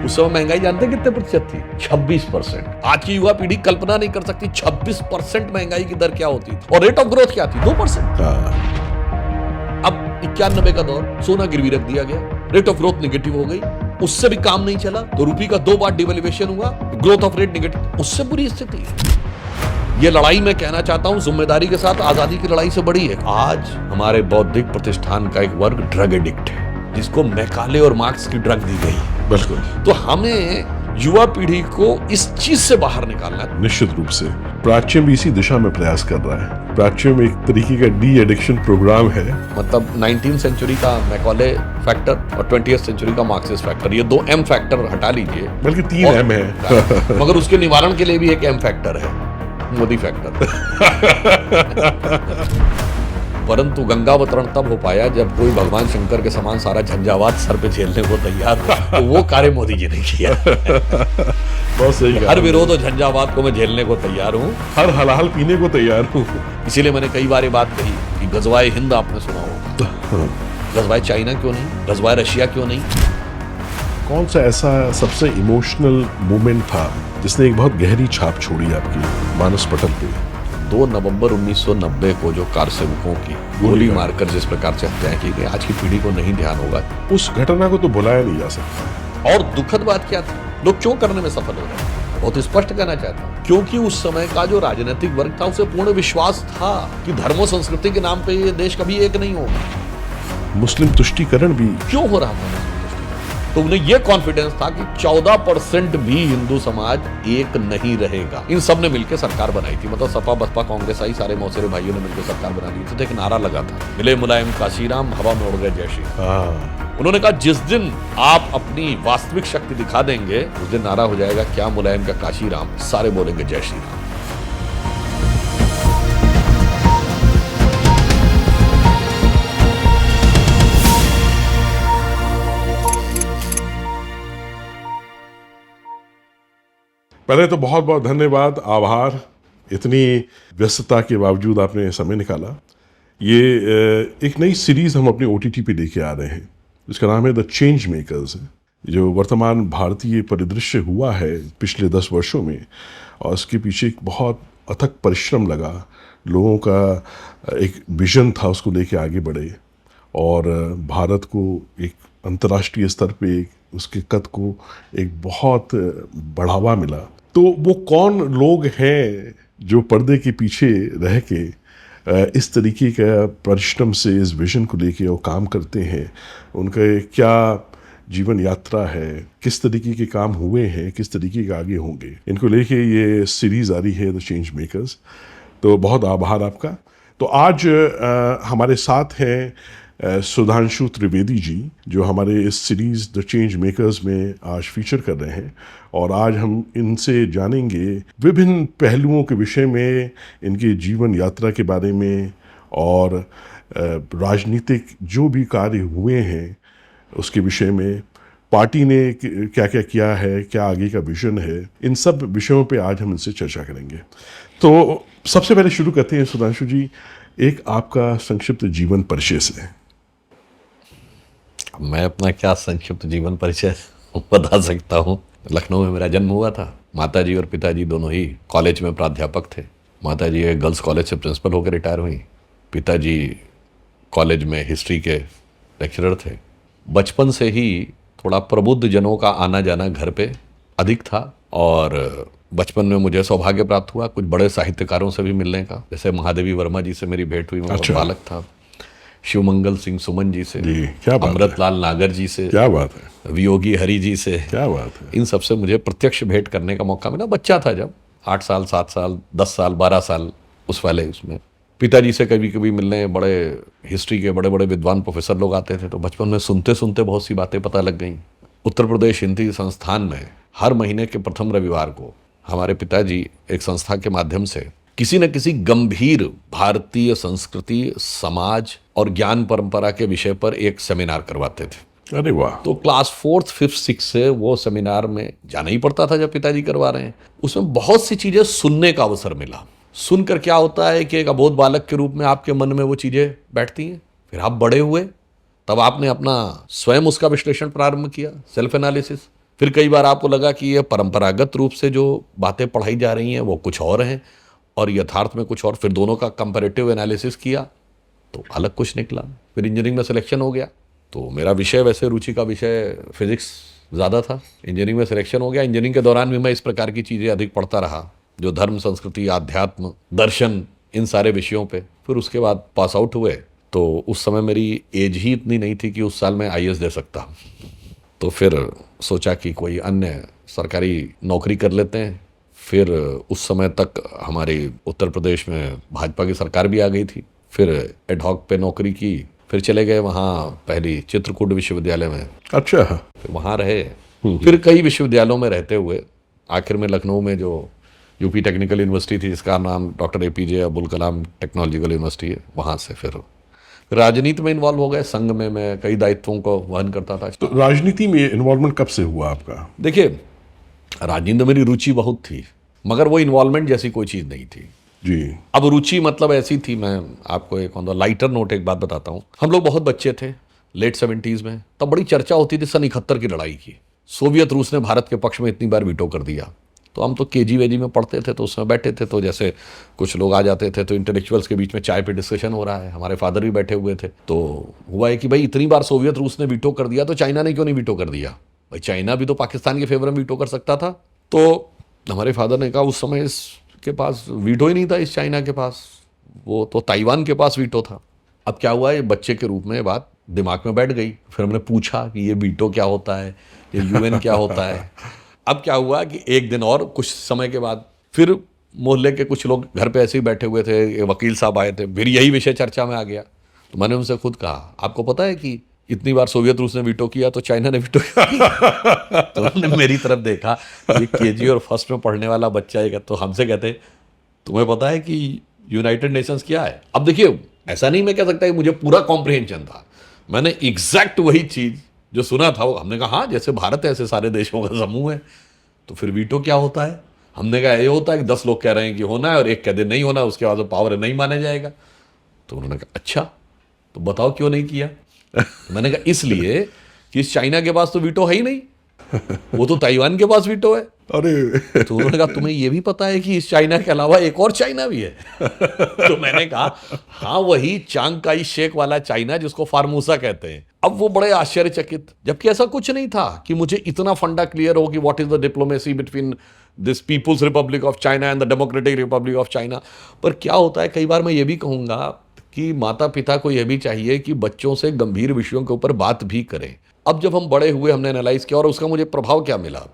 उस समय महंगाई जानते हैं कितने प्रतिशत थी? 26%। आज की युवा पीढ़ी कल्पना नहीं कर सकती 26% महंगाई की दर क्या होती, और रेट ऑफ ग्रोथ क्या थी? 2%। अब 91 का दौर, सोना गिरवी रख दिया गया, रेट ऑफ ग्रोथ निगेटिव हो गई, उससे भी काम नहीं चला, तो रुपये का 2 बार डिवैल्यूएशन हुआ, ग्रोथ ऑफ रेट निगेटिव, उससे बुरी स्थिति। ये लड़ाई मैं कहना चाहता हूं जिम्मेदारी के साथ, आजादी की लड़ाई से बड़ी है। आज हमारे बौद्धिक प्रतिष्ठान का एक वर्ग ड्रग एडिक्ट है, जिसको मैकाले और मार्क्स की ड्रग दी गई। बिल्कुल। तो हमें युवा पीढ़ी को इस चीज से बाहर निकालना है। निश्चित रूप से प्राच्यम भी इसी दिशा में प्रयास कर रहा है। प्राच्यम एक तरीके का डी एडिक्शन प्रोग्राम है। मतलब 19th सेंचुरी का मैकॉले फैक्टर और 20th सेंचुरी का मार्क्सिस्ट फैक्टर, ये 2 M फैक्टर हटा लीजिए, बल्कि 3 M है। मगर उसके निवारण के लिए भी एक M फैक्टर है, मोदी फैक्टर। परंतु गंगावतरण तब हो पाया जब कोई भगवान शंकर के समान सारा झंझावात सर पे झेलने को तैयार था, तो वो कार्य मोदी जी ने किया। बहुत सही। हर विरोध और झंझावात को मैं झेलने को तैयार हूँ, हर हलाल पीने को तैयार हूँ। इसीलिए मैंने कई बार ये बात कही कि गजवाए हिंद आपने सुना होगा, गजवाए चाइना क्यों नहीं, गजवाए रशिया क्यों नहीं? कौन सा ऐसा सबसे इमोशनल मोमेंट था जिसने एक बहुत गहरी छाप छोड़ी आपकी मानस पटल पे? 2 नवंबर 1990 को जो कार सेवकों की गोली मारकर जिस प्रकार से हत्याएं की गई, आज की पीढ़ी को नहीं ध्यान होगा। उस घटना को तो भुलाया नहीं जा सकता। और दुखद बात क्या थी, लोग क्यों करने में सफल हो रहे हैं, बहुत स्पष्ट कहना चाहता हूं, क्योंकि उस समय का जो राजनीतिक वर्ग था उसे पूर्ण विश्वास था कि धर्म और संस्कृति के नाम पे ये देश कभी एक नहीं होगा। मुस्लिम तुष्टीकरण भी क्यों हो रहा था? तो उन्हें यह कॉन्फिडेंस था कि 14% भी हिंदू समाज एक नहीं रहेगा। इन सब ने मिलकर सरकार बनाई थी, मतलब सपा बसपा कांग्रेस आई, सारे मौसेरे भाइयों ने मिलकर सरकार बना दी थी। तो एक नारा लगा था, मिले मुलायम काशीराम, हवा में उड़ गए जय श्री राम। उन्होंने कहा जिस दिन आप अपनी वास्तविक शक्ति दिखा देंगे, उस दिन नारा हो जाएगा क्या मुलायम का काशीराम, सारे बोलेंगे जय श्री राम। पहले तो बहुत बहुत धन्यवाद, आभार। इतनी व्यस्तता के बावजूद आपने समय निकाला। ये एक नई सीरीज हम अपने OTT पे लेके आ रहे हैं, इसका नाम है द चेंज मेकर्स, जो वर्तमान भारतीय परिदृश्य हुआ है पिछले 10 वर्षों में, और उसके पीछे एक बहुत अथक परिश्रम लगा। लोगों का एक विजन था, उसको लेके आगे बढ़े, और भारत को एक अंतर्राष्ट्रीय स्तर पे उसके कद को एक बहुत बढ़ावा मिला। तो वो कौन लोग हैं जो पर्दे के पीछे रह के इस तरीके का परिश्रम से इस विजन को लेके वो काम करते हैं, उनका क्या जीवन यात्रा है, किस तरीके के काम हुए हैं, किस तरीके के आगे होंगे, इनको लेके ये सीरीज आ रही है द चेंज मेकर्स। तो बहुत आभार आपका। तो आज हमारे साथ हैं सुधांशु त्रिवेदी जी, जो हमारे इस सीरीज द चेंज मेकर्स में आज फीचर कर रहे हैं, और आज हम इनसे जानेंगे विभिन्न पहलुओं के विषय में, इनके जीवन यात्रा के बारे में, और राजनीतिक जो भी कार्य हुए हैं उसके विषय में, पार्टी ने क्या क्या किया है, क्या आगे का विजन है, इन सब विषयों पे आज हम इनसे चर्चा करेंगे। तो सबसे पहले शुरू करते हैं सुधांशु जी, एक आपका संक्षिप्त जीवन परिचय से। मैं अपना क्या संक्षिप्त जीवन परिचय बता सकता हूँ। लखनऊ में मेरा जन्म हुआ था। माताजी और पिताजी दोनों ही कॉलेज में प्राध्यापक थे। माताजी एक गर्ल्स कॉलेज से प्रिंसिपल होकर रिटायर हुई, पिताजी कॉलेज में हिस्ट्री के लेक्चरर थे। बचपन से ही थोड़ा प्रबुद्ध जनों का आना जाना घर पे अधिक था, और बचपन में मुझे सौभाग्य प्राप्त हुआ कुछ बड़े साहित्यकारों से भी मिलने का। जैसे महादेवी वर्मा जी से मेरी भेंट हुई, मैं बालक था। शिवमंगल सिंह सुमन जी से, अमृतलाल नागर जी से, क्या बात है, वियोगी हरि जी से, क्या बात है, इन सबसे मुझे प्रत्यक्ष भेंट करने का मौका मिला। बच्चा था जब, 8 साल 7 साल 10 साल 12 साल उस वाले उसमें। पिताजी से कभी कभी मिलने बड़े हिस्ट्री के बड़े बड़े विद्वान प्रोफेसर लोग आते थे, तो बचपन में सुनते सुनते बहुत सी बातें पता लग गई। उत्तर प्रदेश हिंदी संस्थान में हर महीने के प्रथम रविवार को हमारे पिताजी एक संस्था के माध्यम से किसी न किसी गंभीर भारतीय संस्कृति, समाज और ज्ञान परंपरा के विषय पर एक सेमिनार करवाते थे। अरे वाह। तो क्लास 4th 5th 6th से वो सेमिनार में जाना ही पड़ता था जब पिताजी करवा रहे हैं। उसमें बहुत सी चीजें सुनने का अवसर मिला। सुनकर क्या होता है कि एक अबोध बालक के रूप में आपके मन में वो चीजें बैठती हैं। फिर आप बड़े हुए, तब आपने अपना स्वयं उसका विश्लेषण प्रारंभ किया, सेल्फ एनालिसिस। फिर कई बार आपको लगा कि ये परंपरागत रूप से जो बातें पढ़ाई जा रही हैं वो कुछ और हैं और यथार्थ में कुछ और। फिर दोनों का कंपैरेटिव एनालिसिस किया तो अलग कुछ निकला। फिर इंजीनियरिंग में सिलेक्शन हो गया। तो मेरा विषय वैसे रुचि का विषय फिजिक्स ज़्यादा था, इंजीनियरिंग में सिलेक्शन हो गया। इंजीनियरिंग के दौरान भी मैं इस प्रकार की चीज़ें अधिक पढ़ता रहा, जो धर्म, संस्कृति, आध्यात्म, दर्शन, इन सारे विषयों पे। फिर उसके बाद पास आउट हुए तो उस समय मेरी एज ही इतनी नहीं थी कि उस साल मैं आईएएस दे सकता। तो फिर सोचा कि कोई अन्य सरकारी नौकरी कर लेते हैं। फिर उस समय तक हमारे उत्तर प्रदेश में भाजपा की सरकार भी आ गई थी। फिर एडहॉक पे नौकरी की। फिर चले गए वहाँ पहली चित्रकूट विश्वविद्यालय में, अच्छा। फिर वहाँ रहे। फिर कई विश्वविद्यालयों में रहते हुए आखिर में लखनऊ में जो यूपी टेक्निकल यूनिवर्सिटी थी, जिसका नाम doctor APJ Abdul Kalam technological university है, वहाँ से फिर राजनीति में इन्वॉल्व हो गए। संघ में मैं कई दायित्वों को वहन करता था। तो राजनीति में इन्वॉल्वमेंट कब से हुआ आपका? देखिए, राजनीति में मेरी रुचि बहुत थी, मगर वो इन्वॉल्वमेंट जैसी कोई चीज़ नहीं थी जी। अब रुचि मतलब ऐसी थी, मैं आपको एक ऑन द लाइटर नोट एक बात बताता हूँ। हम लोग बहुत बच्चे थे, लेट 70s में, तब बड़ी चर्चा होती थी सन 71 की लड़ाई की। सोवियत रूस ने भारत के पक्ष में इतनी बार वीटो कर दिया। तो हम तो केजी वेजी में पढ़ते थे, तो उसमें बैठे थे, तो जैसे कुछ लोग आ जाते थे तो इंटेलेक्चुअल्स के बीच में चाय पे डिस्कशन हो रहा है, हमारे फादर भी बैठे हुए थे। तो हुआ है कि भाई इतनी बार सोवियत रूस ने वीटो कर दिया तो चाइना ने क्यों नहीं वीटो कर दिया? भाई चाइना भी तो पाकिस्तान के फेवर में वीटो कर सकता था। तो हमारे फादर ने कहा उस समय इसके पास वीटो ही नहीं था, इस चाइना के पास, वो तो ताइवान के पास वीटो था। अब क्या हुआ, ये बच्चे के रूप में ये बात दिमाग में बैठ गई। फिर हमने पूछा कि ये वीटो क्या होता है, ये यूएन क्या होता है। अब क्या हुआ कि एक दिन और कुछ समय के बाद फिर मोहल्ले के कुछ लोग घर पे ऐसे ही बैठे हुए थे, वकील साहब आए थे, फिर यही विषय चर्चा में आ गया। तो मैंने उनसे खुद कहा, आपको पता है कि इतनी बार सोवियत रूस ने वीटो किया तो चाइना ने वीटो किया। तो उन्होंने मेरी तरफ देखा, ये केजी और फर्स्ट में पढ़ने वाला बच्चा है, तो हमसे कहते तुम्हें पता है कि यूनाइटेड नेशंस क्या है? अब देखिए, ऐसा नहीं मैं कह सकता कि मुझे पूरा कॉम्प्रिहेंशन था। मैंने एग्जैक्ट वही चीज़ जो सुना था, हमने कहा हाँ, जैसे भारत है ऐसे सारे देशों का समूह है। तो फिर वीटो क्या होता है? हमने कहा ये होता है कि 10 लोग कह रहे हैं कि होना है और एक कह दे नहीं होना, उसके बाद पावर नहीं माना जाएगा। तो उन्होंने कहा अच्छा, तो बताओ क्यों नहीं किया? मैंने कहा इसलिए कि इस चाइना के पास तो वीटो है ही नहीं, वो तो ताइवान के पास वीटो है। अरे तो उन्होंने कहा तुम्हें ये भी पता है कि इस चाइना के अलावा एक और चाइना भी है? तो मैंने कहा हाँ, वही चांग काई शेक वाला चाइना जिसको फार्मूसा कहते हैं। अब वो बड़े आश्चर्यचकित, जबकि ऐसा कुछ नहीं था कि मुझे इतना फंडा क्लियर हो कि what is the diplomacy between this People's Republic of China and the Democratic Republic of China. पर क्या होता है, कई बार मैं ये भी कहूँगा कि माता पिता को यह भी चाहिए कि बच्चों से गंभीर विषयों के ऊपर बात भी करें। अब जब हम बड़े हुए, हमने एनालाइज किया और उसका मुझे प्रभाव क्या मिला।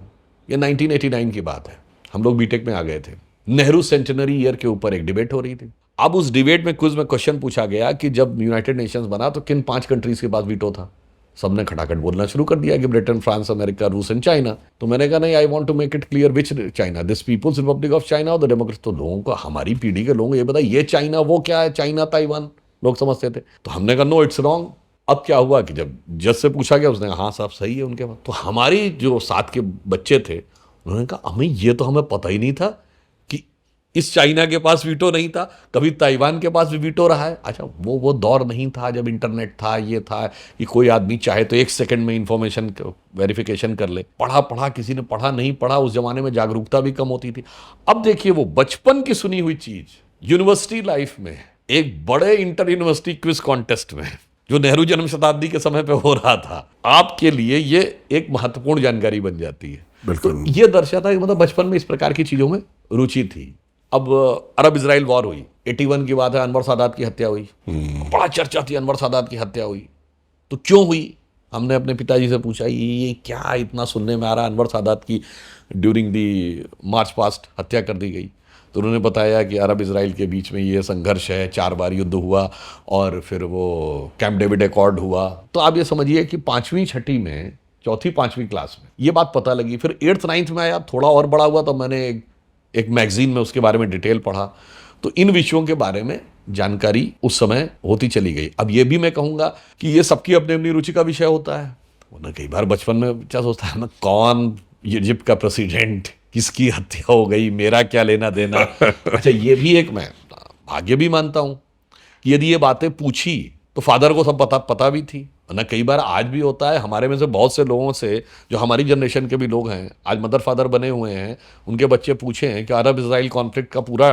ये 1989 की बात है, हम लोग बीटेक में आ गए थे। नेहरू सेंचुनरी ईयर के ऊपर एक डिबेट हो रही थी। अब उस डिबेट में क्विज में क्वेश्चन पूछा गया कि जब यूनाइटेड नेशंस बना तो किन 5 कंट्रीज के पास वीटो था? सबने खटाखट बोलना शुरू कर दिया कि ब्रिटेन, फ्रांस, अमेरिका, रूस एंड चाइना। तो मैंने कहा नहीं, I want to make it clear which China, this People's Republic of China और द डेमोक्रेसी। तो लोगों को, हमारी पीढ़ी के लोगों ये बताया ये चाइना वो क्या है, चाइना ताइवान लोग समझते थे। तो हमने कहा नो, इट्स रॉन्ग। अब क्या हुआ कि जब जज से पूछा गया, उसने कहा हाँ साहब सही है उनके पास। तो हमारी जो साथ के बच्चे थे, उन्होंने कहा हमें ये तो हमें पता ही नहीं था कि इस चाइना के पास वीटो नहीं था, कभी ताइवान के पास भी वीटो रहा है। अच्छा, वो दौर नहीं था जब इंटरनेट था, ये था कि कोई आदमी चाहे तो 1 सेकंड में इंफॉर्मेशन वेरिफिकेशन कर ले। पढ़ा किसी ने पढ़ा, नहीं पढ़ा, उस जमाने में जागरूकता भी कम होती थी। अब देखिए, वो बचपन की सुनी हुई चीज यूनिवर्सिटी लाइफ में, एक बड़े इंटर यूनिवर्सिटी क्विज कॉन्टेस्ट में, जो नेहरू जन्म शताब्दी के समय पे हो रहा था, आपके लिए ये एक महत्वपूर्ण जानकारी बन जाती है। तो ये दर्शाता है मतलब बचपन में इस प्रकार की चीजों में रुचि थी। अब अरब इजराइल वॉर हुई, 81 की बात है, अनवर सादात की हत्या हुई। बड़ा चर्चा थी, अनवर सादात की हत्या हुई। तो क्यों हुई? हमने अपने पिताजी से पूछा, ये क्या इतना सुनने में आ रहा है, अनवर सादात की ड्यूरिंग दी मार्च पास्ट हत्या कर दी गई। तो उन्होंने बताया कि अरब इजराइल के बीच में ये संघर्ष है, 4 बार युद्ध हुआ और फिर वो कैंप डेविड एकॉर्ड हुआ। तो आप ये समझिए कि 5वीं 6ठी में, 4थी 5वीं क्लास में ये बात पता लगी। फिर 8th 9th में आया, थोड़ा और बड़ा हुआ, तो मैंने एक मैगजीन में उसके बारे में डिटेल पढ़ा। तो इन विषयों के बारे में जानकारी उस समय होती चली गई। अब ये भी मैं कहूँगा कि ये सबकी अपनी अपनी रुचि का विषय होता है। उन्हें कई बार बचपन में क्या सोचता है ना, कौन इजिप्ट का प्रेसिडेंट, किसकी हत्या हो गई, मेरा क्या लेना देना। अच्छा, ये भी एक मैं भाग्य भी मानता हूँ कि यदि ये बातें पूछी तो फादर को सब पता भी थी। वरना कई बार आज भी होता है, हमारे में से बहुत से लोगों से, जो हमारी जनरेशन के भी लोग हैं, आज मदर फादर बने हुए हैं, उनके बच्चे पूछे हैं कि अरब इसराइल कॉन्फ्लिक्ट का पूरा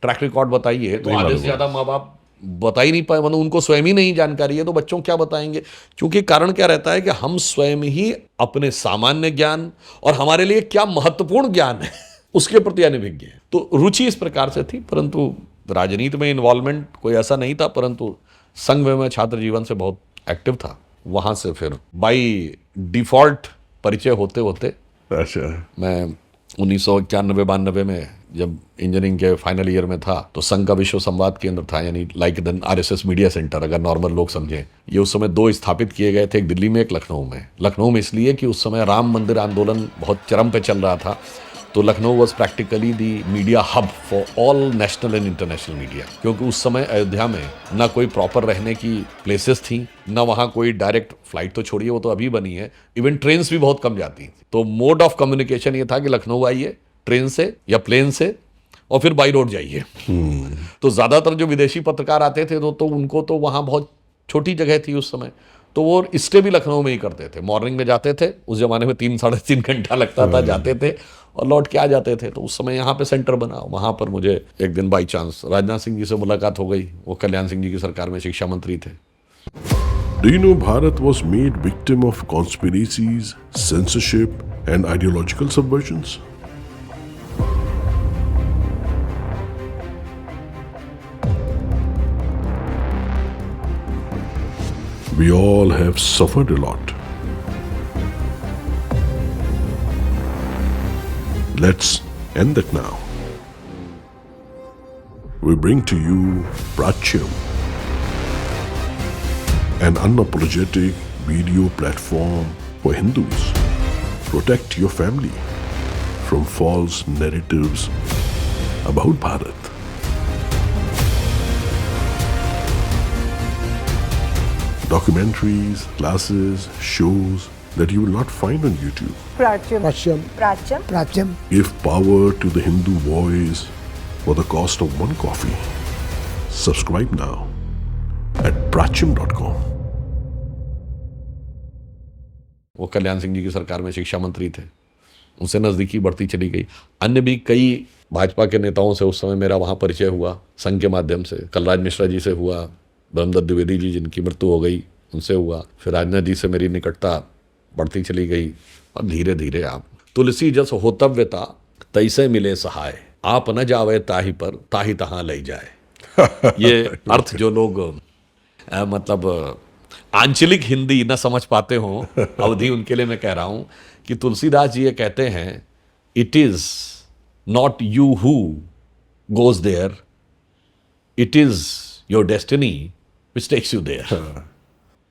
ट्रैक रिकॉर्ड बताइए, तो आधे से ज़्यादा माँ बाप बता ही नहीं पाए, मतलब उनको स्वयं ही नहीं जानकारी है, तो बच्चों क्या बताएंगे। क्योंकि कारण क्या रहता है कि हम स्वयं ही अपने सामान्य ज्ञान और हमारे लिए क्या महत्वपूर्ण ज्ञान है उसके प्रति अनभिज्ञ हैं। तो रुचि इस प्रकार से थी, परंतु राजनीति में इन्वॉल्वमेंट कोई ऐसा नहीं था। परंतु संघ में मैं छात्र जीवन से बहुत एक्टिव था। वहाँ से फिर बाई डिफ़ॉल्ट परिचय होते होते अच्छा, मैं 1991-92 में जब इंजीनियरिंग के फाइनल ईयर में था, तो संघ का विश्व संवाद केंद्र था, यानी like the RSS media centre, अगर नॉर्मल लोग समझें। ये उस समय 2 स्थापित किए गए थे, एक दिल्ली में, एक लखनऊ में। लखनऊ में इसलिए कि उस समय राम मंदिर आंदोलन बहुत चरम पे चल रहा था, तो Lucknow was practically the media hub for all national and international media. क्योंकि उस समय अयोध्या में ना कोई प्रॉपर रहने की प्लेसेस थी, ना वहाँ कोई डायरेक्ट फ्लाइट तो छोड़िए, वो तो अभी बनी है, इवन ट्रेन्स भी बहुत कम जाती थी। तो मोड ऑफ कम्युनिकेशन ये था कि लखनऊ आइए ट्रेन से या प्लेन से, और फिर बाई रोड जाइए। तो ज़्यादातर जो विदेशी पत्रकार आते थे तो उनको तो वहाँ बहुत छोटी जगह थी उस समय, तो वो स्टे भी लखनऊ में ही करते थे। मॉर्निंग में जाते थे, उस जमाने में 3-3.5 घंटा लगता था, जाते थे और लौट के आ जाते थे। तो उस समय यहाँ पे सेंटर बना, वहाँ पर मुझे एक दिन बाई चांस राजनाथ सिंह जी से मुलाकात हो गई। वो कल्याण सिंह जी की सरकार में शिक्षा मंत्री थे। Do you know Bharat was made victim of conspiracies, censorship, and ideological subversions? We all have suffered a lot. Let's end that now. We bring to you Prachyam, an unapologetic video platform for Hindus. Protect your family from false narratives about Bharat. Documentaries, classes, shows that you will not find on YouTube. Prachyam. Give power to the Hindu voice for the cost of one coffee. Subscribe now at prachyam.com. वो कल्याण सिंह जी की सरकार में शिक्षा मंत्री थे, उनसे नज़दीकी बढ़ती चली गई। अन्य भी कई भाजपा के नेताओं से उस समय मेरा वहाँ परिचय हुआ, संघ के माध्यम से। कलराज मिश्रा जी से हुआ, ब्रह्मदत्त द्विवेदी जी जिनकी मृत्यु हो गई उनसे हुआ, फिर राजनाथ जी से मेरी निकटता बढ़ती चली गई। और धीरे धीरे आप तुलसी जस होतव्यता तैसे मिले सहाय, आप न जावे ताही पर ताही तहाँ ले जाए। ये अर्थ जो लोग मतलब आंचलिक हिंदी न समझ पाते हो अवधि, उनके लिए मैं कह रहा हूं कि तुलसीदास जी ये कहते हैं, it is not you who goes there, it is your destiny which takes you there.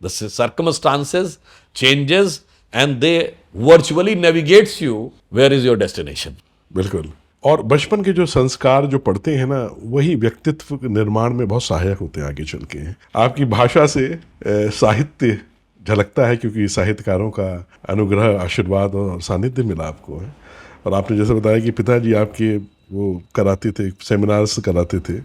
The circumstances changes and they virtually navigates you where is your destination. बिल्कुल। और बचपन के जो संस्कार जो पढ़ते हैं ना, वही व्यक्तित्व निर्माण में बहुत सहायक होते हैं आगे चल के। आपकी भाषा से साहित्य झलकता है, क्योंकि साहित्यकारों का अनुग्रह, आशीर्वाद और सानिध्य मिला आपको है। और आपने जैसे बताया कि पिताजी आपके वो कराते थे, सेमिनार्स कराते थे,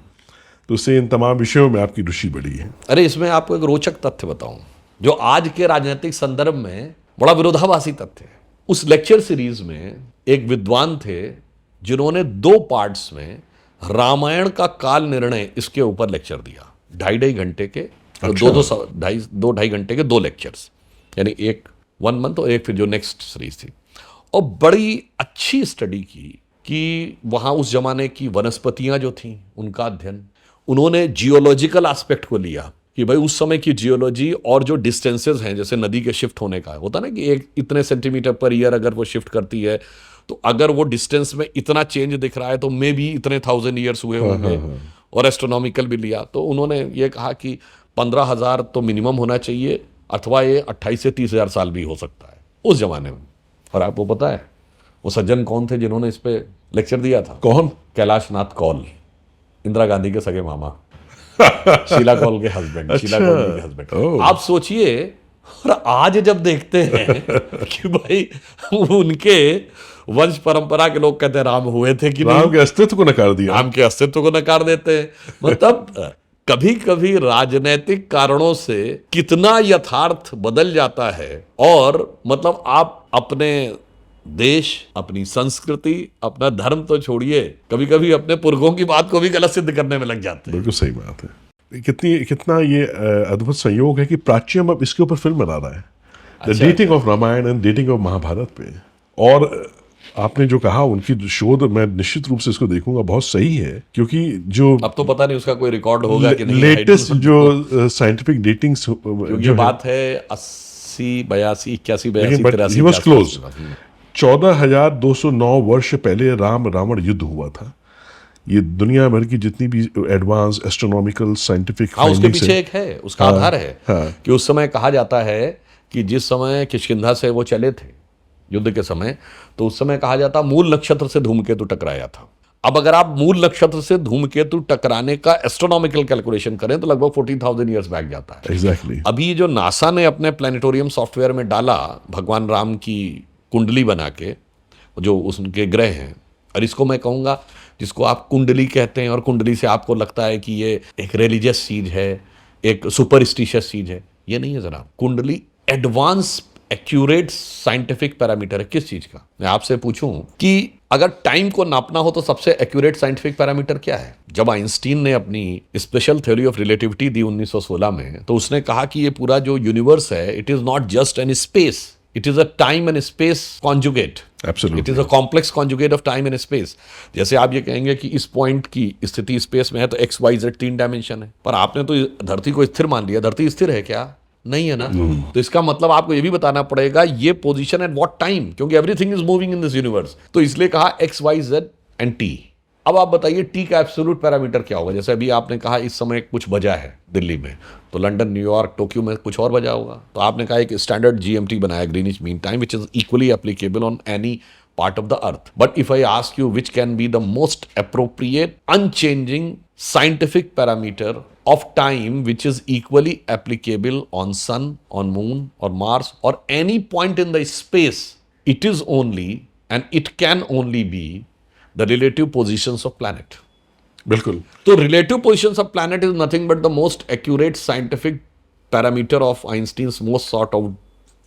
तो उससे इन तमाम विषयों में आपकी रुचि बढ़ी है। अरे इसमें आपको एक रोचक तथ्य बताऊं, जो आज के राजनीतिक संदर्भ में बड़ा विरोधाभासी तथ्य है। उस लेक्चर सीरीज में एक विद्वान थे जिन्होंने 2 पार्ट्स में रामायण का काल निर्णय इसके ऊपर लेक्चर दिया, 2.5 घंटे के, तो 2-2.5 घंटे के 2 लेक्चर्स, यानी एक 1 मंथ और एक फिर जो नेक्स्ट सीरीज थी। और बड़ी अच्छी स्टडी की कि वहाँ उस जमाने की वनस्पतियाँ जो थीं उनका अध्ययन, उन्होंने जियोलॉजिकल एस्पेक्ट को लिया कि भाई उस समय की जियोलॉजी और जो डिस्टेंसेस हैं, जैसे नदी के शिफ्ट होने का होता ना कि एक इतने सेंटीमीटर पर ईयर अगर वो शिफ्ट करती है, तो अगर वो डिस्टेंस में इतना चेंज दिख रहा है तो मे भी इतने 1000 ईयर्स हुए होंगे। और एस्ट्रोनॉमिकल भी लिया, तो उन्होंने ये कहा कि 15,000 तो मिनिमम होना चाहिए, अथवा ये 28 से 30,000 साल भी हो सकता है उस जमाने में। और आपको पता है वो सज्जन कौन थे जिन्होंने इस पे लेक्चर दिया था? कौन? कैलाश नाथ कौल, इंदिरा गांधी के सगे मामा, शीला कौल के हस्बैंड, शीला कौल के हस्बैंड। आप सोचिए, और आज जब देखते हैं कि भाई उनके वंश परंपरा के लोग कहते हैं राम हुए थे कि राम के अस्तित्व को नकार दिया, राम के अस्तित्व को नकार देते हैं। मतलब कभी कभी राजनीतिक कारणों से कितना यथार्थ बदल जाता है, और मतलब आप अपने देश, अपनी संस्कृति, अपना धर्म तो छोड़िए, कभी कभी अपने पुरखों की बात को भी गलत सिद्ध करने में लग जाते हैं। बिल्कुल सही बात है। कितना ये अद्भुत संयोग है कि प्राच्यम अब इसके ऊपर फिल्म बना रहा है, the dating of Ramayana and dating of Mahabharata पे। और आपने जो कहा उनकी शोध, मैं निश्चित रूप से इसको देखूंगा, बहुत सही है, क्योंकि जो अब तो पता नहीं उसका कोई रिकॉर्ड होगा कि नहीं। लेटेस्ट जो साइंटिफिक डेटिंग्स जो बात है 80 82 81 लेकिन 82 83 ही वाज क्लोज। 14,209 वर्ष पहले राम रावण युद्ध हुआ था। ये दुनिया भर की जितनी भी एडवांस एस्ट्रोनॉमिकल साइंटिफिक हाँ, उसके पीछे एक है, उसका आधार है हाँ। कि उस समय कहा जाता है कि जिस समय किष्किंधा से वो चले थे युद्ध के समय, तो उस समय कहा जाता मूल नक्षत्र से धूमकेतु टकराया था। अब अगर आप मूल नक्षत्र से धूमकेतु टकराने का एस्ट्रोनॉमिकल कैलकुलेशन करें तो लगभग 14,000 ईयर्स बैक जाता है। एग्जैक्टली। अभी जो नासा ने अपने प्लानिटोरियम सॉफ्टवेयर में डाला भगवान राम की कुंडली बना के, जो उनके ग्रह हैं, और इसको मैं कहूँगा जिसको आप कुंडली कहते हैं, और कुंडली से आपको लगता है कि ये एक रिलीजियस चीज है, एक सुपरस्टिशियस चीज है, ये नहीं है जरा। कुंडली एडवांस एक्यूरेट साइंटिफिक पैरामीटर है। किस चीज का? मैं आपसे पूछूं कि अगर टाइम को नापना हो तो सबसे एक्यूरेट साइंटिफिक पैरामीटर क्या है? जब आइंस्टीन ने अपनी स्पेशल थ्योरी ऑफ रिलेटिविटी दी 1916 में, तो उसने कहा कि ये पूरा जो यूनिवर्स है, it is not just an space, it is a time and space conjugate. Absolutely. It is a complex conjugate of time and space. जैसे आप ये कहेंगे कि इस पॉइंट की स्थिति स्पेस में है तो एक्स वाई जेड 3 डायमेंशन है, पर आपने तो धरती को स्थिर मान लिया। धरती स्थिर है क्या? नहीं है ना। तो इसका मतलब आपको ये भी बताना पड़ेगा ये पोजीशन एट व्हाट टाइम, क्योंकि everything is moving in this universe. तो इसलिए कहा X Y Z and T. अब आप बताइए टी का एब्सोल्यूट पैरामीटर क्या होगा? जैसे अभी आपने कहा इस समय कुछ बजा है दिल्ली में, तो लंदन, न्यूयॉर्क, टोक्यो में कुछ और बजा होगा। तो आपने कहा एक स्टैंडर्ड जीएमटी बनाया, Greenwich mean time, which is equally applicable on any part of the earth. But if I ask you which can be the most appropriate, unchanging scientific parameter of time which is equally applicable on sun, on moon or Mars or any point in the space, it is only and it can only be the relative positions of planet. बिल्कुल। So relative positions of planet is nothing but the most accurate scientific parameter of Einstein's most sought out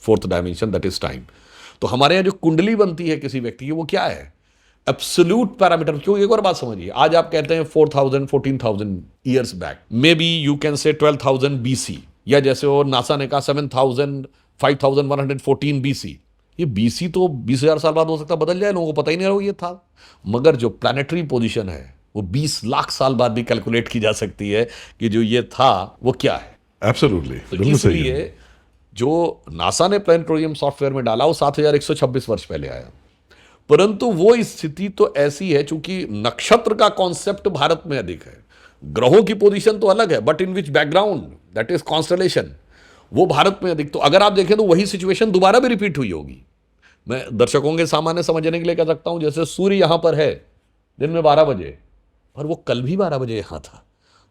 fourth dimension, that is time. तो हमारे यहाँ जो कुंडली बनती है किसी व्यक्ति की, वो क्या है? Absolute parameter. क्यों? एक और बात समझिए, आज आप कहते हैं 4,000 14,000 years back, may be you can say 12,000 BC, या जैसे वो नासा ने कहा 7,000 5,114 BC। ये BC तो 20,000 साल बाद हो सकता बदल जाए, लोगों को पता ही नहीं रहा ये था। मगर जो प्लानिटरी पोजिशन है वो 20 लाख साल बाद भी कैलकुलेट की जा सकती है कि जो ये था वो क्या है। एब्सोल्युटली। तो इसलिए जो नासा ने प्लानिटोरियम सॉफ्टवेयर में डाला वो 7,126 वर्ष पहले आया, परंतु वो स्थिति तो ऐसी है चूंकि नक्षत्र का कॉन्सेप्ट भारत में अधिक है, ग्रहों की पोजीशन तो अलग है, but in which background, that is constellation, वो भारत में अधिक। तो अगर आप देखें तो वही सिचुएशन दोबारा भी रिपीट हुई होगी। मैं दर्शकों के सामान्य समझने के लिए कह सकता हूं, जैसे सूर्य यहां पर है दिन में 12 बजे, और वो कल भी 12 बजे यहां था,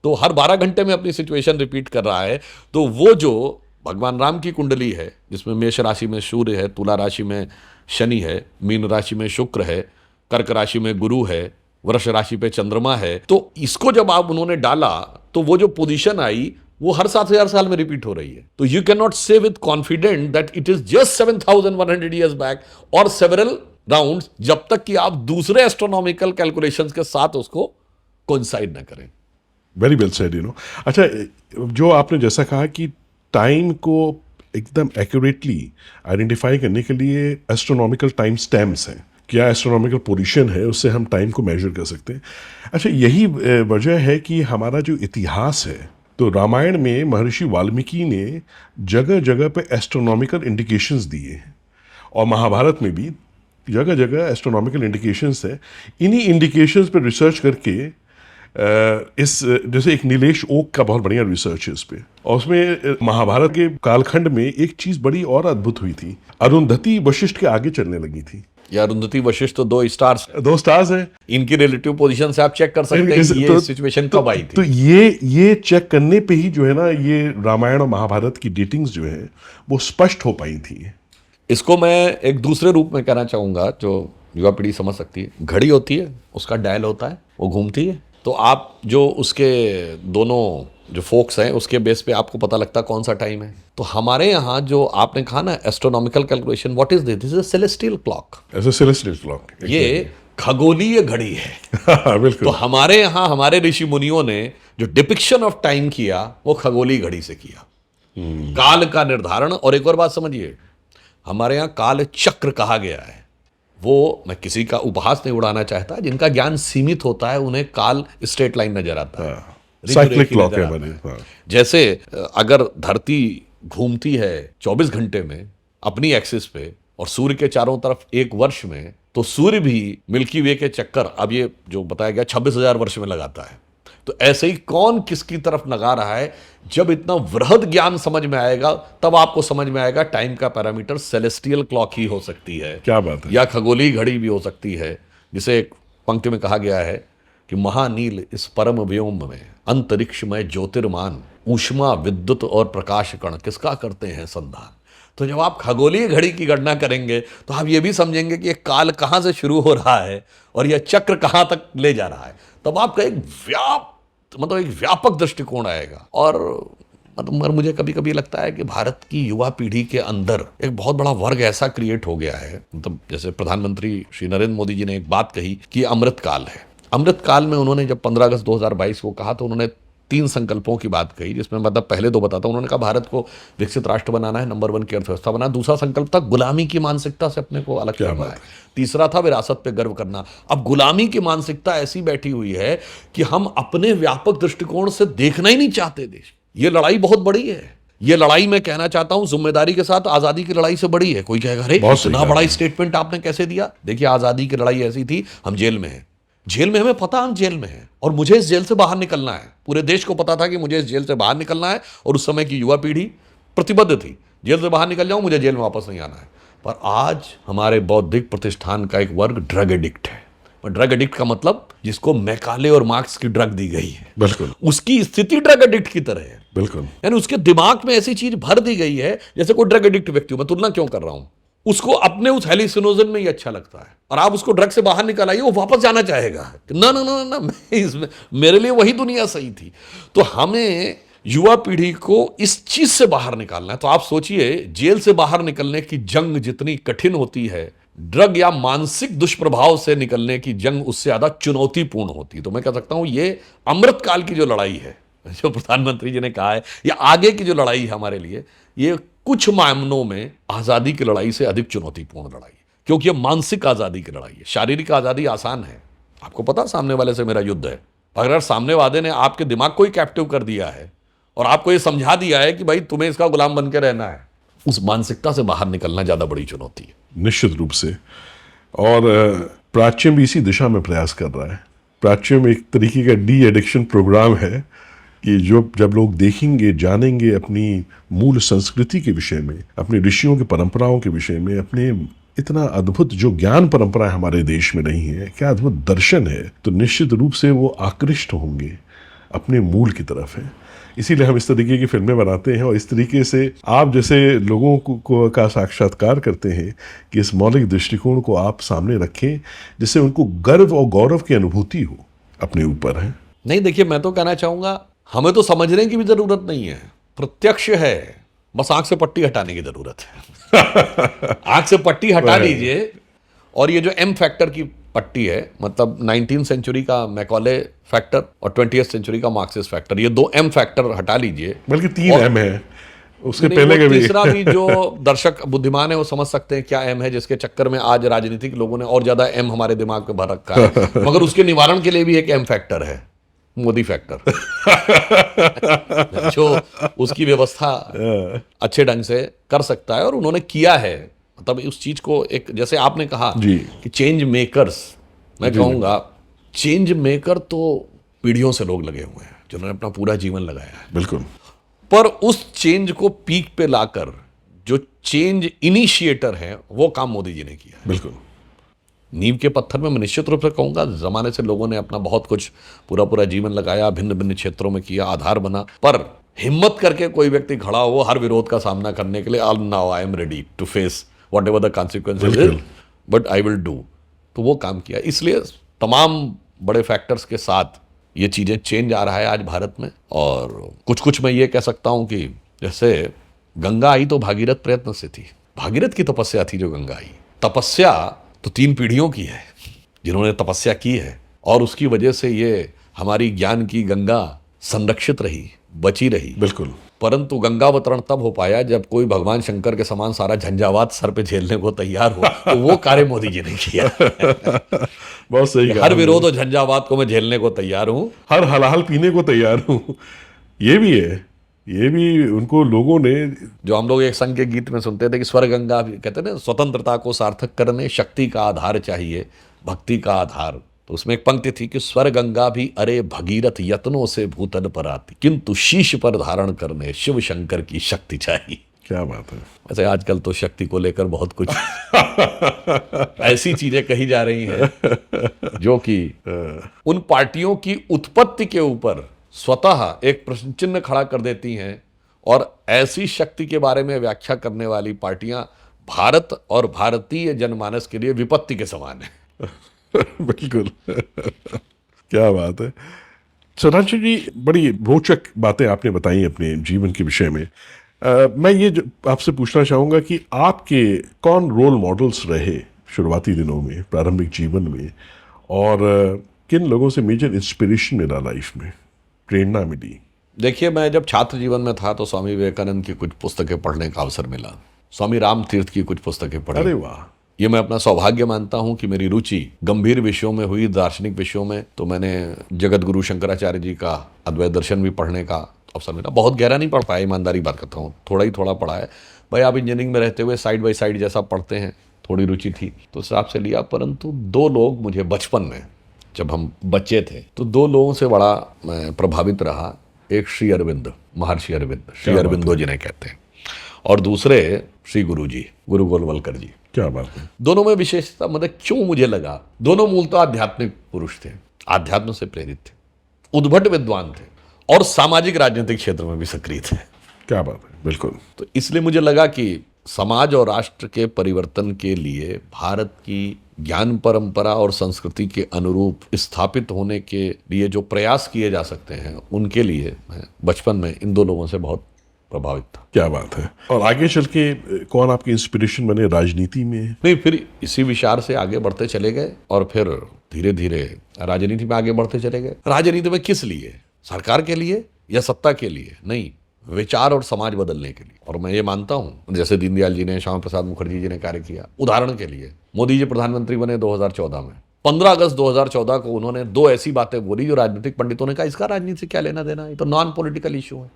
तो हर 12 घंटे में अपनी सिचुएशन रिपीट कर रहा है। तो वो जो भगवान राम की कुंडली है जिसमें मेष राशि में सूर्य है, तुला राशि में शनि है, मीन राशि में शुक्र है, कर्क राशि में गुरु है, वृष राशि पे चंद्रमा है, तो इसको जब आप उन्होंने डाला तो वो जो पोजीशन आई वो हर 7,000 साल में रिपीट हो रही है। तो यू कैन नॉट से with confident that it is just 7,100 years back और सेवरल राउंड्स, जब तक कि आप दूसरे एस्ट्रोनॉमिकल कैलकुलेशंस के साथ उसको कोइंसाइड ना करें। Very well said, you know. अच्छा, जो आपने जैसा कहा कि टाइम को एकदम एक्यूरेटली आइडेंटिफाई करने के लिए एस्ट्रोनॉमिकल टाइम स्टैम्प्स हैं, क्या एस्ट्रोनॉमिकल पोजीशन है, उससे हम टाइम को मेजर कर सकते हैं। अच्छा, यही वजह है कि हमारा जो इतिहास है, तो रामायण में महर्षि वाल्मीकि ने जगह जगह पे एस्ट्रोनॉमिकल इंडिकेशंस दिए हैं, और महाभारत में भी जगह जगह एस्ट्रोनॉमिकल इंडिकेशंस है। इन्हीं इंडिकेशंस पर रिसर्च करके इस जैसे एक नीलेश ओक का बहुत बढ़िया रिसर्च है इस पे, और उसमें महाभारत के कालखंड में एक चीज बड़ी और अद्भुत हुई थी, अरुंधति वशिष्ठ के आगे चलने लगी थी। या अरुंधति वशिष्ठ तो 2 स्टार्स हैं, इनकी रिलेटिव पोजीशन से आप चेक कर सकते हैं कि ये सिचुएशन कब आई थी। तो ये चेक करने पे ही जो है ना, ये रामायण और महाभारत की डेटिंग्स जो है वो स्पष्ट हो पाई थी। इसको मैं एक दूसरे रूप में कहना चाहूंगा जो युवा पीढ़ी समझ सकती है। घड़ी होती है, उसका डायल होता है, वो घूमती है, तो आप जो उसके दोनों जो फोक्स हैं उसके बेस पे आपको पता लगता कौन सा टाइम है। तो हमारे यहाँ जो आपने कहा ना astronomical calculation, what is this is a celestial clock. As a celestial clock, ये खगोलीय घड़ी है। तो बिल्कुल। हमारे यहाँ हमारे ऋषि मुनियों ने जो डिपिक्शन ऑफ टाइम किया वो खगोलीय घड़ी से किया, काल का निर्धारण। और एक और बात समझिए, हमारे यहाँ काल चक्र कहा गया है। वो मैं किसी का उपहास नहीं उड़ाना चाहता, जिनका ज्ञान सीमित होता है उन्हें काल स्ट्रेट लाइन नजर आता है, साइक्लिक ऋतुरेखी क्लॉक नजर है आता बनी। है। हाँ। जैसे अगर धरती घूमती है 24 घंटे में अपनी एक्सिस पे और सूर्य के चारों तरफ एक वर्ष में, तो सूर्य भी मिल्की वे के चक्कर अब ये जो बताया गया 26,000 वर्ष में लगाता है। तो ऐसे ही कौन किसकी तरफ लगा रहा है, जब इतना वृहद ज्ञान समझ में आएगा तब आपको समझ में आएगा टाइम का पैरामीटर सेलेस्टियल क्लॉक ही हो सकती है, क्या बात है। या खगोलीय घड़ी भी हो सकती है। जिसे एक पंक्ति में कहा गया है कि महानील इस परम व्योम में अंतरिक्ष में ज्योतिर्मान ऊष्मा विद्युत और प्रकाश कण किसका करते हैं संधान। तो जब आप खगोलीय घड़ी की गणना करेंगे तो आप ये भी समझेंगे कि ये काल कहाँ से शुरू हो रहा है और यह चक्र कहाँ तक ले जा रहा है। तब आपका एक एक व्यापक दृष्टिकोण आएगा। और मतलब मुझे कभी कभी लगता है कि भारत की युवा पीढ़ी के अंदर एक बहुत बड़ा वर्ग ऐसा क्रिएट हो गया है। मतलब जैसे प्रधानमंत्री श्री नरेंद्र मोदी जी ने एक बात कही कि अमृत काल है। अमृत काल में उन्होंने जब 15 अगस्त 2022 को कहा तो उन्होंने 3 संकल्पों की बात कही, जिसमें मतलब पहले 2 बताता हूं। उन्होंने कहा भारत को विकसित राष्ट्र बनाना है, नंबर 1 की अर्थव्यवस्था बनाना। दूसरा संकल्प था गुलामी की मानसिकता से अपने को अलग करना है। तीसरा था विरासत पे गर्व करना। अब गुलामी की मानसिकता ऐसी बैठी हुई है कि हम अपने व्यापक दृष्टिकोण से देखना ही नहीं चाहते देश। ये लड़ाई बहुत बड़ी है। ये लड़ाई मैं कहना चाहता हूं जिम्मेदारी के साथ, आजादी की लड़ाई से बड़ी है। कोई कहेगा अरे इतना बड़ा स्टेटमेंट आपने कैसे दिया। देखिए, आजादी की लड़ाई ऐसी थी, हम जेल में हैं, जेल में हमें पता हम जेल में हैं और मुझे इस जेल से बाहर निकलना है। पूरे देश को पता था कि मुझे इस जेल से बाहर निकलना है और उस समय की युवा पीढ़ी प्रतिबद्ध थी, जेल से बाहर निकल जाऊं, मुझे जेल में वापस नहीं आना है। पर आज हमारे बौद्धिक प्रतिष्ठान का एक वर्ग ड्रग एडिक्ट है। और ड्रग एडिक्ट का मतलब जिसको मैकाले और मार्क्स की ड्रग दी गई है, बिल्कुल उसकी स्थिति ड्रग एडिक्ट की तरह है। बिल्कुल। यानी उसके दिमाग में ऐसी चीज भर दी गई है जैसे कोई ड्रग एडिक्ट व्यक्ति हो। मैं तुलना क्यों कर रहा हूं, उसको अपने उस हेलिसिनोजन में ही अच्छा लगता है और आप उसको ड्रग से बाहर निकल आइए, वो वापस जाना चाहेगा। ना ना ना ना, मैं इसमें मेरे लिए वही दुनिया सही थी। तो हमें युवा पीढ़ी को इस चीज से बाहर निकालना है। तो आप सोचिए, जेल से बाहर निकलने की जंग जितनी कठिन होती है, ड्रग या मानसिक दुष्प्रभाव से निकलने की जंग उससे ज्यादा चुनौतीपूर्ण होती है। तो मैं कह सकता हूं ये अमृतकाल की जो लड़ाई है, जो प्रधानमंत्री जी ने कहा है, या आगे की जो लड़ाई है हमारे लिए, ये कुछ मामलों में आजादी की लड़ाई से अधिक चुनौतीपूर्ण लड़ाई है। क्योंकि ये मानसिक आजादी की लड़ाई है। शारीरिक आजादी आसान है, आपको पता सामने वाले से मेरा युद्ध है। अगर सामने वाले ने आपके दिमाग को ही कैप्टिव कर दिया है और आपको ये समझा दिया है कि भाई तुम्हें इसका गुलाम बन के रहना है, उस मानसिकता से बाहर निकलना ज्यादा बड़ी चुनौती है। निश्चित रूप से। और प्राच्यम भी इसी दिशा में प्रयास कर रहा है। प्राच्यम एक तरीके का डी एडिक्शन प्रोग्राम है कि जब लोग देखेंगे, जानेंगे अपनी मूल संस्कृति के विषय में, अपने ऋषियों की परंपराओं के विषय में, अपने इतना अद्भुत जो ज्ञान परंपराएं हमारे देश में रही हैं, क्या अद्भुत दर्शन है, तो निश्चित रूप से वो आकृष्ट होंगे अपने मूल की तरफ है। इसीलिए हम इस तरीके की फिल्में बनाते हैं और इस तरीके से आप जैसे लोगों को का साक्षात्कार करते हैं कि इस मौलिक दृष्टिकोण को आप सामने रखें, जिससे उनको गर्व और गौरव की अनुभूति हो अपने ऊपर है। नहीं, देखिए, मैं तो कहना चाहूंगा हमें तो समझने की भी जरूरत नहीं है, प्रत्यक्ष है, बस आंख से पट्टी हटाने की जरूरत है। आंख से पट्टी हटा लीजिए और ये जो एम फैक्टर की पट्टी है, मतलब 19वीं सेंचुरी का मैकॉले फैक्टर और 20वीं सेंचुरी का मार्क्सिस्ट फैक्टर, ये 2 एम फैक्टर हटा लीजिए। बल्कि 3 एम है, उसके पहले के भी। तीसरा भी जो दर्शक बुद्धिमान है वो समझ सकते हैं क्या एम है, जिसके चक्कर में आज राजनीतिक लोगों ने और ज्यादा एम हमारे दिमाग पे भर रखा है। मगर उसके निवारण के लिए भी एक एम फैक्टर है, मोदी फैक्टर। जो उसकी व्यवस्था अच्छे ढंग से कर सकता है और उन्होंने किया है। मतलब उस चीज को एक, जैसे आपने कहा कि चेंज मेकर्स, मैं कहूंगा चेंज मेकर तो पीढ़ियों से लोग लगे हुए हैं जिन्होंने अपना पूरा जीवन लगाया है। बिल्कुल। पर उस चेंज को पीक पे लाकर जो चेंज इनिशिएटर है वो काम मोदी जी ने किया है। बिल्कुल। नींव के पत्थर में मैं निश्चित रूप से कहूंगा जमाने से लोगों ने अपना बहुत कुछ पूरा जीवन लगाया, भिन्न भिन्न क्षेत्रों में किया, आधार बना। पर हिम्मत करके कोई व्यक्ति खड़ा हो हर विरोध का सामना करने के लिए, now I am ready to face whatever the consequences but I will do, तो वो काम किया। इसलिए तमाम बड़े फैक्टर्स के साथ ये चीज़ें चेंज आ रहा है आज भारत में। और कुछ कुछ मैं ये कह सकता हूँ कि जैसे गंगा आई तो भागीरथ प्रयत्न से थी, भागीरथ की तपस्या थी जो गंगा आई। तपस्या तो 3 पीढ़ियों की है जिन्होंने तपस्या की है, और उसकी वजह से ये हमारी ज्ञान की गंगा संरक्षित रही, बची रही। बिल्कुल। परंतु गंगावतरण तब हो पाया जब कोई भगवान शंकर के समान सारा झंझावात सर पे झेलने को तैयार हो, तो वो कार्य मोदी जी ने किया। बहुत सही कहा। हर विरोध और झंझावात को मैं झेलने को तैयार हूं, हर हलाहल पीने को तैयार हूँ। ये भी है, ये भी उनको लोगों ने। जो हम लोग एक संघ के गीत में सुनते थे कि स्वर गंगा भी कहते हैं ना, स्वतंत्रता को सार्थक करने शक्ति का आधार चाहिए, भक्ति का आधार। तो उसमें एक पंक्ति थी कि स्वर गंगा भी अरे भगीरथ यत्नों से भूतल पर आती, किंतु शीश पर धारण करने शिव शंकर की शक्ति चाहिए। क्या बात है। वैसे आजकल तो शक्ति को लेकर बहुत कुछ ऐसी चीजें कही जा रही हैं जो कि उन पार्टियों की उत्पत्ति के ऊपर स्वतः एक प्रश्न चिन्ह खड़ा कर देती हैं, और ऐसी शक्ति के बारे में व्याख्या करने वाली पार्टियां भारत और भारतीय जनमानस के लिए विपत्ति के समान है। बिल्कुल। क्या बात है। सुधांशु जी, बड़ी रोचक बातें आपने बताई अपने जीवन के विषय में। मैं ये आपसे पूछना चाहूँगा कि आपके कौन रोल मॉडल्स रहे शुरुआती दिनों में, प्रारंभिक जीवन में, और किन लोगों से मेजर इंस्पिरेशन मिला लाइफ में, प्रेरणा मिली? देखिए, मैं जब छात्र जीवन में था तो स्वामी विवेकानंद की कुछ पुस्तकें पढ़ने का अवसर मिला, स्वामी राम तीर्थ की कुछ पुस्तकें पढ़ी। अरे वाह। ये मैं अपना सौभाग्य मानता हूं कि मेरी रुचि गंभीर विषयों में हुई, दार्शनिक विषयों में। तो मैंने जगत गुरु शंकराचार्य जी का अद्वैत दर्शन भी पढ़ने का अवसर मिला। बहुत गहरा नहीं पढ़ पाया, ईमानदारी बात करता हूँ, थोड़ा ही थोड़ा पढ़ा है। भाई, आप इंजीनियरिंग में रहते हुए साइड बाई साइड जैसा पढ़ते हैं, थोड़ी रुचि थी तो उस हिसाब से लिया। परंतु 2 लोग मुझे बचपन में, जब हम बच्चे थे, तो 2 लोगों से बड़ा मैं प्रभावित रहा। एक श्री अरविंद, महर्षि अरविंद, श्री अरविंदो जिन्हें कहते हैं, और दूसरे श्री गुरु जी, गुरु गोलवलकर जी। क्या बात है। दोनों में विशेषता, मतलब क्यों मुझे लगा, दोनों मूलतः आध्यात्मिक पुरुष थे, आध्यात्म से प्रेरित थे, उद्भट विद्वान थे, और सामाजिक राजनीतिक क्षेत्र में भी सक्रिय थे। क्या बात है। बिल्कुल। तो इसलिए मुझे लगा कि समाज और राष्ट्र के परिवर्तन के लिए भारत की ज्ञान परंपरा और संस्कृति के अनुरूप स्थापित होने के लिए जो प्रयास किए जा सकते हैं, उनके लिए मैं बचपन में इन 2 लोगों से बहुत प्रभावित था। क्या बात है। और आगे चल के कौन आपकी इंस्पिरेशन बने राजनीति में? नहीं, फिर इसी विचार से आगे बढ़ते चले गए, और फिर धीरे धीरे राजनीति में आगे बढ़ते चले गए। राजनीति में किस लिए? सरकार के लिए या सत्ता के लिए? नहीं, विचार और समाज बदलने के लिए। और मैं ये मानता हूं, जैसे दीनदयाल जी ने, श्यामा प्रसाद मुखर्जी जी ने कार्य किया। उदाहरण के लिए, मोदी जी प्रधानमंत्री बने 2014 में। 15 अगस्त 2014 को उन्होंने 2 ऐसी बातें बोली जो राजनीतिक पंडितों ने कहा इसका राजनीति से क्या लेना देना, ये तो नॉन पॉलिटिकल इशू है।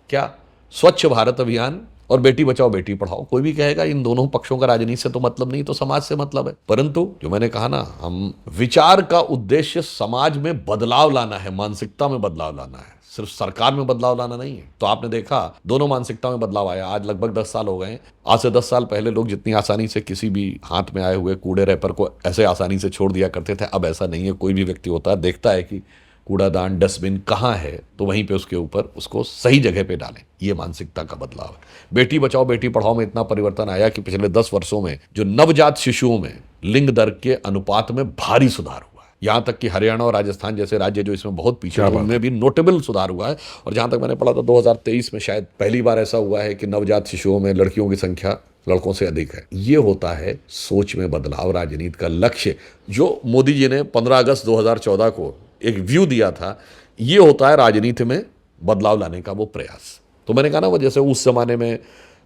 क्या? स्वच्छ भारत अभियान और बेटी बचाओ बेटी पढ़ाओ। कोई भी कहेगा इन दोनों पक्षों का राजनीति से तो मतलब नहीं, तो समाज से मतलब है। परंतु जो मैंने कहा ना, हम विचार का उद्देश्य समाज में बदलाव लाना है, मानसिकता में बदलाव लाना है, सिर्फ सरकार में बदलाव लाना नहीं है। तो आपने देखा दोनों मानसिकता में बदलाव आया। आज लगभग 10 साल हो गए। आज से 10 साल पहले लोग जितनी आसानी से किसी भी हाथ में आए हुए कूड़े रैपर को ऐसे आसानी से छोड़ दिया करते थे, अब ऐसा नहीं है। कोई भी व्यक्ति होता है, देखता है कि कूड़ादान, डस्टबिन कहाँ है, तो वहीं पे उसके ऊपर उसको सही जगह पे डालें। ये मानसिकता का बदलाव है। बेटी बचाओ बेटी पढ़ाओ में इतना परिवर्तन आया कि पिछले 10 वर्षों में जो नवजात शिशुओं में लिंग दर के अनुपात में भारी सुधार हुआ है। यहाँ तक कि हरियाणा और राजस्थान जैसे राज्य जो इसमें बहुत पीछे, उनमें भी नोटेबल सुधार हुआ है। और जहाँ तक मैंने पढ़ा था 2023 में शायद पहली बार ऐसा हुआ है कि नवजात शिशुओं में लड़कियों की संख्या लड़कों से अधिक है। ये होता है सोच में बदलाव, राजनीति का लक्ष्य जो मोदी जी ने 15 अगस्त 2014 को एक व्यू दिया था। ये होता है राजनीति में बदलाव लाने का वो प्रयास। तो मैंने कहा ना, वो जैसे उस जमाने में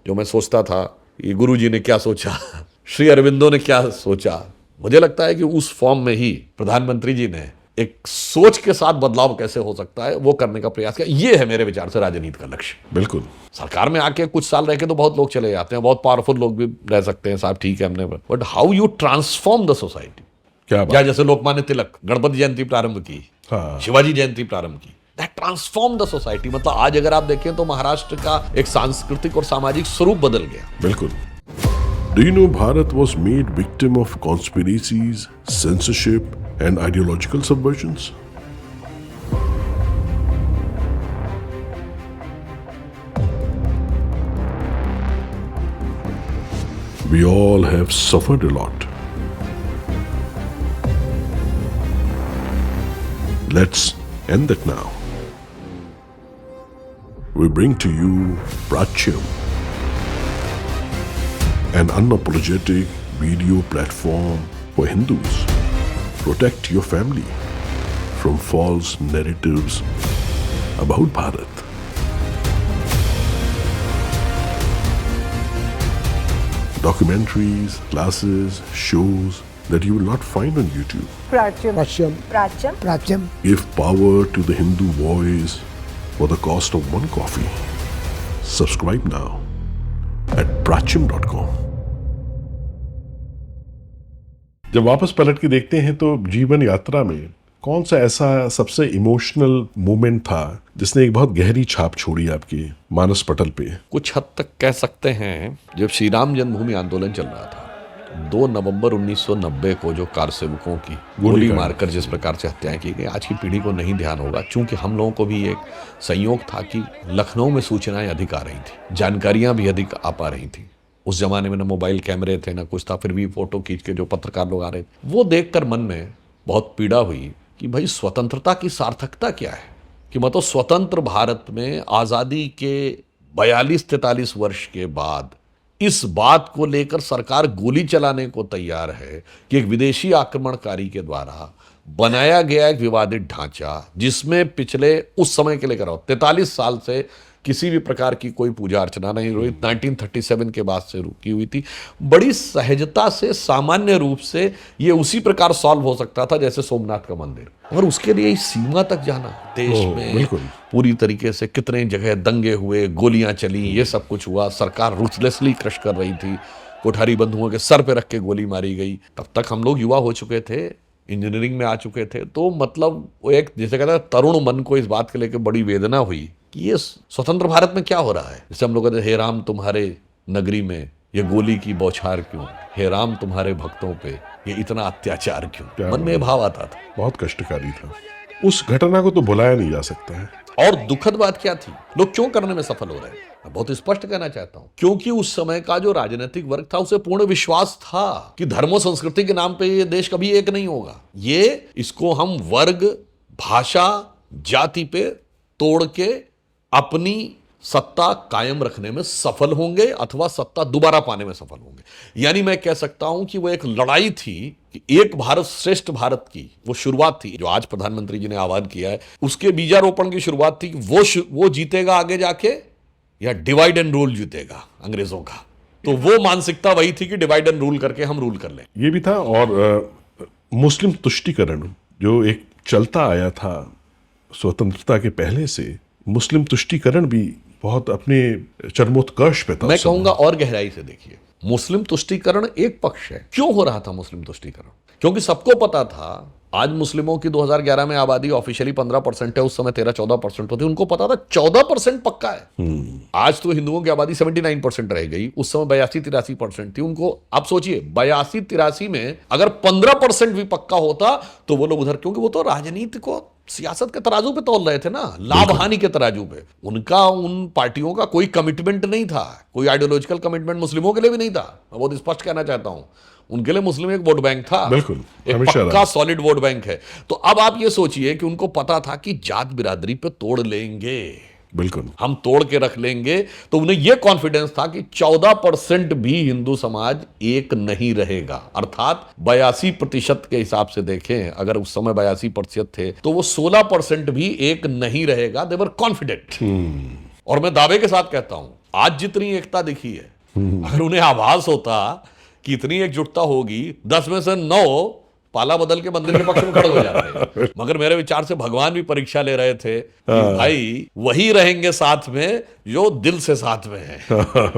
जो मैं सोचता था कि गुरु जी ने क्या सोचा, श्री अरविंदो ने क्या सोचा, मुझे लगता है कि उस फॉर्म में ही प्रधानमंत्री जी ने एक सोच के साथ बदलाव कैसे हो सकता है वो करने का प्रयास किया। ये है मेरे विचार से राजनीति का लक्ष्य। बिल्कुल। सरकार में आके कुछ साल रह के तो बहुत लोग चले जाते हैं, बहुत पावरफुल लोग भी रह सकते हैं, साहब ठीक है हमने, but how you transform the society. क्या जैसे लोकमान्य तिलक गणपति जयंती प्रारंभ की, शिवाजी जयंती प्रारंभ की, दैट ट्रांसफॉर्म द सोसाइटी। मतलब आज अगर आप देखें तो महाराष्ट्र का एक सांस्कृतिक और सामाजिक स्वरूप बदल गया। बिल्कुल। Do you know Bharat was made victim of conspiracies, censorship, and ideological subversions? We all have suffered a lot. Let's End that now. We bring to you Prachyam, an unapologetic video platform for Hindus. Protect your family from false narratives about Bharat. Documentaries, classes, shows that you will not find on YouTube. Prachyam. Prachyam. Prachyam. Prachyam. Give power to the Hindu voice for the cost of one coffee. Subscribe now at prachyam.com. जब वापस पलट के देखते हैं तो जीवन यात्रा में कौन सा ऐसा सबसे इमोशनल मोमेंट था जिसने एक बहुत गहरी छाप छोड़ी आपके मानस पटल पे? कुछ हद तक कह सकते हैं जब श्री राम जन्मभूमि आंदोलन चल रहा था 2 नवंबर 1990 को जो कार सेवकों की गोली मारकर जिस प्रकार से हत्याएं की गई, आज की पीढ़ी को नहीं ध्यान होगा, क्योंकि हम लोगों को भी एक संयोग था कि लखनऊ में सूचनाएं अधिक आ रही थी, जानकारियां भी अधिक आ पा रही थी। उस जमाने में ना मोबाइल कैमरे थे ना कुछ था, फिर भी फोटो खींच के जो पत्रकार लोग आ रहे थे, वो देखकर मन में बहुत पीड़ा हुई कि भाई स्वतंत्रता की सार्थकता क्या है, कि मतलब स्वतंत्र भारत में आज़ादी के 42-43 वर्ष के बाद इस बात को लेकर सरकार गोली चलाने को तैयार है कि एक विदेशी आक्रमणकारी के द्वारा बनाया गया एक विवादित ढांचा, जिसमें पिछले उस समय के लेकर 43 साल से किसी भी प्रकार की कोई पूजा अर्चना नहीं हुई, 1937 के बाद से रुकी हुई थी, बड़ी सहजता से सामान्य रूप से ये उसी प्रकार सॉल्व हो सकता था जैसे सोमनाथ का मंदिर, और उसके लिए इस सीमा तक जाना, देश में पूरी तरीके से कितने जगह दंगे हुए, गोलियां चली, ये सब कुछ हुआ, सरकार रूथलेसली क्रश कर रही थी, कोठारी बंधुओं के सर पे रख के गोली मारी गई। तब तक हम लोग युवा हो चुके थे, इंजीनियरिंग में आ चुके थे, तो मतलब वो एक जैसे कहते हैं तरुण मन को इस बात के लेकर बड़ी वेदना हुई कि ये स्वतंत्र भारत में क्या हो रहा है। जैसे हम लोग कहते हैं, हे राम तुम्हारे नगरी में ये गोली की बौछार क्यों, हे राम तुम्हारे भक्तों पे ये इतना अत्याचार क्यों, मन में भाव आता था। बहुत कष्टकारी था, उस घटना को तो भुलाया नहीं जा सकता है। और दुखद बात क्या थी, लोग क्यों करने में सफल हो रहे हैं, मैं बहुत स्पष्ट कहना चाहता हूं, क्योंकि उस समय का जो राजनीतिक वर्ग था उसे पूर्ण विश्वास था कि धर्म और संस्कृति के नाम पे ये देश कभी एक नहीं होगा, ये इसको हम वर्ग, भाषा, जाति पे तोड़ के अपनी सत्ता कायम रखने में सफल होंगे अथवा सत्ता दोबारा पाने में सफल होंगे। यानी मैं कह सकता हूं कि वो एक लड़ाई थी कि एक भारत श्रेष्ठ भारत की वो शुरुआत थी, जो आज प्रधानमंत्री जी ने आह्वान किया है, उसके बीजारोपण की शुरुआत थी कि वो जीतेगा आगे जाके या डिवाइड एंड रूल जीतेगा अंग्रेजों का। तो वो मानसिकता वही थी कि डिवाइड एंड रूल करके हम रूल कर लें। ये भी था, और मुस्लिम तुष्टीकरण जो एक चलता आया था स्वतंत्रता के पहले से, मुस्लिम तुष्टीकरण भी बहुत अपने चरमोत्कर्ष पे था। मैं कहूंगा और गहराई से देखिए, मुस्लिम तुष्टीकरण एक पक्ष है। क्यों हो रहा था मुस्लिम तुष्टीकरण? क्योंकि सबको पता था आज मुस्लिमों की 2011 में आबादी ऑफिशियली 15% है, उस समय 13-14% होती, उनको पता था 14% पक्का है। आज तो हिंदुओं की आबादी 79% रह गई, उस समय 82-83% थी। उनको आप सोचिए 82-83 में अगर 15% भी पक्का होता तो वो लोग उधर, क्योंकि वो तो राजनीति को सियासत के तराजू पे तौल रहे थे ना, लाभ हानि के तराजू पे। उनका उन पार्टियों का कोई कमिटमेंट नहीं था, कोई आइडियोलॉजिकल कमिटमेंट मुस्लिमों के लिए भी नहीं था। मैं बहुत स्पष्ट कहना चाहता हूं, उनके लिए मुस्लिम एक वोट बैंक था, बिल्कुल एक पक्का सॉलिड वोट बैंक है। तो अब आप ये सोचिए कि उनको पता था कि जात बिरादरी पे तोड़ लेंगे, बिल्कुल हम तोड़ के रख लेंगे, तो उन्हें यह कॉन्फिडेंस था कि 14% भी हिंदू समाज एक नहीं रहेगा। अर्थात 82% के हिसाब से देखें, अगर उस समय 82% थे तो वो 16% भी एक नहीं रहेगा। दे वर कॉन्फिडेंट। और मैं दावे के साथ कहता हूं, आज जितनी एकता दिखी है, अगर उन्हें आभास होता कि इतनी एकजुटता होगी, 10 में से 9 पाला बदल के मंदिर के पक्ष में खड़े हो जाते हैं। मगर मेरे विचार से भगवान भी परीक्षा ले रहे थे कि भाई वही रहेंगे साथ में जो दिल से साथ में है।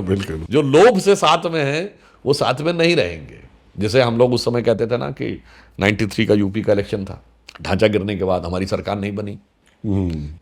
बिल्कुल, जो लोभ से साथ में है वो साथ में नहीं रहेंगे। जैसे हम लोग उस समय कहते थे ना कि 93 का यूपी का इलेक्शन था, ढांचा गिरने के बाद हमारी सरकार नहीं बनी,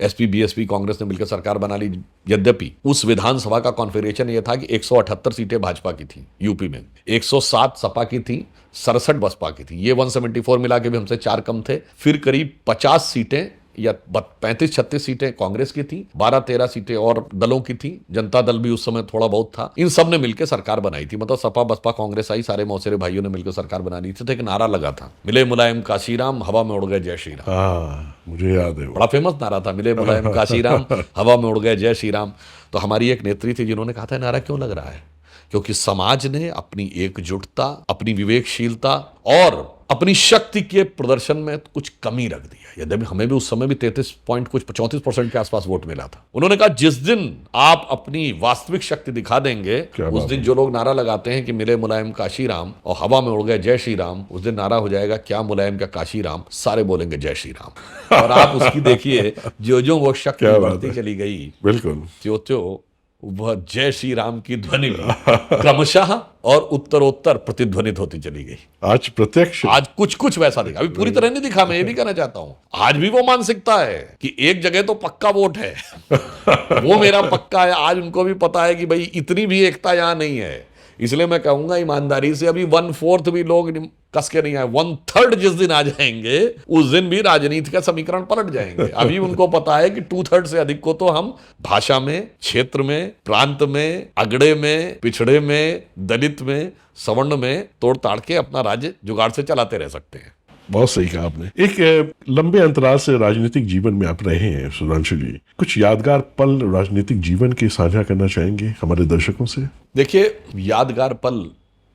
एसपी बीएसपी कांग्रेस ने मिलकर सरकार बना ली। यद्यपि उस विधानसभा का कॉन्फ़िगरेशन यह था कि 178 सीटें भाजपा की थी यूपी में, 107 सपा की थी, 67 बसपा की थी। ये 174 मिला के भी हमसे 4 कम थे। फिर करीब 50 सीटें या 35-36 सीटें कांग्रेस की थी, 12-13 सीटें और दलों की थी, जनता दल भी उस समय थोड़ा बहुत था। इन सब ने मिलकर सरकार बनाई थी, मतलब सपा बसपा कांग्रेस आई, सारे मौसेरे भाइयों ने मिलकर सरकार बनानी थी। तो एक नारा लगा था, मिले मुलायम काशीराम हवा में उड़ गए जय श्री राम। हाँ, मुझे याद है वो। बड़ा फेमस नारा था, मिले मुलायम काशीराम हवा में उड़ गए जय श्री राम। तो हमारी एक नेत्री थी जिन्होंने कहा था नारा क्यों लग रहा है, क्योंकि समाज ने अपनी एकजुटता, अपनी विवेकशीलता और अपनी शक्ति के प्रदर्शन में कुछ कमी रख दिया। यद्यपि हमें भी उस समय भी 34% के आसपास वोट मिला था। उन्होंने कहा जिस दिन आप अपनी वास्तविक शक्ति दिखा देंगे, उस दिन जो लोग नारा लगाते हैं कि मिले मुलायम काशी राम और हवा में उड़ गए जय श्री राम, उस दिन नारा हो जाएगा क्या मुलायम क्या काशी राम, सारे बोलेंगे जय श्री राम। और आप उसकी देखिए जो वो शक्ति बढ़ती चली गई, बिल्कुल त्यों वह जय श्री राम की ध्वनि क्रमशः और उत्तरोत्तर प्रतिध्वनित होती चली गई। आज प्रत्यक्ष, आज कुछ कुछ वैसा दिखा, अभी पूरी तरह नहीं दिखा, मैं ये भी कहना चाहता हूं। आज भी वो मानसिकता है कि एक जगह तो पक्का वोट है वो मेरा पक्का है। आज उनको भी पता है कि भाई इतनी भी एकता यहां नहीं है। इसलिए मैं कहूंगा ईमानदारी से, अभी 1/4 भी लोग कस के नहीं आए, 1/3 जिस दिन आ जाएंगे उस दिन भी राजनीति का समीकरण पलट जाएंगे। अभी उनको पता है कि 2/3 से अधिक को तो हम भाषा में, क्षेत्र में, प्रांत में, अगड़े में, पिछड़े में, दलित में, सवर्ण में तोड़ ताड़ के अपना राज्य जुगाड़ से चलाते रह सकते हैं। बहुत सही कहा आपने। एक लंबे अंतराल से राजनीतिक जीवन में आप रहे हैं सुधांशु जी, कुछ यादगार पल राजनीतिक जीवन के साझा करना चाहेंगे हमारे दर्शकों से? देखिए, यादगार पल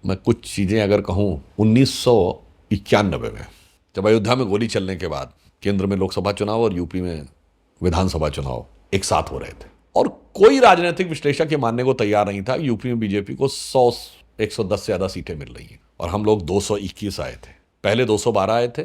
मैं कुछ चीजें अगर कहूं, 1991 में जब अयोध्या में गोली चलने के बाद केंद्र में लोकसभा चुनाव और यूपी में विधानसभा चुनाव एक साथ हो रहे थे और कोई राजनीतिक विश्लेषक ये मानने को तैयार नहीं था यूपी में बीजेपी को 100-110 से ज्यादा सीटें मिल रही हैं और हम लोग 221 आए थे। पहले 212 आए थे,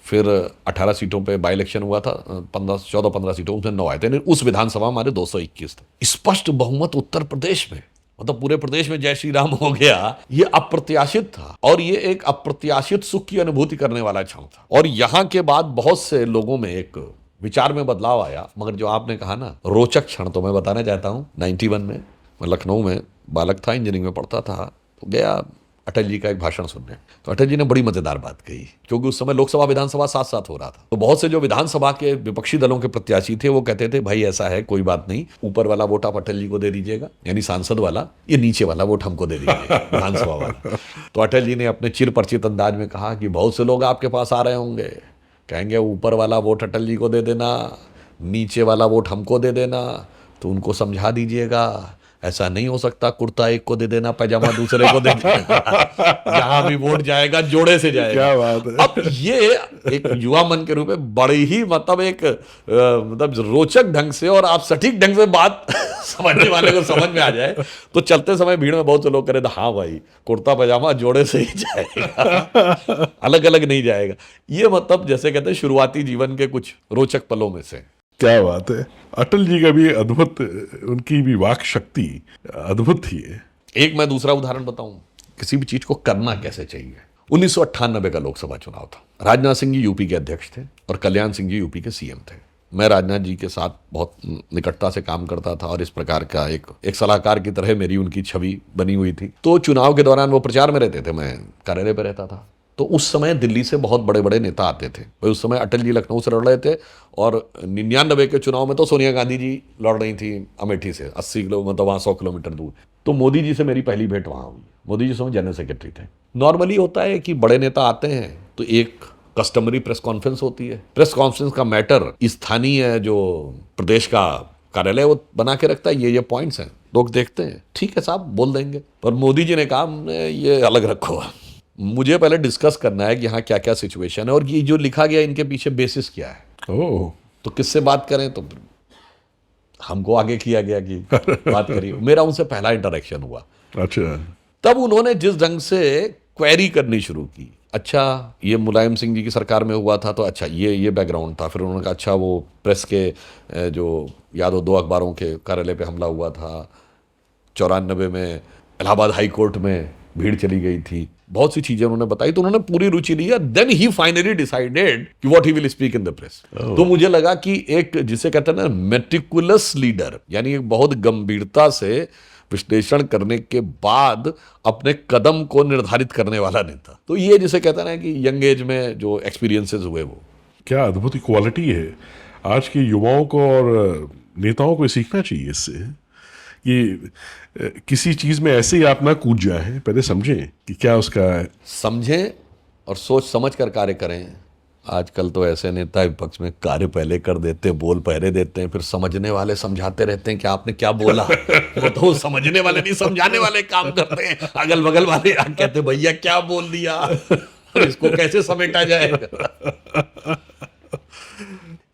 फिर 18 सीटों पे बाई इलेक्शन हुआ था, 14-15 सीटों में 9 आए थे। उस विधानसभा हमारे 221 थे। स्पष्ट बहुमत उत्तर प्रदेश में, मतलब पूरे प्रदेश में जय श्री राम हो गया। ये अप्रत्याशित था और ये एक अप्रत्याशित सुख की अनुभूति करने वाला क्षण था। और यहां के बाद बहुत से लोगों में एक विचार में बदलाव आया। मगर जो आपने कहा ना रोचक क्षण, तो मैं बताना चाहता हूं। 91 में मैं लखनऊ में बालक था, इंजीनियरिंग में पढ़ता था, तो गया अटल जी का एक भाषण सुनने। तो अटल जी ने बड़ी मजेदार बात कही, क्योंकि उस समय लोकसभा विधानसभा साथ साथ हो रहा था। तो बहुत से जो विधानसभा के विपक्षी दलों के प्रत्याशी थे वो कहते थे भाई ऐसा है, कोई बात नहीं, ऊपर वाला वोट आप अटल जी को दे दीजिएगा, यानी सांसद वाला, ये नीचे वाला वोट हमको दे दीजिएगा विधानसभा वाला। तो अटल जी ने अपने चिर परिचित अंदाज में कहा कि बहुत से लोग आपके पास आ रहे होंगे, कहेंगे ऊपर वाला वोट अटल जी को दे देना, नीचे वाला वोट हमको दे देना। तो उनको समझा दीजिएगा ऐसा नहीं हो सकता, कुर्ता एक को दे देना, पैजामा दूसरे को दे देना, जहां भी वोट जाएगा जोड़े से जाएगा। क्या बात है। अब ये एक युवा मन के रूप में बड़ी ही मतलब एक मतलब रोचक ढंग से और आप सटीक ढंग से बात समझने वाले को समझ में आ जाए। तो चलते समय भीड़ में बहुत से लोग कह हाँ भाई कुर्ता पैजामा जोड़े से ही जाएगा, अलग अलग नहीं जाएगा। ये मतलब जैसे कहते हैं शुरुआती जीवन के कुछ रोचक पलों में से। क्या बात है। अटल जी का भी अद्भुत, उनकी भी वाक शक्ति अद्भुत थी। एक मैं दूसरा उदाहरण बताऊं, किसी भी चीज को करना कैसे चाहिए। 1998 का लोकसभा चुनाव था। राजनाथ सिंह जी यूपी के अध्यक्ष थे और कल्याण सिंह जी यूपी के सीएम थे। मैं राजनाथ जी के साथ बहुत निकटता से काम करता था और इस प्रकार का एक सलाहकार की तरह मेरी उनकी छवि बनी हुई थी। तो चुनाव के दौरान वो प्रचार में रहते थे, मैं कार्यालय पर रहता था। तो उस समय दिल्ली से बहुत बड़े बड़े नेता आते थे। भाई उस समय अटल जी लखनऊ से लड़ रहे थे और 99 के चुनाव में तो सोनिया गांधी जी लड़ रही थी अमेठी से 80 किलोमीटर, मतलब वहाँ 100 किलोमीटर दूर। तो मोदी जी से मेरी पहली भेंट वहाँ हुई। मोदी जी समय जनरल सेक्रेटरी थे। नॉर्मली होता है कि बड़े नेता आते हैं तो एक कस्टमरी प्रेस कॉन्फ्रेंस होती है। प्रेस कॉन्फ्रेंस का मैटर स्थानीय जो प्रदेश का कार्यालय वो बना के रखता है, ये पॉइंट्स हैं, लोग देखते हैं, ठीक है साहब बोल देंगे। पर मोदी जी ने कहा ये अलग रखो, मुझे पहले डिस्कस करना है कि यहाँ क्या क्या सिचुएशन है और ये जो लिखा गया इनके पीछे बेसिस क्या है। ओह, तो किससे बात करें, तो हमको आगे किया गया कि बात करिए। मेरा उनसे पहला इंटरेक्शन हुआ। अच्छा। तब उन्होंने जिस ढंग से क्वेरी करनी शुरू की, अच्छा ये मुलायम सिंह जी की सरकार में हुआ था तो अच्छा ये बैकग्राउंड था। फिर उन्होंने कहा अच्छा वो प्रेस के जो यादव 2 अखबारों के कार्यालय पे हमला हुआ था, 94 में इलाहाबाद हाई कोर्ट में भीड़ चली गई थी, बहुत सी चीजें उन्होंने बताई। तो उन्होंने पूरी रुचि ली। देन ही फाइनली डिसाइडेड कि what he will speak in the press. तो मुझे लगा कि एक जिसे कहते हैं ना मेटिकुलस लीडर, यानी एक बहुत गंभीरता से विश्लेषण करने के बाद अपने कदम को निर्धारित करने वाला नेता। तो ये जिसे कहते हैं ना कि यंग एज में जो एक्सपीरियंसेस हुए वो। क्या अद्भुत क्वालिटी है। आज के युवाओं को और नेताओं को सीखना चाहिए इससे कि किसी चीज़ में ऐसे ही आप ना कूद जाए, पहले समझें कि क्या उसका समझें और सोच समझ कर कार्य करें। आजकल तो ऐसे नेता विपक्ष में कार्य पहले कर देते, बोल पहले देते हैं, फिर समझने वाले समझाते रहते हैं कि आपने क्या बोला। वो तो समझने वाले नहीं, समझाने वाले काम करते हैं। अगल बगल वाले कहते भैया क्या बोल दिया, इसको कैसे समेटा जाएगा।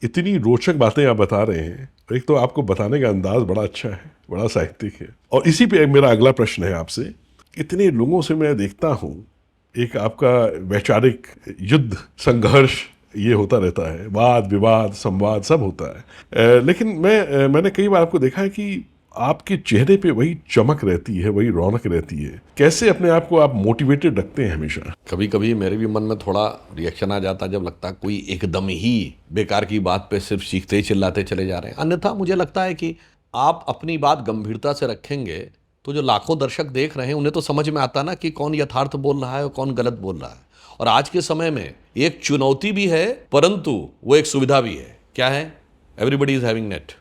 इतनी रोचक बातें आप बता रहे हैं। एक तो आपको बताने का अंदाज बड़ा अच्छा है, बड़ा साहित्यिक है। और इसी पे मेरा अगला प्रश्न है आपसे। इतने लोगों से मैं देखता हूँ एक आपका वैचारिक युद्ध संघर्ष ये होता रहता है, वाद विवाद संवाद सब होता है। लेकिन मैंने कई बार आपको देखा है कि आपके चेहरे पे वही चमक रहती है, वही रौनक रहती है। कैसे अपने आप को आप मोटिवेटेड रखते हैं हमेशा? कभी कभी मेरे भी मन में थोड़ा रिएक्शन आ जाता है जब लगता है कोई एकदम ही बेकार की बात पे सिर्फ सीखते ही चिल्लाते चले जा रहे हैं। अन्यथा मुझे लगता है कि आप अपनी बात गंभीरता से रखेंगे तो जो लाखों दर्शक देख रहे हैं उन्हें तो समझ में आता ना कि कौन यथार्थ बोल रहा है और कौन गलत बोल रहा है। और आज के समय में एक चुनौती भी है परंतु वो एक सुविधा भी है। क्या है? Everybody is having net.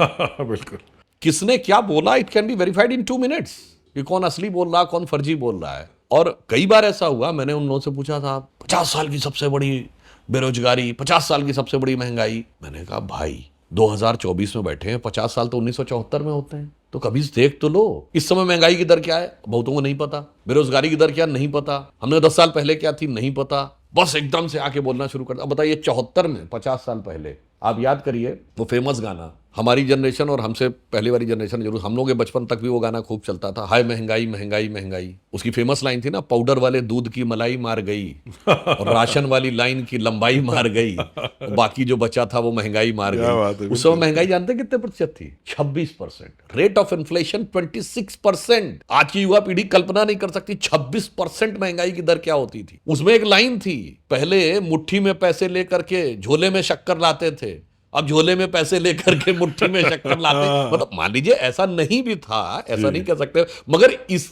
बिल्कुल। किसने क्या बोला it can be verified in 2 minutes कि कौन असली बोल रहा है कौन फर्जी बोल रहा है। और कई बार ऐसा हुआ, मैंने उन लोगों से पूछा था 50 साल की सबसे बड़ी बेरोजगारी, 50 साल की सबसे बड़ी महंगाई। मैंने कहा भाई 2024 में बैठे हैं, 50 साल तो 1974 में होते हैं, तो कभी देख तो लो इस समय महंगाई की दर क्या है। बहुतों को नहीं पता। बेरोजगारी की दर क्या, नहीं पता। हमने 10 साल पहले क्या थी, नहीं पता। बस एकदम से आके बोलना शुरू कर दिया। अब बताइए 74 में, 50 साल पहले आप याद करिए वो फेमस गाना, हमारी जनरेशन और हमसे पहले वाली जनरेशन जरूर, हम लोगों के बचपन तक भी वो गाना खूब चलता था, हाय महंगाई महंगाई महंगाई। उसकी फेमस लाइन थी ना, पाउडर वाले दूध की मलाई मार गई और राशन वाली लाइन की लंबाई मार गई, बाकी जो बचा था वो महंगाई मार गई। उस समय महंगाई जानते कितने प्रतिशत थी? 26%। Rate of inflation 26%। आज की युवा पीढ़ी कल्पना नहीं कर सकती 26% महंगाई की दर क्या होती थी। उसमें एक लाइन थी, पहले मुट्ठी में पैसे लेकर के झोले में शक्कर लाते थे, अब झोले में पैसे लेकर के मुट्ठी में शक्कर लाते। मतलब मान लीजिए ऐसा नहीं भी था, ऐसा नहीं कह सकते, मगर इस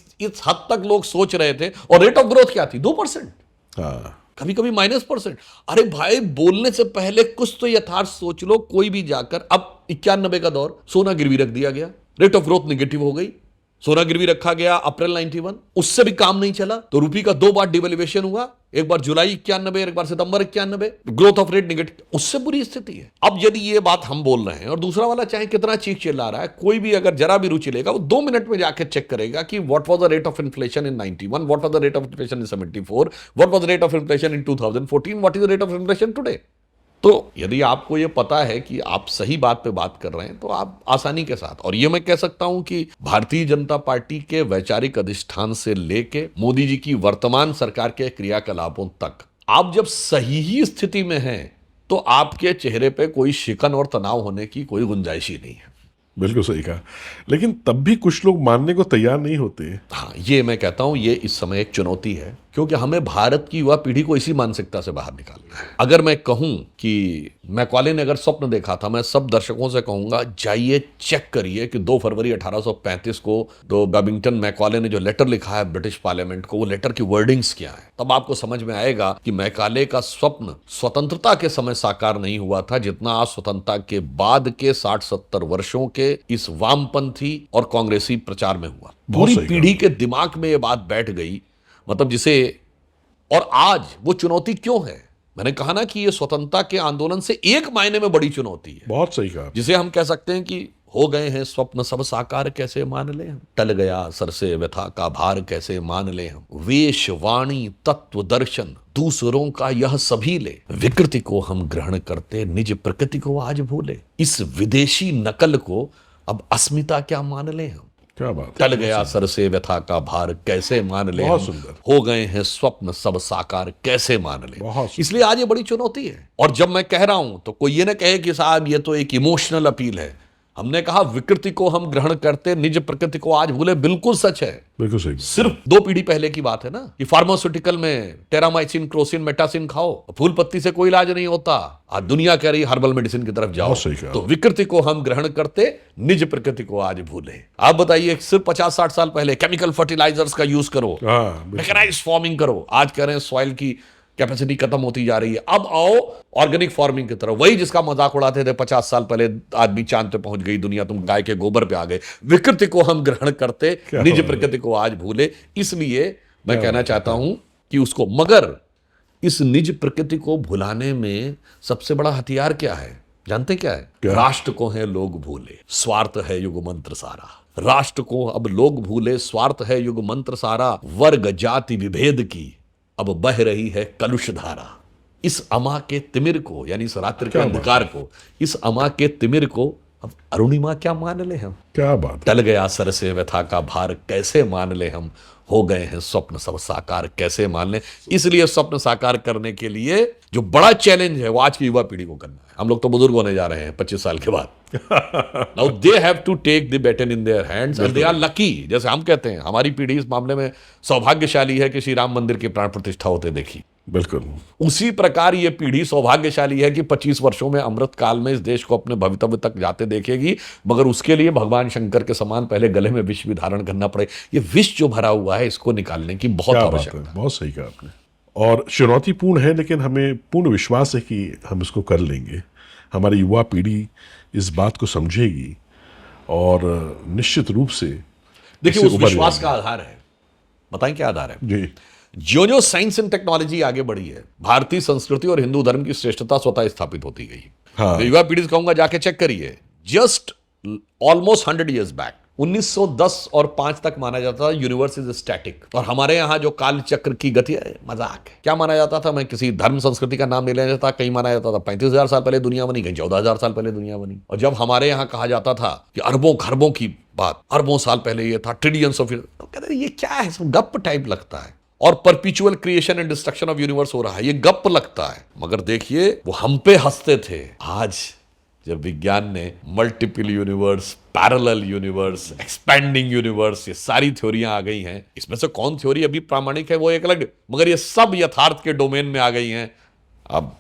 हद तक लोग सोच रहे थे। और रेट ऑफ ग्रोथ क्या थी? 2%। कभी कभी -%। अरे भाई बोलने से पहले कुछ तो यथार्थ सोच लो। कोई भी जाकर, अब 91 का दौर, सोना गिरवी रख दिया गया, रेट ऑफ ग्रोथ निगेटिव हो गई। सोना गिरवी रखा गया अप्रैल 91, उससे भी काम नहीं चला तो रुपये का 2 बार डिवैल्यूएशन हुआ, एक बार जुलाई 91, एक बार सितंबर 91, ग्रोथ ऑफ रेट निगेटिव। उससे बुरी स्थिति है। अब यदि ये बात हम बोल रहे हैं और दूसरा वाला चाहे कितना चीख चिल्ला रहा है, कोई भी अगर जरा भी रुचि लेगा वो 2 मिनट में जाके चेक करेगा कि what was the rate of inflation in 91, what was the rate of inflation in 74, what was the rate of inflation in 2014, what is the rate of inflation today. तो यदि आपको ये पता है कि आप सही बात पे बात कर रहे हैं तो आप आसानी के साथ, और ये मैं कह सकता हूं कि भारतीय जनता पार्टी के वैचारिक अधिष्ठान से लेके मोदी जी की वर्तमान सरकार के क्रियाकलापों तक, आप जब सही ही स्थिति में हैं तो आपके चेहरे पे कोई शिकन और तनाव होने की कोई गुंजाइश ही नहीं है। बिल्कुल सही कहा। लेकिन तब भी कुछ लोग मानने को तैयार नहीं होते। हाँ, ये मैं कहता हूं ये इस समय एक चुनौती है, क्योंकि हमें भारत की युवा पीढ़ी को इसी मानसिकता से बाहर निकालना है। अगर मैं कहूं कि मैकॉले ने अगर स्वप्न देखा था, मैं सब दर्शकों से कहूंगा जाइए चेक करिए कि 2 फरवरी 1835 को तो बैबिंगटन मैकॉले ने जो लेटर लिखा है ब्रिटिश पार्लियामेंट को, वो लेटर की वर्डिंग्स क्या है। तब आपको समझ में आएगा कि मैकॉले का स्वप्न स्वतंत्रता के समय साकार नहीं हुआ था जितना आज स्वतंत्रता के बाद के 60-70 वर्षों के इस वामपंथी और कांग्रेसी प्रचार में हुआ। पूरी पीढ़ी के दिमाग में ये बात बैठ गई, मतलब जिसे, और आज वो चुनौती क्यों है? मैंने कहा ना कि ये स्वतंत्रता के आंदोलन से एक मायने में बड़ी चुनौती है। बहुत सही कहा। जिसे हम कह सकते हैं कि हो गए हैं स्वप्न सब साकार कैसे मान ले हम, टल गया सर से व्यथा का भार कैसे मान ले हम, वेश वाणी तत्व दर्शन दूसरों का यह सभी ले, विकृति को हम ग्रहण करते निज प्रकृति को आज भूले, इस विदेशी नकल को अब अस्मिता क्या मान ले हम। क्या बात। टल गया सर से व्यथा का भार कैसे मान ले, बहुत सुंदर। हो गए हैं स्वप्न सब साकार कैसे मान ले। बहुत इसलिए आज ये बड़ी चुनौती है। और जब मैं कह रहा हूं तो कोई ये ना कहे कि साहब ये तो एक इमोशनल अपील है। हमने कहा विकृति को हम ग्रहण करते निज प्रकृति को आज भूले, बिल्कुल सच है। बिल्कुल सही। सिर्फ 2 पीढ़ी पहले की बात है ना कि फार्मास्यूटिकल में टेरामाइसिन, क्रोसिन, मेटासिन खाओ, फूल पत्ती से कोई इलाज नहीं होता। आज दुनिया कह रही हर्बल मेडिसिन की तरफ जाओ। तो विकृति को हम ग्रहण करते निज प्रकृति को आज भूले। आप बताइए सिर्फ 50-60 साल पहले केमिकल फर्टिलाइजर्स का यूज करो, मैकेनाइज्ड फार्मिंग करो, आज कह रहे हैं सॉइल की कैपेसिटी खत्म होती जा रही है। अब आओ ऑर्गेनिक फार्मिंग की तरफ, वही जिसका मजाक उड़ाते थे 50 साल पहले आदमी चांद पे पहुंच गई दुनिया, तुम गाय के गोबर पे आ गए। विकृति को हम ग्रहण करते, निज प्रकृति को आज भूले। इसलिए मैं कहना चाहता हूं कि उसको, मगर इस निज प्रकृति को भुलाने में सबसे बड़ा हथियार क्या है जानते क्या है? राष्ट्र को है लोग भूले, स्वार्थ है युग मंत्र सारा। राष्ट्र को अब लोग भूले, स्वार्थ है युग मंत्र सारा। वर्ग जाति विभेद की अब बह रही है कलुष धारा। इस अमा के तिमिर को, यानी इस रात्रि के अंधकार को, इस अमा के तिमिर को अब अरुणिमा क्या मान ले हम? क्या बात, टल गया सर से व्यथा का भार कैसे मान ले हम। हो गए हैं स्वप्न सब साकार कैसे मान ले। इसलिए स्वप्न साकार करने के लिए जो बड़ा चैलेंज है वो आज की युवा पीढ़ी को करना है। हम लोग तो बुजुर्ग होने जा रहे हैं 25 साल के बाद। Now they have to take the baton in their hands and they are lucky. जैसे हम कहते हैं, हमारी पीढ़ी इस मामले में सौभाग्यशाली है कि श्री राम मंदिर की प्राण प्रतिष्ठा होते देखी। बिल्कुल उसी प्रकार ये पीढ़ी सौभाग्यशाली है कि 25 वर्षों में अमृत काल में इस देश को अपने भवितव्य तक जाते देखेगी। मगर उसके लिए भगवान शंकर के समान पहले गले में विष भी धारण करना पड़े। ये विष जो भरा हुआ है इसको निकालने की बहुत आवश्यकता है। बहुत सही कहा आपने, और चुनौतीपूर्ण है, लेकिन हमें पूर्ण विश्वास है कि हम इसको कर लेंगे। हमारी युवा पीढ़ी इस बात को समझेगी और निश्चित रूप से देखिए उस विश्वास का आधार है, बताएं क्या आधार है जी। जो साइंस एंड टेक्नोलॉजी आगे बढ़ी है, भारतीय संस्कृति और हिंदू धर्म की श्रेष्ठता स्वतः स्थापित होती गई। हाँ। तो युवा पीढ़ी से कहूंगा जाके चेक करिए। जस्ट ऑलमोस्ट 100 years बैक 1910 और 5 तक माना जाता था यूनिवर्स इज स्टैटिक, और हमारे यहाँ जो काल चक्र की गति है मजाक है। क्या माना जाता था? मैं किसी धर्म संस्कृति का नाम नहीं लेना चाहता। कहीं माना जाता था 35,000 साल पहले दुनिया बनी, कहीं 14,000 साल पहले दुनिया बनी। और जब हमारे यहाँ कहा जाता था कि अरबों खरबों की बात, अरबों साल पहले ये था, ट्रिलियंस ऑफ, तो कहते ये क्या है, गप टाइप लगता है। और perpetual creation and destruction of universe हो रहा है, ये गप लगता है। मगर देखिए वो हम पे हंसते थे। आज जब विज्ञान ने multiple universe, parallel universe, expanding universe, ये सारी थ्योरियां आ गई हैं। इसमें से कौन थ्योरी अभी प्रामाणिक है वो एक अलग, मगर ये सब यथार्थ के डोमेन में आ गई हैं। अब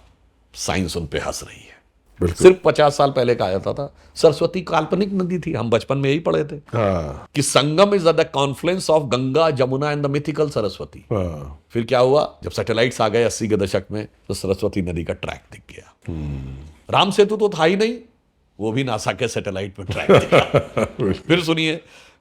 साइंस उन पे हंस रही है। सिर्फ 50 साल पहले कहा जाता था सरस्वती काल्पनिक नदी थी। हम बचपन में यही पढ़े थे कि Sangam is the confluence of Ganga Jamuna and the mythical Saraswati. फिर क्या हुआ? जब सैटेलाइट्स आ गए 80 के दशक में, तो सरस्वती नदी का ट्रैक दिख गया। राम सेतु तो था ही नहीं, वो भी नासा के सैटेलाइट पे ट्रैक दिखा। फिर सुनिए,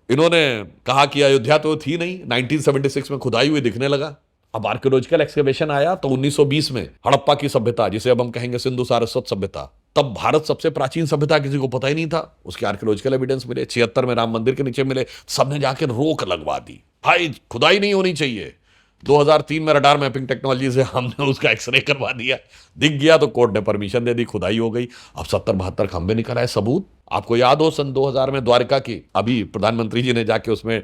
इन्होंने कहा कि अयोध्या तो थी नहीं, 1976 में खुदाई हुई दिखने लगा। अब आर्कियोलॉजिकल एक्सकेवेशन आया तो 1920 में हड़प्पा की सभ्यता, जिसे अब हम कहेंगे सिंधु सारस्वत सभ्यता, तब भारत सबसे प्राचीन सभ्यता, किसी को पता ही नहीं था। उसके आर्कियोलॉजिकल एविडेंस मिले, 76 में राम मंदिर के नीचे मिले। सबने जाकर रोक लगवा दी, भाई खुदाई नहीं होनी चाहिए। 2003 में रडार मैपिंग टेक्नोलॉजी से हमने उसका एक्सरे करवा दिया, दिख गया तो कोर्ट ने परमिशन दे दी, खुदाई हो गई। अब 70-72 खंबे निकल आए सबूत। आपको याद हो सन 2000 में द्वारका की, अभी प्रधानमंत्री जी ने जाके उसमें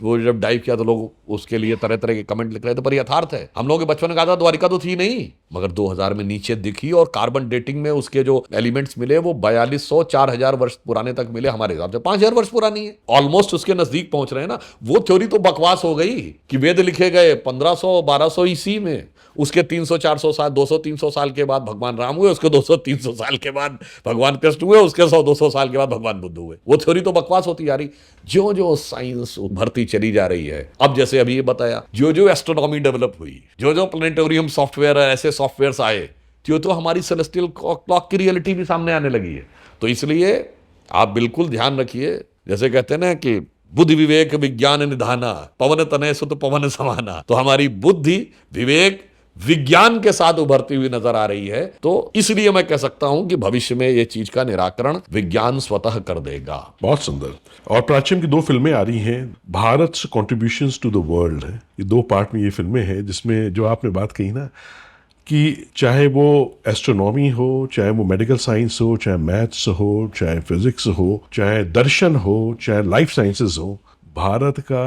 वो जब डाइव किया तो लोग उसके लिए तरह तरह के कमेंट लिख रहे थे, पर यथार्थ है। हम लोगों के बचपन में कहा था द्वारका तो थी नहीं, मगर 2000 में नीचे दिखी। और कार्बन डेटिंग में उसके जो एलिमेंट्स मिले वो 4200-4000 वर्ष पुराने तक मिले। हमारे हिसाब से 5000 वर्ष पुरानी है, ऑलमोस्ट उसके नजदीक पहुंच रहे हैं ना। वो थ्योरी तो बकवास हो गई कि वेद लिखे गए 1500-1200 ईसी में, उसके 300-400 साल, 200-300 साल के बाद भगवान राम हुए, उसके 200-300 साल के बाद भगवान कृष्ण हुए, उसके 100-200 साल के बाद भगवान बुद्ध हुए। वो थ्योरी तो बकवास होती जा रही। जो जो साइंस उभरती चली जा रही है, अब जैसे अभी ये बताया, जो जो एस्ट्रोनॉमी डेवलप हुई, जो जो प्लेनेटोरियम सॉफ्टवेयर, ऐसे सॉफ्टवेयर आए, तो हमारी सेलेस्टियल क्लॉक की रियलिटी भी सामने आने लगी है। तो इसलिए आप बिल्कुल ध्यान रखिए, जैसे कहते हैं ना कि बुद्धि विवेक विज्ञान निधाना, पवन तनय सुत पवन समाना। तो हमारी बुद्धि विवेक विज्ञान के साथ उभरती हुई नजर आ रही है। तो इसलिए मैं कह सकता हूं कि भविष्य में यह चीज का निराकरण विज्ञान स्वतः कर देगा। बहुत सुंदर। और प्राचीन की 2 फिल्में आ रही हैं, Bharat contributions to the world है। ये 2 पार्ट में ये फिल्में हैं, जिसमें जो आपने बात कही ना कि चाहे वो एस्ट्रोनॉमी हो, चाहे वो मेडिकल साइंस हो, चाहे मैथ्स हो, चाहे फिजिक्स हो, चाहे दर्शन हो, चाहे लाइफ साइंसेस हो, भारत का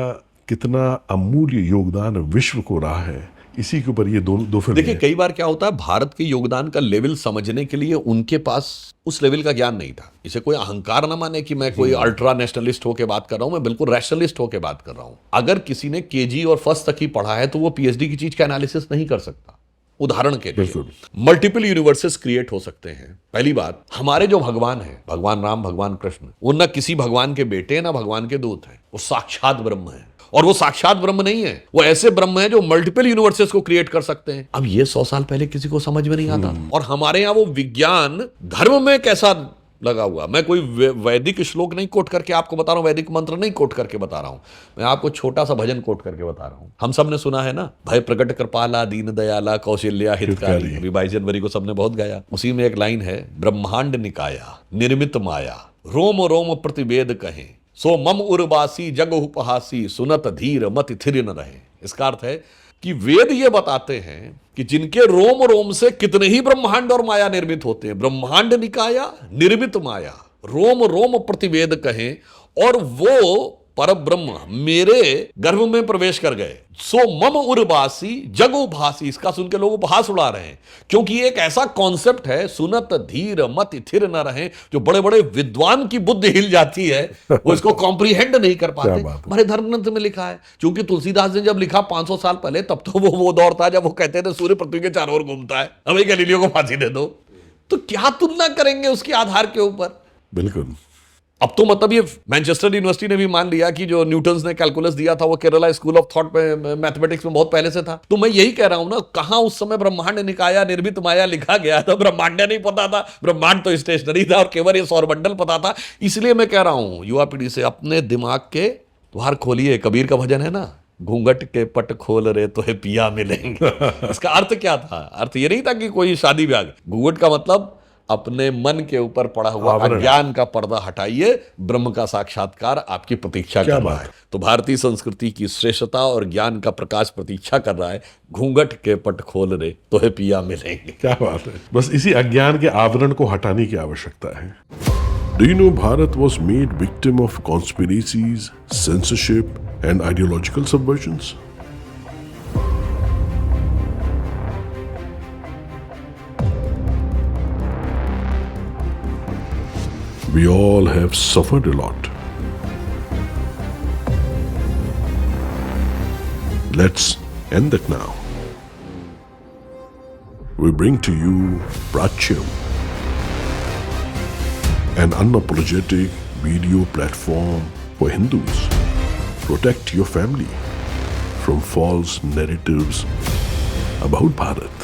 कितना अमूल्य योगदान विश्व को रहा है, इसी के ऊपर ये दो फिल्म। देखिए कई बार क्या होता है, भारत के योगदान का लेवल समझने के लिए उनके पास उस लेवल का ज्ञान नहीं था। इसे कोई अहंकार ना माने कि मैं कोई अल्ट्रा नेशनलिस्ट होकर बात कर रहा हूं, मैं बिल्कुल रैशनलिस्ट होकर बात कर रहा हूं। अगर किसी ने केजी और फर्स्ट तक ही पढ़ा है तो वो पीएचडी की चीज का एनालिसिस नहीं कर सकता। उदाहरण के लिए मल्टीपल यूनिवर्सेस क्रिएट हो सकते हैं। पहली बात, हमारे जो भगवान है, भगवान राम, भगवान कृष्ण, वो ना किसी भगवान के बेटे ना भगवान के दूत हैं, वो साक्षात ब्रह्म है। और वो साक्षात ब्रह्म नहीं है, वो ऐसे ब्रह्म है जो मल्टीपल यूनिवर्सेस को क्रिएट कर सकते हैं। अब ये 100 साल पहले किसी को समझ में नहीं आता। और हमारे यहाँ वो विज्ञान धर्म में कैसा लगा हुआ। मैं कोई वैदिक श्लोक नहीं कोट करके आपको बता रहा हूं, वैदिक मंत्र नहीं कोट करके बता रहा हूं, मैं आपको छोटा सा भजन कोट करके बता रहा हूं। हम सब ने सुना है ना, भय प्रकट कृपाला दीन दयाला कौशल्या हितकारी, अभी 22 जनवरी को सबने बहुत गाया। उसी में एक लाइन है, ब्रह्मांड निकाया निर्मित माया रोम रोम प्रतिवेद कहें सो मम उर्वासी जग उपहासी सुनत धीर मति थिर न रहे। इसका अर्थ है कि वेद ये बताते हैं कि जिनके रोम रोम से कितने ही ब्रह्मांड और माया निर्मित होते हैं, ब्रह्मांड निकाया निर्मित माया रोम रोम प्रतिवेद कहें, और वो पर ब्रह्म मेरे गर्भ में प्रवेश कर गए। सो मम उर्वासी जग उपहासी, इसका सुन के लोग उपहास उड़ा रहे हैं, क्योंकि एक ऐसा कॉन्सेप्ट है सुनत धीर मति थिर न रहे, जो बड़े बड़े विद्वान की बुद्धि हिल जाती है, वो इसको कॉम्प्रीहेंड नहीं कर पाते। हमारे धर्म ग्रंथ में लिखा है, क्योंकि तुलसीदास ने जब लिखा 500 साल पहले, तब तो वो दौर था जब वो कहते थे सूर्य पृथ्वी के चारों ओर घूमता है, हमें गैलीलियो को फांसी दे दो। तो क्या तुलना करेंगे उसके आधार के ऊपर? बिल्कुल। अब तो मतलब ये मैनचेस्टर यूनिवर्सिटी ने भी मान लिया कि जो न्यूटन ने कैलकुलस दिया था वो केरला स्कूल ऑफ थॉट में मैथमेटिक्स में बहुत पहले से था। तो मैं यही कह रहा हूं ना, कहां उस समय ब्रह्मांड निकाया निर्मित माया लिखा गया था, ब्रह्मांड नहीं पता था, ब्रह्मांड तो स्टेशनरी था और केवल ये सौरमंडल पता था। इसलिए मैं कह रहा हूं युवा पीढ़ी से, अपने दिमाग के द्वार खोलिए। कबीर का भजन है ना, घूंघट के पट खोल रे तो है पिया मिलेंगे। इसका अर्थ क्या था? अर्थ ये नहीं था कि कोई शादी ब्याह। घूंघट का मतलब अपने मन के ऊपर पड़ा हुआ अज्ञान का पर्दा हटाइए, ब्रह्म का साक्षात्कार आपकी प्रतीक्षा कर रहा है। तो भारतीय संस्कृति की श्रेष्ठता और ज्ञान का प्रकाश प्रतीक्षा कर रहा है। घूंघट के पट खोल रे तो है पिया मिलेंगे। क्या बात है। बस इसी अज्ञान के आवरण को हटाने की आवश्यकता है। Do you know Bharat was made victim of conspiracies, censorship and ideological subversions? We all have suffered a lot. Let's end that now. We bring to you Prachyam, an unapologetic video platform for Hindus. Protect your family from false narratives about Bharat.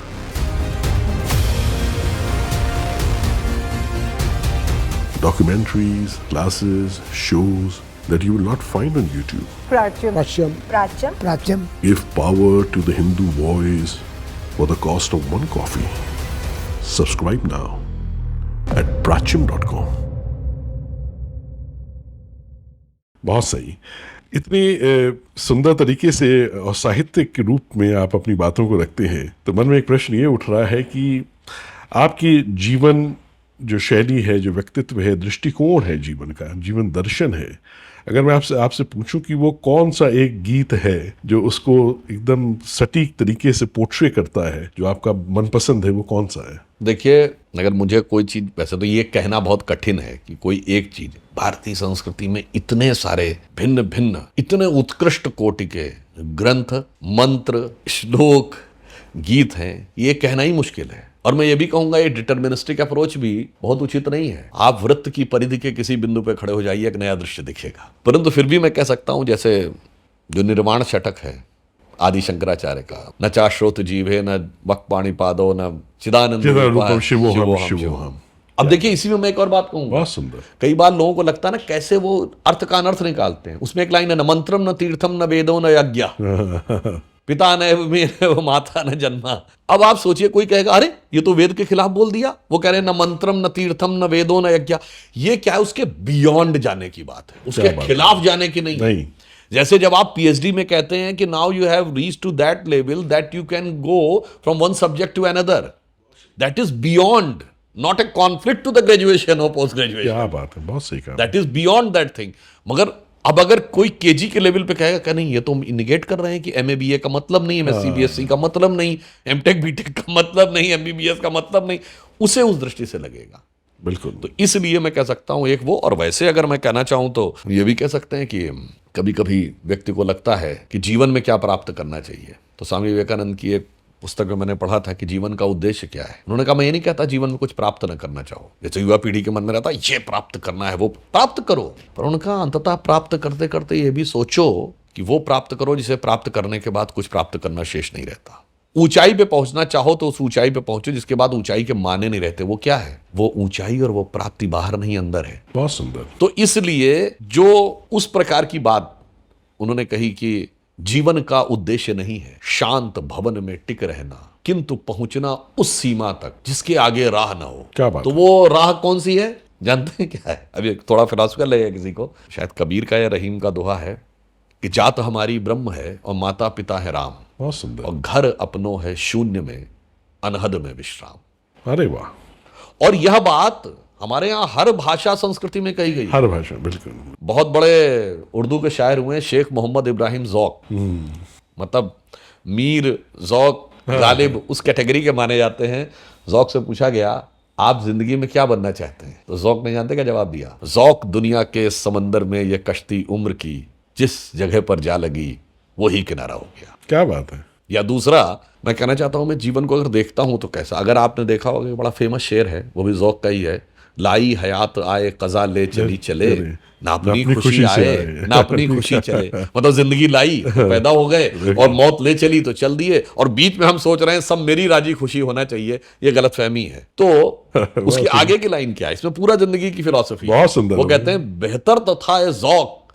Documentaries, classes, shows that you will not find on YouTube. Prachyam. Give power to the Hindu voice for the cost of one coffee. Subscribe now at prachyam.com. बहुत सही। इतनी सुंदर तरीके से और साहित्यिक के रूप में आप अपनी बातों को रखते हैं, तो मन में एक प्रश्न ये उठ रहा है कि आपकी जीवन जो शैली है, जो व्यक्तित्व है, दृष्टिकोण है जीवन का, जीवन दर्शन है, अगर मैं आपसे पूछूं कि वो कौन सा एक गीत है जो उसको एकदम सटीक तरीके से पोर्ट्रे करता है, जो आपका मनपसंद है, वो कौन सा है? देखिए, अगर मुझे कोई चीज, वैसे तो ये कहना बहुत कठिन है कि कोई एक चीज, भारतीय संस्कृति में इतने सारे भिन्न भिन्न, इतने उत्कृष्ट कोटि के ग्रंथ, मंत्र, श्लोक, गीत हैं, ये कहना ही मुश्किल है। और मैं ये भी कहूंगा, ये डिटर्मिनिस्टिक अप्रोच भी बहुत उचित नहीं है। आप वृत्त की परिधि के किसी बिंदु पे खड़े हो जाइए, एक नया दृश्य दिखेगा। परंतु फिर भी मैं कह सकता हूं, जैसे जो निर्वाण षटक है आदि शंकराचार्य का, न चाश्रोत जीवे न वक्पाणि पादो न चिदानंद रूपम शिवोहम। अब देखिए, इसी में मैं एक और बात कहूंगा, बहुत सुंदर। कई बार लोगों को लगता है ना, कैसे वो अर्थ का अनर्थ निकालते हैं। उसमें एक लाइन है, न मंत्रम न तीर्थम न वेदो न यज्ञ पिता न माता न जन्मा। अब आप सोचिए, कोई कहेगा अरे ये तो वेद के खिलाफ बोल दिया। वो कह रहे हैं न मंत्रम न तीर्थम न वेदो न यज्ञ। ये क्या है? उसके बियॉन्ड जाने की बात है, उसके खिलाफ जाने की नहीं। जैसे जब आप पीएचडी में कहते हैं कि now you have reached to that level that you can go from one subject to another, that is beyond, not a conflict to the graduation और पोस्ट ग्रेजुएशन। क्या बात है, बहुत सही कहा। That is beyond that thing. मगर अब अगर कोई केजी के लेवल पे कहेगा कि नहीं, ये तो हम इंडिकेट कर रहे हैं कि एमए बीए का मतलब नहीं, एमएससी बीएससी का मतलब नहीं, एमटेक बीटेक का मतलब नहीं, एमबीबीएस का मतलब नहीं, उसे उस दृष्टि से लगेगा। बिल्कुल। तो इसलिए मैं कह सकता हूं एक वो, और वैसे अगर मैं कहना चाहूं तो ये भी कह सकते हैं कि कभी कभी व्यक्ति को लगता है कि जीवन में क्या प्राप्त करना चाहिए। तो स्वामी विवेकानंद की एक पुस्तक में मैंने पढ़ा था कि जीवन का उद्देश्य क्या है। उन्होंने कहा, मैं ये नहीं कहता जीवन में कुछ प्राप्त न करना चाहो। जैसे युवा पीढ़ी के मन में रहता है ये प्राप्त करना है, वो प्राप्त करो, पर उनका अंततः प्राप्त करते करते ये भी सोचो कि वो प्राप्त करो जिसे प्राप्त करने के बाद कुछ प्राप्त करना शेष नहीं रहता। ऊंचाई पे पहुंचना चाहो तो उस ऊंचाई पे पहुंचो जिसके बाद ऊंचाई के माने नहीं रहते। वो क्या है? वो ऊंचाई और वो प्राप्ति बाहर नहीं अंदर है। बहुत सुंदर। तो इसलिए जो उस प्रकार की बात उन्होंने कही कि जीवन का उद्देश्य नहीं है शांत भवन में टिक रहना, किंतु पहुंचना उस सीमा तक जिसके आगे राह ना हो। क्या बात तो वो राह कौन सी है जानते हैं क्या है? अभी थोड़ा फिलॉसफिकल लगेगा किसी को, शायद कबीर का या रहीम का दोहा है कि जात हमारी ब्रह्म है और माता पिता है राम, बहुत सुंदर। और घर अपनो है शून्य में अनहद में विश्राम। अरे वाह। और यह बात हमारे यहाँ हर भाषा संस्कृति में कही गई। हर भाषा, बिल्कुल। बहुत बड़े उर्दू के शायर हुए हैं, शेख मोहम्मद इब्राहिम ज़ौक, मतलब मीर ज़ौक गालिब उस कैटेगरी के माने जाते हैं। ज़ौक से पूछा गया आप जिंदगी में क्या बनना चाहते हैं, तो ज़ौक ने जानते क्या जवाब दिया? ज़ौक दुनिया के समंदर में ये कश्ती उम्र की जिस जगह पर जा लगी वही किनारा हो गया। क्या बात है। या दूसरा मैं कहना चाहता हूं, मैं जीवन को अगर देखता हूं तो कैसा, अगर आपने देखा होगा बड़ा फेमस शेर है, वो भी ज़ौक का ही है, लाई हयात आए कज़ा ले चली चले, ना अपनी खुशी आए ना अपनी खुशी चले। मतलब जिंदगी लाई तो पैदा हो गए और मौत ले चली तो चल दिए, और बीच में हम सोच रहे हैं सब मेरी राजी खुशी होना चाहिए, ये गलतफहमी है। तो उसकी आगे की लाइन क्या है? इसमें पूरा जिंदगी की फिलॉसफी है। बहुत सुंदर। वो कहते हैं बेहतर तो था ये ज़ौक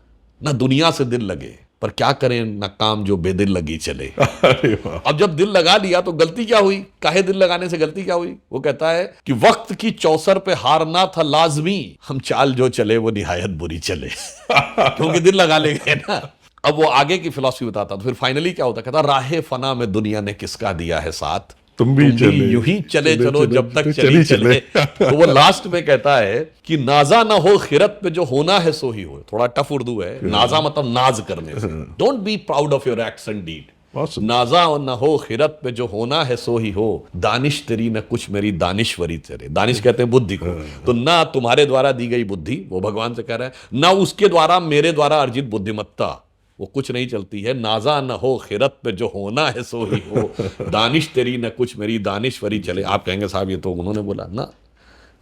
ना दुनिया से दिल लगे, पर क्या करें न काम जो बेदिल लगी चले। अरे वाह। अब जब दिल लगा लिया तो गलती क्या हुई? काहे दिल लगाने से गलती क्या हुई? वो कहता है कि वक्त की चौसर पे हारना था लाजमी, हम चाल जो चले वो निहायत बुरी चले। क्योंकि दिल लगा ले गए ना। अब वो आगे की फिलॉसफी बताता, तो फिर फाइनली क्या होता, कहता राहे फना में दुनिया ने किसका दिया है साथ, तुम भी चले यूं ही चले चलो जब तक चली चले। तो वो लास्ट में कहता है कि नाजा ना हो खिरत पे जो होना है सो ही हो। थोड़ा टफ उर्दू है, नाजा मतलब नाज करने से। Don't be proud of your acts and deed. नाजा न हो खिरत पे जो होना है सो ही हो, दानिश तेरी न कुछ मेरी दानिश्वरी तेरे। दानिश कहते हैं बुद्धि को। तो ना तुम्हारे द्वारा दी गई बुद्धि, वो भगवान से कह रहा है, ना उसके द्वारा मेरे द्वारा अर्जित बुद्धिमत्ता, वो कुछ नहीं चलती है। नाजा न हो खिरत पे जो होना है सो ही हो, दानिश तेरी न कुछ मेरी दानिश्वरी चले। आप कहेंगे साहब ये तो उन्होंने बोला ना,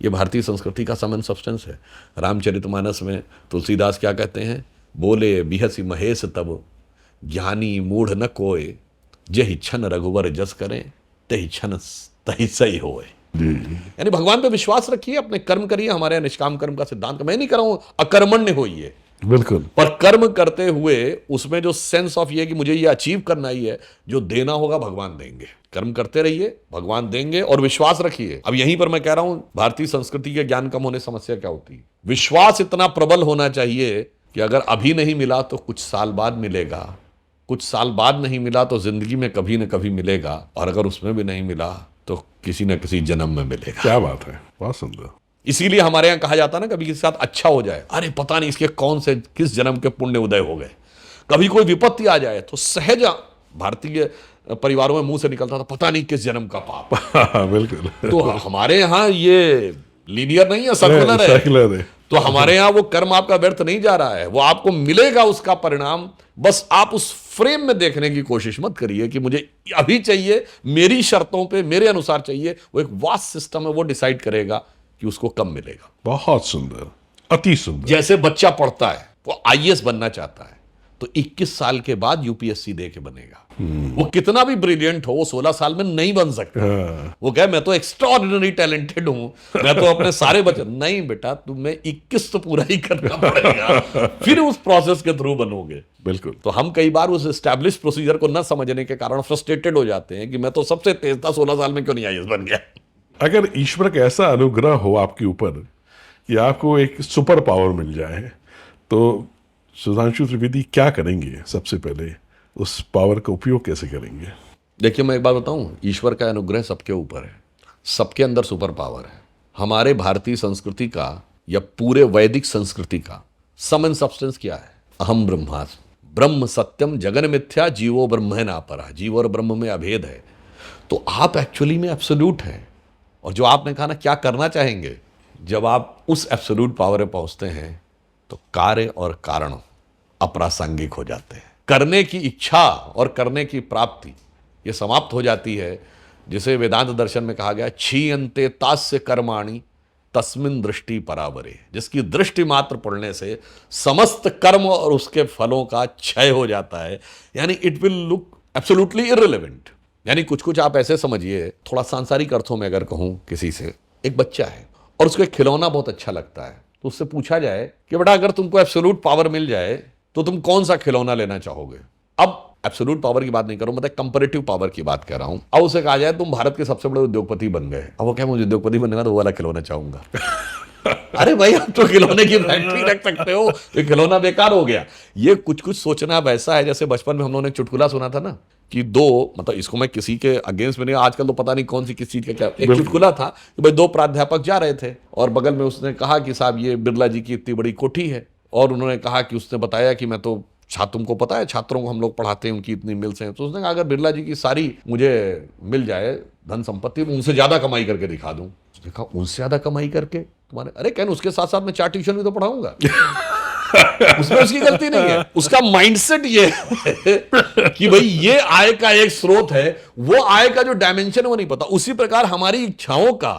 ये भारतीय संस्कृति का सम एंड सब्सटेंस है। रामचरितमानस में तुलसीदास क्या कहते हैं? बोले बिहसी महेश तब ज्ञानी मूढ़ न कोय, जहि छन रघुवर जस करें तहि छन तहि सही होए। यानी भगवान पे विश्वास रखिए, अपने कर्म करिए। हमारे यहाँ निष्काम कर्म का सिद्धांत, मैं नहीं कर रहा हूं अकर्मण्य होइए, बिल्कुल, पर कर्म करते हुए उसमें जो सेंस ऑफ ये कि मुझे ये अचीव करना ही है, जो देना होगा भगवान देंगे। कर्म करते रहिए, भगवान देंगे, और विश्वास रखिए। अब यहीं पर मैं कह रहा हूं भारतीय संस्कृति के ज्ञान कम होने से समस्या क्या होती है? विश्वास इतना प्रबल होना चाहिए कि अगर अभी नहीं मिला तो कुछ साल बाद मिलेगा, कुछ साल बाद नहीं मिला तो जिंदगी में कभी न कभी मिलेगा, और अगर उसमें भी नहीं मिला तो किसी न किसी जन्म में मिलेगा। क्या बात है, बहुत सुंदर। इसीलिए हमारे यहाँ कहा जाता है ना, कभी किसी के साथ अच्छा हो जाए, अरे पता नहीं इसके कौन से किस जन्म के पुण्य उदय हो गए। कभी कोई विपत्ति आ जाए तो सहज भारतीय परिवारों में मुंह से निकलता था, पता नहीं किस जन्म का पाप। बिल्कुल। तो हमारे यहाँ ये लीनियर नहीं है, सर्कुलर है। तो हमारे यहाँ वो कर्म आपका व्यर्थ नहीं जा रहा है, वो आपको मिलेगा उसका परिणाम। बस आप उस फ्रेम में देखने की कोशिश मत करिए कि मुझे अभी चाहिए, मेरी शर्तों पे मेरे अनुसार चाहिए। वो एक वास्ट सिस्टम है, वो डिसाइड करेगा कि उसको कब मिलेगा। बहुत सुंदर, अति सुंदर। जैसे बच्चा पढ़ता है, वो आईएएस बनना चाहता है तो 21 साल के बाद यूपीएससी दे के बनेगा। वो कितना भी ब्रिलियंट हो, वो 16 साल में नहीं बन सकता। वो कहे मैं तो एक्स्ट्राऑर्डिनरी टैलेंटेड हूं, मैं तो अपने सारे बच्चे, नहीं बेटा तुम्हें 21 तो पूरा ही करना पड़ेगा, फिर उस प्रोसेस के थ्रू बनोगे। बिल्कुल। तो हम कई बार उस एस्टैब्लिश प्रोसीजर को न समझने के कारण फ्रस्ट्रेटेड हो जाते हैं कि मैं तो सबसे तेज था, 16 साल में क्यों नहीं आईएएस बन गया। अगर ईश्वर का ऐसा अनुग्रह हो आपके ऊपर कि आपको एक सुपर पावर मिल जाए, तो सुधांशु त्रिवेदी क्या करेंगे? सबसे पहले उस पावर का उपयोग कैसे करेंगे? देखिए मैं एक बात बताऊं, ईश्वर का अनुग्रह सबके ऊपर है, सबके अंदर सुपर पावर है। हमारे भारतीय संस्कृति का या पूरे वैदिक संस्कृति का सम एंड सब्सटेंस क्या है? अहम ब्रह्मास्मि, ब्रह्म सत्यम जगन मिथ्या, जीवो ब्रह्मेनापरा। जीव और ब्रह्म में अभेद है। तो आप एक्चुअली में एब्सोल्यूट हैं। और जो आपने कहा ना क्या करना चाहेंगे, जब आप उस एब्सोल्यूट पावर में पहुंचते हैं तो कार्य और कारण अप्रासंगिक हो जाते हैं। करने की इच्छा और करने की प्राप्ति ये समाप्त हो जाती है, जिसे वेदांत दर्शन में कहा गया, क्षीयन्ते तास्य कर्माणि तस्मिन दृष्टि परावरे, जिसकी दृष्टि मात्र पड़ने से समस्त कर्म और उसके फलों का क्षय हो जाता है, यानी it will look absolutely irrelevant. यानी कुछ कुछ आप ऐसे समझिए, थोड़ा सांसारिक अर्थों में अगर कहूं, किसी से एक बच्चा है और उसको एक खिलौना बहुत अच्छा लगता है, तो उससे पूछा जाए कि बेटा अगर तुमको एब्सोल्यूट पावर मिल जाए तो तुम कौन सा खिलौना लेना चाहोगे। अब एब्सोल्यूट पावर की बात नहीं करूं, मतलब कंपैरेटिव पावर की बात कर रहा हूं। अब उसे कहा जाए तुम भारत के सबसे बड़े उद्योगपति बन गए, अब वो क्या मुझे उद्योगपति बनने तो वो वाला खिलौना चाहूंगा। अरे भाई आप तो खिलौने की फैक्ट्री रख सकते हो, ये खिलौना बेकार हो गया। ये कुछ कुछ सोचना वैसा है जैसे बचपन में हम लोगों ने एक चुटकुला सुना था ना कि दो, मतलब इसको मैं किसी के अगेंस्ट में नहीं, आजकल तो पता नहीं कौन सी किस चीज का क्या, एक चुटकुला था कि भाई दो प्राध्यापक जा रहे थे और बगल में उसने कहा कि साहब ये बिरला जी की इतनी बड़ी कोठी है, और उन्होंने कहा कि उसने बताया कि मैं तो तुमको पता है छात्रों को हम लोग पढ़ाते हैं, उनकी इतनी मिल्स हैं। तो उसने कहा अगर बिरला जी की सारी मुझे मिल जाए धन संपत्ति, उनसे ज्यादा कमाई करके दिखा दूं। उसने कहा उनसे ज्यादा कमाई करके तुम्हारे, अरे कहने उसके साथ साथ मैं 4 ट्यूशन भी तो पढ़ाऊंगा। उसमें उसकी गलती नहीं है, उसका माइंडसेट ये है कि भाई ये आय का एक स्रोत है, वो आय का जो डायमेंशन है वो नहीं पता। उसी प्रकार हमारी इच्छाओं का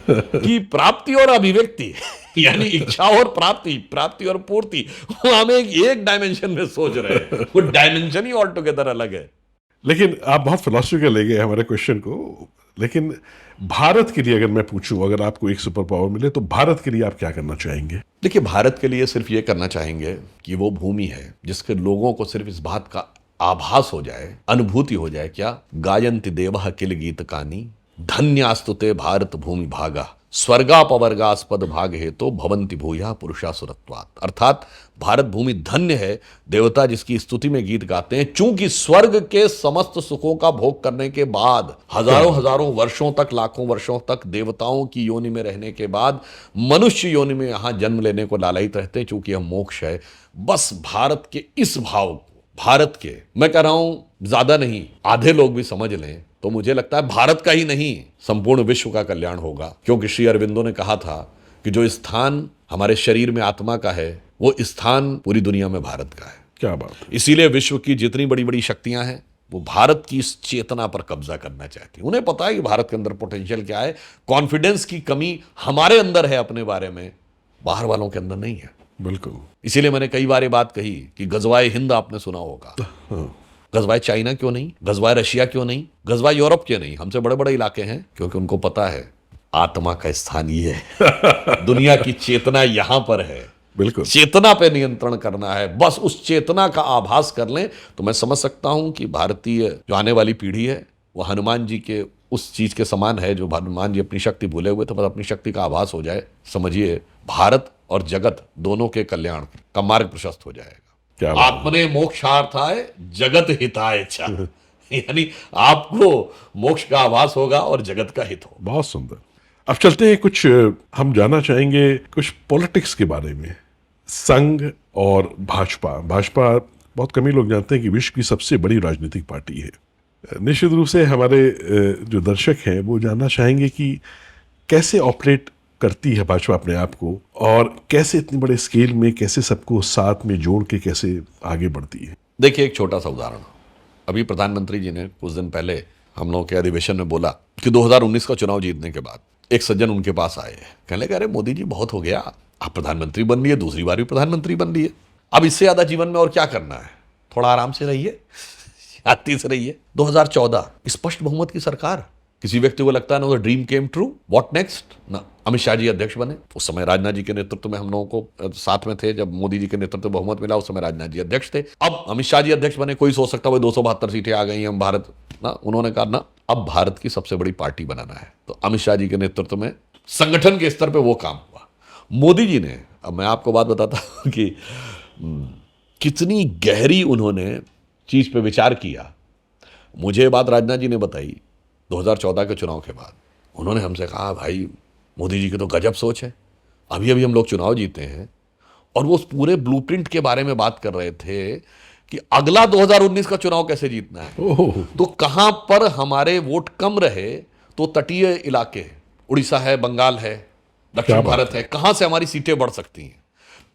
कि प्राप्ति और अभिव्यक्ति, यानी इच्छा और प्राप्ति, प्राप्ति और पूर्ति, वो हम एक डायमेंशन में सोच रहे हैं, वो डायमेंशन ही ऑल टुगेदर अलग है। लेकिन आप बहुत फिलोसफिकल ले गए हमारे क्वेश्चन को। लेकिन भारत के लिए अगर मैं पूछूं, अगर आपको एक सुपर पावर मिले तो भारत के लिए आप क्या करना चाहेंगे? देखिए, भारत के लिए सिर्फ ये करना चाहेंगे कि वो भूमि है जिसके लोगों को सिर्फ इस बात का आभास हो जाए, अनुभूति हो जाए, क्या गायन्ति देवः किल गीतकानि धन्यास्तुते भारत भूमि भागा स्वर्गापवर्गास्पद भाग हेतु भवन्ति भूया पुरुषा सुरत्वात्। अर्थात भारत भूमि धन्य है, देवता जिसकी स्तुति में गीत गाते हैं, चूंकि स्वर्ग के समस्त सुखों का भोग करने के बाद, हजारों हजारों वर्षों तक, लाखों वर्षों तक देवताओं की योनि में रहने के बाद मनुष्य योनि में यहां जन्म लेने को लालायित रहते हैं, चूंकि यह मोक्ष है। बस भारत के इस भाव को, भारत के, मैं कह रहा हूं ज्यादा नहीं, आधे लोग भी समझ लें तो मुझे लगता है भारत का ही नहीं संपूर्ण विश्व का कल्याण होगा। क्योंकि श्री अरविंदो ने कहा था कि जो स्थान हमारे शरीर में आत्मा का है, वो स्थान पूरी दुनिया में भारत का है। क्या बात है। इसीलिए विश्व की जितनी बड़ी बड़ी शक्तियां हैं वो भारत की इस चेतना पर कब्जा करना चाहती हैं। उन्हें पता है कि भारत के अंदर पोटेंशियल क्या है, कॉन्फिडेंस की कमी हमारे अंदर है अपने बारे में, बाहर वालों के अंदर नहीं है। बिल्कुल। इसीलिए मैंने कई बार ये बात कही कि गजवाए हिंद आपने सुना होगा, गजवाए चाइना क्यों नहीं, गजवाए रशिया क्यों नहीं, गजवाए यूरोप क्यों नहीं, हमसे बड़े बड़े इलाके हैं, क्योंकि उनको पता है आत्मा का स्थान ये है। दुनिया की चेतना यहां पर है। बिल्कुल। चेतना पे नियंत्रण करना है, बस उस चेतना का आभास कर लें तो मैं समझ सकता हूं कि भारतीय जो आने वाली पीढ़ी है वो हनुमान जी के उस चीज के समान है, जो हनुमान जी अपनी शक्ति भूले हुए थे, बस अपनी शक्ति का आभास हो जाए, समझिए भारत और जगत दोनों के कल्याण का मार्ग प्रशस्त हो जाएगा। आत्मने मोक्षार्थाय जगत हिताय च, यानी आपको मोक्ष का आभास होगा और जगत का हित हो। बहुत सुंदर। अब चलते हैं, कुछ हम जानना चाहेंगे कुछ पॉलिटिक्स के बारे में। संघ और भाजपा, भाजपा बहुत कम ही लोग जानते हैं कि विश्व की सबसे बड़ी राजनीतिक पार्टी है। निश्चित रूप से हमारे जो दर्शक हैं वो जानना चाहेंगे कि कैसे ऑपरेट करती है भाजपा अपने आप को, और कैसे इतने बड़े स्केल में, कैसे सबको साथ में जोड़ के कैसे आगे बढ़ती है। देखिए, एक छोटा सा उदाहरण, अभी प्रधानमंत्री जी ने कुछ दिन पहले हम लोगों के अधिवेशन में बोला कि 2019 का चुनाव जीतने के बाद एक सज्जन उनके पास आए, कहने लगे अरे मोदी जी बहुत हो गया, आप प्रधानमंत्री बन लिए, दूसरी बार भी प्रधानमंत्री बन लिए, अब इससे ज्यादा जीवन में और क्या करना है, थोड़ा आराम से रहिए, शांति से रहिए। 2014 स्पष्ट बहुमत की सरकार, किसी व्यक्ति को लगता है ना dream came true, what next ना, अमित शाह जी अध्यक्ष बने। उस समय राजनाथ जी के नेतृत्व में हम लोगों को साथ में थे, जब मोदी जी के नेतृत्व में बहुमत मिला उस समय राजनाथ जी अध्यक्ष थे। अब अमित शाह जी अध्यक्ष बने, कोई सोच सकता है 272 सीटें आ गई हम भारत ना, उन्होंने कहा ना अब भारत की सबसे बड़ी पार्टी बनाना है, तो अमित शाह जी के नेतृत्व में संगठन के स्तर पर वो काम हुआ। मोदी जी ने, अब मैं आपको बात बताता हूं कि कितनी गहरी उन्होंने चीज पे विचार किया। मुझे ये बात राजनाथ जी ने बताई 2014 के चुनाव के बाद। उन्होंने हमसे कहा भाई मोदी जी की तो गजब सोच है, अभी अभी हम लोग चुनाव जीते हैं और वो उस पूरे ब्लूप्रिंट के बारे में बात कर रहे थे कि अगला 2019 का चुनाव कैसे जीतना है। तो कहां पर हमारे वोट कम रहे तो तटीय इलाके, उड़ीसा है, बंगाल है, दक्षिण भारत है, कहां से हमारी सीटें बढ़ सकती हैं।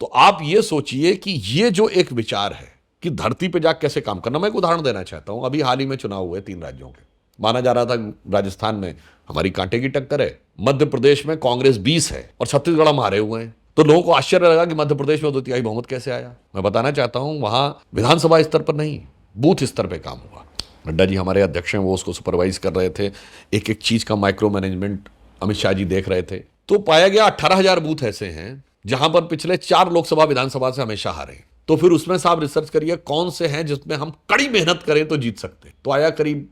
तो आप ये सोचिए कि ये जो एक विचार है कि धरती पे जाकर कैसे काम करना। मैं एक उदाहरण देना चाहता हूं, अभी हाल ही में चुनाव हुए 3 राज्यों के, माना जा रहा था राजस्थान में हमारी कांटे की टक्कर है, मध्य प्रदेश में कांग्रेस 20 है और छत्तीसगढ़ हम हारे हुए हैं। तो लोगों को आश्चर्य लगा कि मध्य प्रदेश में 2/3 बहुमत कैसे आया। मैं बताना चाहता हूं वहां विधानसभा स्तर पर नहीं, बूथ स्तर पर काम हुआ। नड्डा जी हमारे अध्यक्ष हैं, वो उसको सुपरवाइज कर रहे थे, एक एक चीज का माइक्रो मैनेजमेंट अमित शाह जी देख रहे थे। तो पाया गया 18,000 बूथ ऐसे हैं जहां पर पिछले 4 लोकसभा विधानसभा से हमेशा हारे। तो फिर उसमें से आप रिसर्च करिए कौन से हैं जिसमें हम कड़ी मेहनत करें तो जीत सकते। तो आया करीब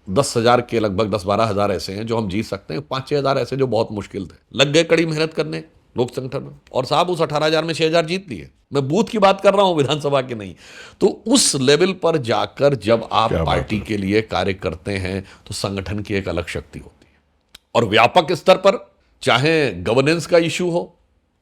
10,000 के लगभग 10-12 हज़ार ऐसे हैं जो हम जीत सकते हैं, 5-6 हज़ार ऐसे जो बहुत मुश्किल थे। लग गए कड़ी मेहनत करने लोक संगठन में, और साहब उस 18,000 में 6,000 जीत लिए। मैं बूथ की बात कर रहा हूं, विधानसभा की नहीं। तो उस लेवल पर जाकर जब आप पार्टी के लिए कार्य करते हैं तो संगठन की एक अलग शक्ति होती है। और व्यापक स्तर पर चाहे गवर्नेंस का इश्यू हो,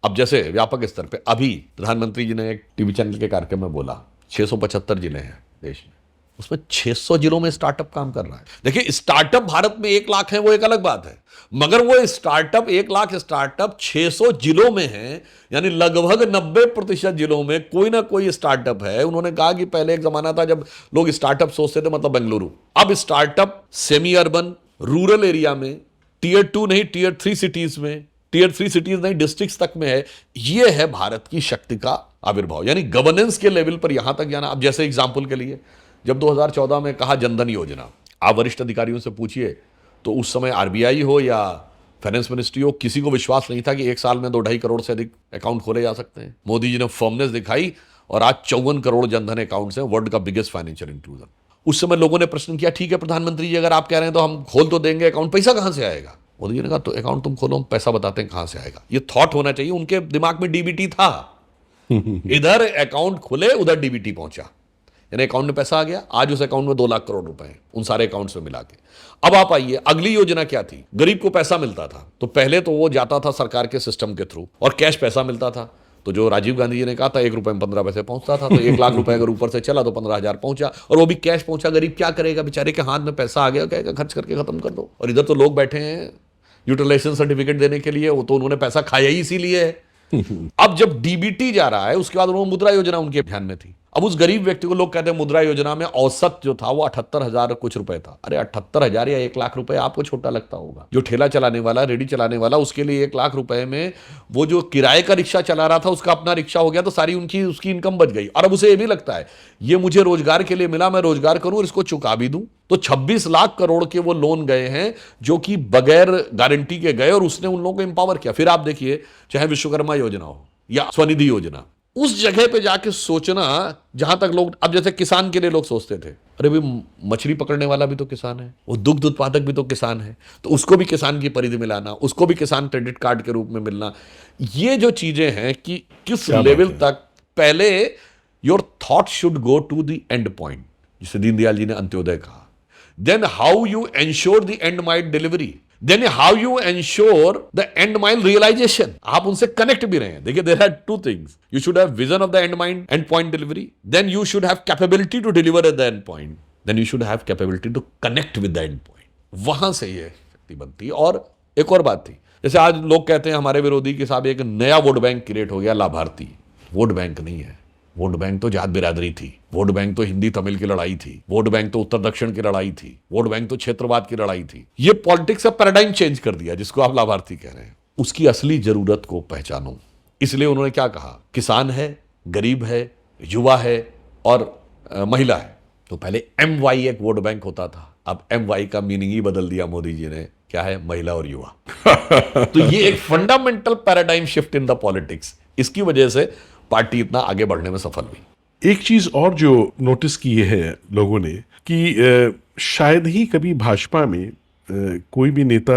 अब जैसे व्यापक स्तर पे अभी प्रधानमंत्री जी ने एक टीवी चैनल के कार्यक्रम में बोला 675 जिले हैं देश में, उसमें 600 जिलों में स्टार्टअप काम कर रहा है। देखिए स्टार्टअप भारत में 1 लाख है वो एक अलग बात है, मगर वो स्टार्टअप 1 लाख स्टार्टअप 600 जिलों में है, यानी लगभग 90% जिलों में कोई ना कोई स्टार्टअप है। उन्होंने कहा कि पहले एक जमाना था जब लोग स्टार्टअप सोचते थे मतलब बेंगलुरु, अब startup semi urban rural area में, टीयर 2 नहीं टीयर 3 सिटीज में, टीयर 3 सिटीज नहीं डिस्ट्रिक्ट्स तक में है। ये है भारत की शक्ति का आविर्भाव, यानी गवर्नेंस के लेवल पर यहां तक जाना। अब जैसे एग्जांपल के लिए जब 2014 में कहा जनधन योजना, आप वरिष्ठ अधिकारियों से पूछिए तो उस समय आरबीआई हो या फाइनेंस मिनिस्ट्री हो, किसी को विश्वास नहीं था कि 1 साल में 2-2.5 करोड़ से अधिक अकाउंट खोले जा सकते हैं। मोदी जी ने फर्मनेस दिखाई और आज 54 करोड़ जनधन अकाउंट्स हैं, वर्ल्ड का बिगेस्ट फाइनेंशियल इंक्लूजन। उस समय लोगों ने प्रश्न किया ठीक है प्रधानमंत्री जी अगर आप कह रहे हैं तो हम खोल तो देंगे अकाउंट, पैसा कहां से आएगा? मोदी जी ने कहा तो अकाउंट तुम खोलो, हम पैसा बताते हैं कहां से आएगा। ये थॉट होना चाहिए। उनके दिमाग में डीबीटी था, इधर अकाउंट खुले उधर डीबीटी पहुंचा, यानी अकाउंट में पैसा आ गया। आज उस अकाउंट में 2 लाख करोड़ रुपए हैं उन सारे अकाउंट्स में मिला के। अब आप आइए अगली योजना क्या थी, गरीब को पैसा मिलता था तो पहले तो वो जाता था सरकार के सिस्टम के थ्रू और कैश पैसा मिलता था। तो जो राजीव गांधी जी ने कहा था 1 रुपए में 15 पैसे पहुंचता था, तो 1 लाख रुपए अगर ऊपर से चला तो 15,000 पहुंचा, और वो भी कैश पहुंचा। गरीब क्या करेगा, बेचारे के हाथ में पैसा आ गया, कहेगा खर्च करके खत्म कर दो। और इधर तो लोग बैठे हैं यूटिलाइजेशन सर्टिफिकेट देने के लिए, वो तो उन्होंने पैसा खाया ही इसीलिए है। अब जब डीबीटी जा रहा है उसके बाद उन्होंने मुद्रा योजना उनके ध्यान में थी। अब उस गरीब व्यक्ति को लोग कहते हैं मुद्रा योजना में औसत जो था वो 78,000 कुछ रुपए था। अरे 78,000 या 1 लाख रुपए आपको छोटा लगता होगा। जो ठेला चलाने वाला, रेडी चलाने वाला, उसके लिए 1 लाख रुपए में वो जो किराए का रिक्शा चला रहा था उसका अपना रिक्शा हो गया, तो सारी उसकी इनकम बच गई। और अब उसे ये भी लगता है ये मुझे रोजगार के लिए मिला, मैं रोजगार करूं और इसको चुका भी दूं। तो 26 लाख करोड़ के वो लोन गए हैं जो कि बगैर गारंटी के गए, और उसने उन लोगों को एम्पावर किया। फिर आप देखिए चाहे विश्वकर्मा योजना हो या स्वनिधि योजना, उस जगह पे जाके सोचना जहां तक लोग, अब जैसे किसान के लिए लोग सोचते थे अरे भाई मछली पकड़ने वाला भी तो किसान है, वो दुग्ध उत्पादक भी तो किसान है, तो उसको भी किसान की परिधि में लाना, उसको भी किसान क्रेडिट कार्ड के रूप में मिलना। ये जो चीजें हैं कि किस लेवल तक पहले your thought should go to the end point, जिसे दीनदयाल जी ने अंत्योदय कहा। Then how you ensure the end mile delivery, then how you ensure the end mile realization. आप उनसे कनेक्ट भी रहे हैं। देखिए there are 2 things, you should have vision of the end mind, end point delivery, then you should have capability to deliver at the end point, then you should have capability to connect with the end point. वहां से ये शक्ति बनती है। और एक और बात थी, जैसे आज लोग कहते हैं हमारे विरोधी कि साहब एक नया वोट बैंक क्रिएट हो गया लाभार्थी। वोट बैंक नहीं है, वोट बैंक तो जात बिरादरी थी, वोट बैंक तो हिंदी तमिल की लड़ाई थी, वोट बैंक तो उत्तर दक्षिण की लड़ाई थी, वोट बैंक तो क्षेत्रवाद की लड़ाई थी। ये पॉलिटिक्स का पैराडाइम चेंज कर दिया जिसको आप लाभार्थी कह रहे हैं। उसकी असली जरूरत को पहचानो। इसलिए उन्होंने क्या कहा, किसान है, गरीब है, युवा है और महिला है। तो पहले MY एक वोट बैंक होता था, अब MY का मीनिंग ही बदल दिया मोदी जी ने, क्या है, महिला और युवा। तो ये एक fundamental paradigm shift in the politics, इसकी वजह से पार्टी इतना आगे बढ़ने में सफल हुई। एक चीज और जो नोटिस की है लोगों ने कि शायद ही कभी भाजपा में कोई भी नेता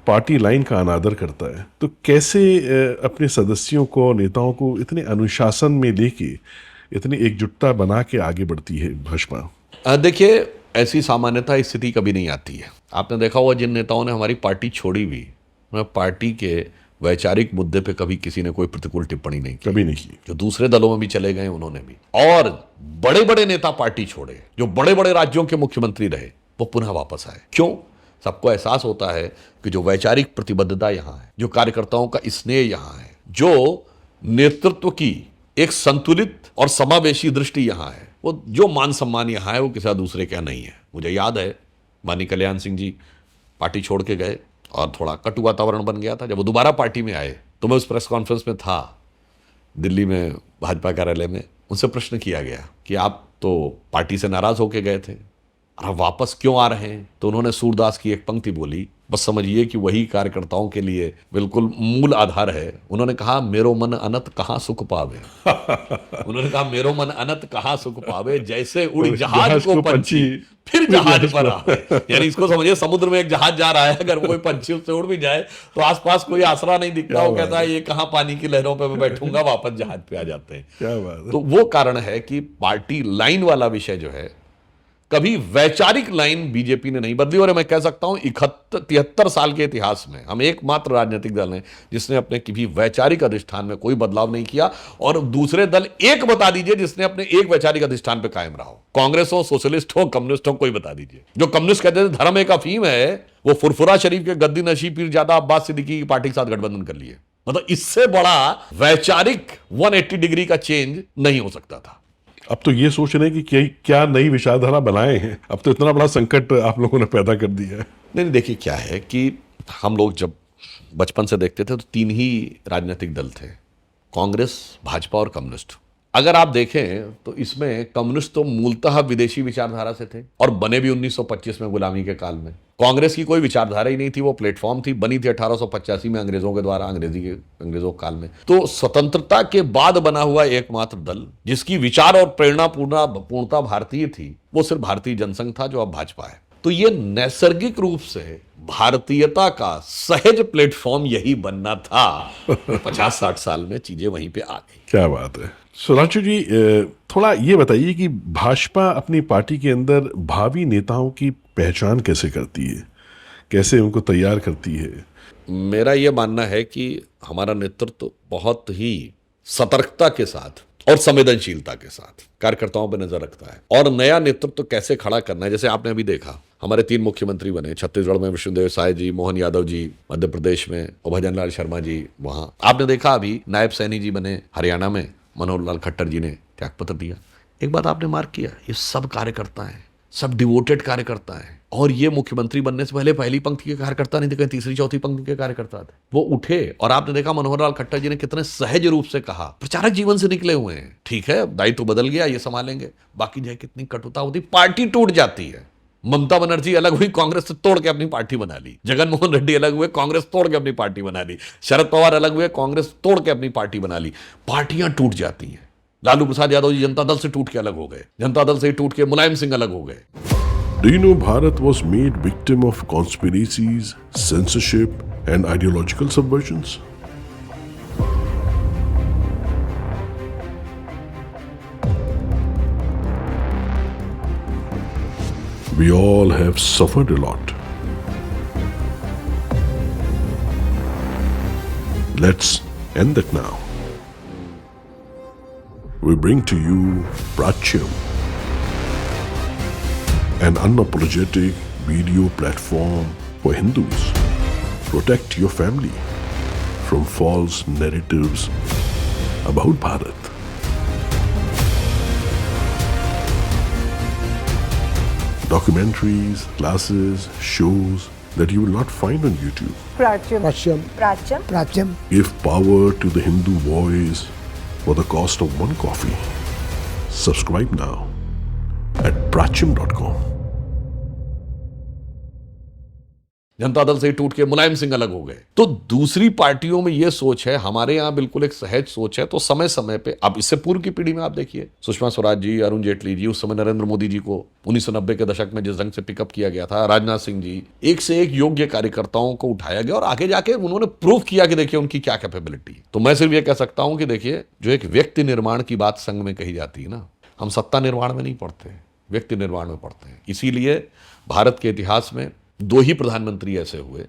पार्टी लाइन का अनादर करता है, तो कैसे अपने सदस्यों को, नेताओं को इतने अनुशासन में लेके इतनी एकजुटता बना के आगे बढ़ती है भाजपा? देखिए ऐसी सामान्यता स्थिति कभी नहीं आती है। आपने देखा होगा जिन नेताओं ने हमारी पार्टी छोड़ी भी, पार्टी के वैचारिक मुद्दे पे कभी किसी ने कोई प्रतिकूल टिप्पणी नहीं की, कभी नहीं की। जो दूसरे दलों में भी चले गए उन्होंने भी, और बड़े बड़े नेता पार्टी छोड़े, जो बड़े बड़े राज्यों के मुख्यमंत्री रहे, वो पुनः वापस आए। क्यों? सबको एहसास होता है कि जो वैचारिक प्रतिबद्धता यहाँ है, जो कार्यकर्ताओं का स्नेह यहाँ है, जो नेतृत्व की एक संतुलित और समावेशी दृष्टि यहाँ है, वो जो मान सम्मान यहाँ है वो किसी दूसरे का नहीं है। मुझे याद है माननीय कल्याण सिंह जी पार्टी छोड़ के गए और थोड़ा कटु वातावरण बन गया था। जब वो दोबारा पार्टी में आए तो मैं उस प्रेस कॉन्फ्रेंस में था दिल्ली में भाजपा कार्यालय में। उनसे प्रश्न किया गया कि आप तो पार्टी से नाराज होके गए थे, आप वापस क्यों आ रहे हैं? तो उन्होंने सूरदास की एक पंक्ति बोली, बस समझिए कि वही कार्यकर्ताओं के लिए बिल्कुल मूल आधार है। उन्होंने कहा, मेरो मन अनत कहाँ सुख पावे। उन्होंने कहा, मेरो मन अनत कहाँ सुख पावे, जैसे उड़ी जहाज को पंछी फिर जहाज पर आवे। यानी इसको समझिए, समुद्र में एक जहाज जा रहा है, अगर वो कोई पंछी उससे उड़ भी जाए तो आसपास कोई आसरा नहीं दिखता, वो कहता है ये कहाँ पानी की लहरों पे मैं बैठूंगा, वापस जहाज पे आ जाते हैं। क्या बात है। तो वो कारण है कि पार्टी लाइन वाला विषय जो है, कभी वैचारिक लाइन बीजेपी ने नहीं बदली। और मैं कह सकता हूं 73 साल के इतिहास में हम एकमात्र राजनीतिक दल हैं जिसने अपने किसी वैचारिक अधिष्ठान में कोई बदलाव नहीं किया। और दूसरे दल एक बता दीजिए जिसने अपने एक वैचारिक अधिष्ठान पे कायम रहा हो, कांग्रेस हो, सोशलिस्ट हो, कम्युनिस्ट हो, कोई बता दीजिए। जो कम्युनिस्ट कहते थे धर्म एक अफीम है, वो फुरफुरा शरीफ के गद्दी नशीब पीरजादा अब्बास सिद्दीकी की पार्टी के साथ गठबंधन कर लिए। मतलब इससे बड़ा वैचारिक 180 डिग्री का चेंज नहीं हो सकता था। अब तो ये सोच रहे हैं कि क्या नई विचारधारा बनाए हैं। अब तो इतना बड़ा संकट आप लोगों ने पैदा कर दिया है। नहीं, देखिए क्या है कि हम लोग जब बचपन से देखते थे तो 3 ही राजनीतिक दल थे, कांग्रेस, भाजपा और कम्युनिस्ट। अगर आप देखें तो इसमें कम्युनिस्ट तो मूलतः विदेशी विचारधारा से थे और बने भी 1925 में गुलामी के काल में। कांग्रेस की कोई विचारधारा ही नहीं थी, वो प्लेटफॉर्म थी, बनी थी 1885 में अंग्रेजों के द्वारा, अंग्रेजों काल में। तो स्वतंत्रता के बाद बना हुआ एकमात्र दल जिसकी विचार और प्रेरणा पूर्णता भारतीय थी, वो सिर्फ भारतीय जनसंघ था, जो अब भाजपा है। तो ये नैसर्गिक रूप से भारतीयता का सहज प्लेटफॉर्म यही बनना था। 50-60 साल में चीजें वहीं पे आ गई। क्या बात है। सुधांशु जी, थोड़ा ये बताइए कि भाजपा अपनी पार्टी के अंदर भावी नेताओं की पहचान कैसे करती है, कैसे उनको तैयार करती है? मेरा यह मानना है कि हमारा नेतृत्व बहुत ही सतर्कता के साथ और संवेदनशीलता के साथ कार्यकर्ताओं पर नजर रखता है और नया नेतृत्व कैसे खड़ा करना है। जैसे आपने अभी देखा, हमारे 3 मुख्यमंत्री बने, छत्तीसगढ़ में विष्णुदेव साय जी, मोहन यादव जी, मध्य प्रदेश में और भजन लाल शर्मा जी वहां। आपने देखा अभी नायब सैनी जी बने हरियाणा में, मनोहर लाल खट्टर जी ने त्यागपत्र दिया। एक बात आपने मार्क किया, ये सब कार्यकर्ता हैं, सब डिवोटेड कार्यकर्ता हैं। और ये मुख्यमंत्री बनने से पहले पहली पंक्ति के कार्यकर्ता नहीं थे, कहीं तीसरी चौथी पंक्ति के कार्यकर्ता थे। वो उठे और आपने देखा मनोहर लाल खट्टर जी ने कितने सहज रूप से कहा, प्रचारक जीवन से निकले हुए हैं, ठीक है दायित्व बदल गया, ये संभालेंगे। बाकी जो कितनी कटुता होती, पार्टी टूट जाती है। ममता बनर्जी अलग हुई, कांग्रेस से तोड़ के अपनी पार्टी बना ली। जगनमोहन रेड्डी अलग हुए, कांग्रेस तोड़ के अपनी पार्टी बना ली। शरद पवार अलग हुए, कांग्रेस तोड़ के अपनी पार्टी बना ली। पार्टियां टूट जाती हैं। लालू प्रसाद यादव जी जनता दल से टूट के अलग हो गए, जनता दल से टूट के मुलायम सिंह अलग हो गए। Do you know Bharat was made victim of conspiracies, censorship and ideological subversions? We all have suffered a lot. Let's end it now. We bring to you Pracham, an unapologetic video platform for Hindus. Protect your family from false narratives about Bharat. Documentaries, classes, shows that you will not find on YouTube. Pracham. Give power to the Hindu voice for the cost of one coffee. Subscribe now at pracham.com. Janata Dal से ही टूट के मुलायम सिंह अलग हो गए। तो दूसरी पार्टियों में यह सोच है, हमारे यहां बिल्कुल एक सहज सोच है। तो समय समय पे, अब इससे पूर्व की पीढ़ी में आप देखिए, सुषमा स्वराज जी, अरुण जेटली जी, उस समय नरेंद्र मोदी जी को 1990 के दशक में जिस ढंग से पिकअप किया गया था, राजनाथ सिंह जी, एक से एक योग्य कार्यकर्ताओं को उठाया गया और आगे जाके उन्होंने प्रूव किया कि देखिए उनकी क्या कैपेबिलिटी है। तो मैं सिर्फ ये कह सकता हूं कि देखिए, जो एक व्यक्ति निर्माण की बात संघ में कही जाती है ना, हम सत्ता निर्माण में नहीं पढ़ते, व्यक्ति निर्माण में पढ़ते हैं। इसीलिए भारत के इतिहास में 2 ही प्रधानमंत्री ऐसे हुए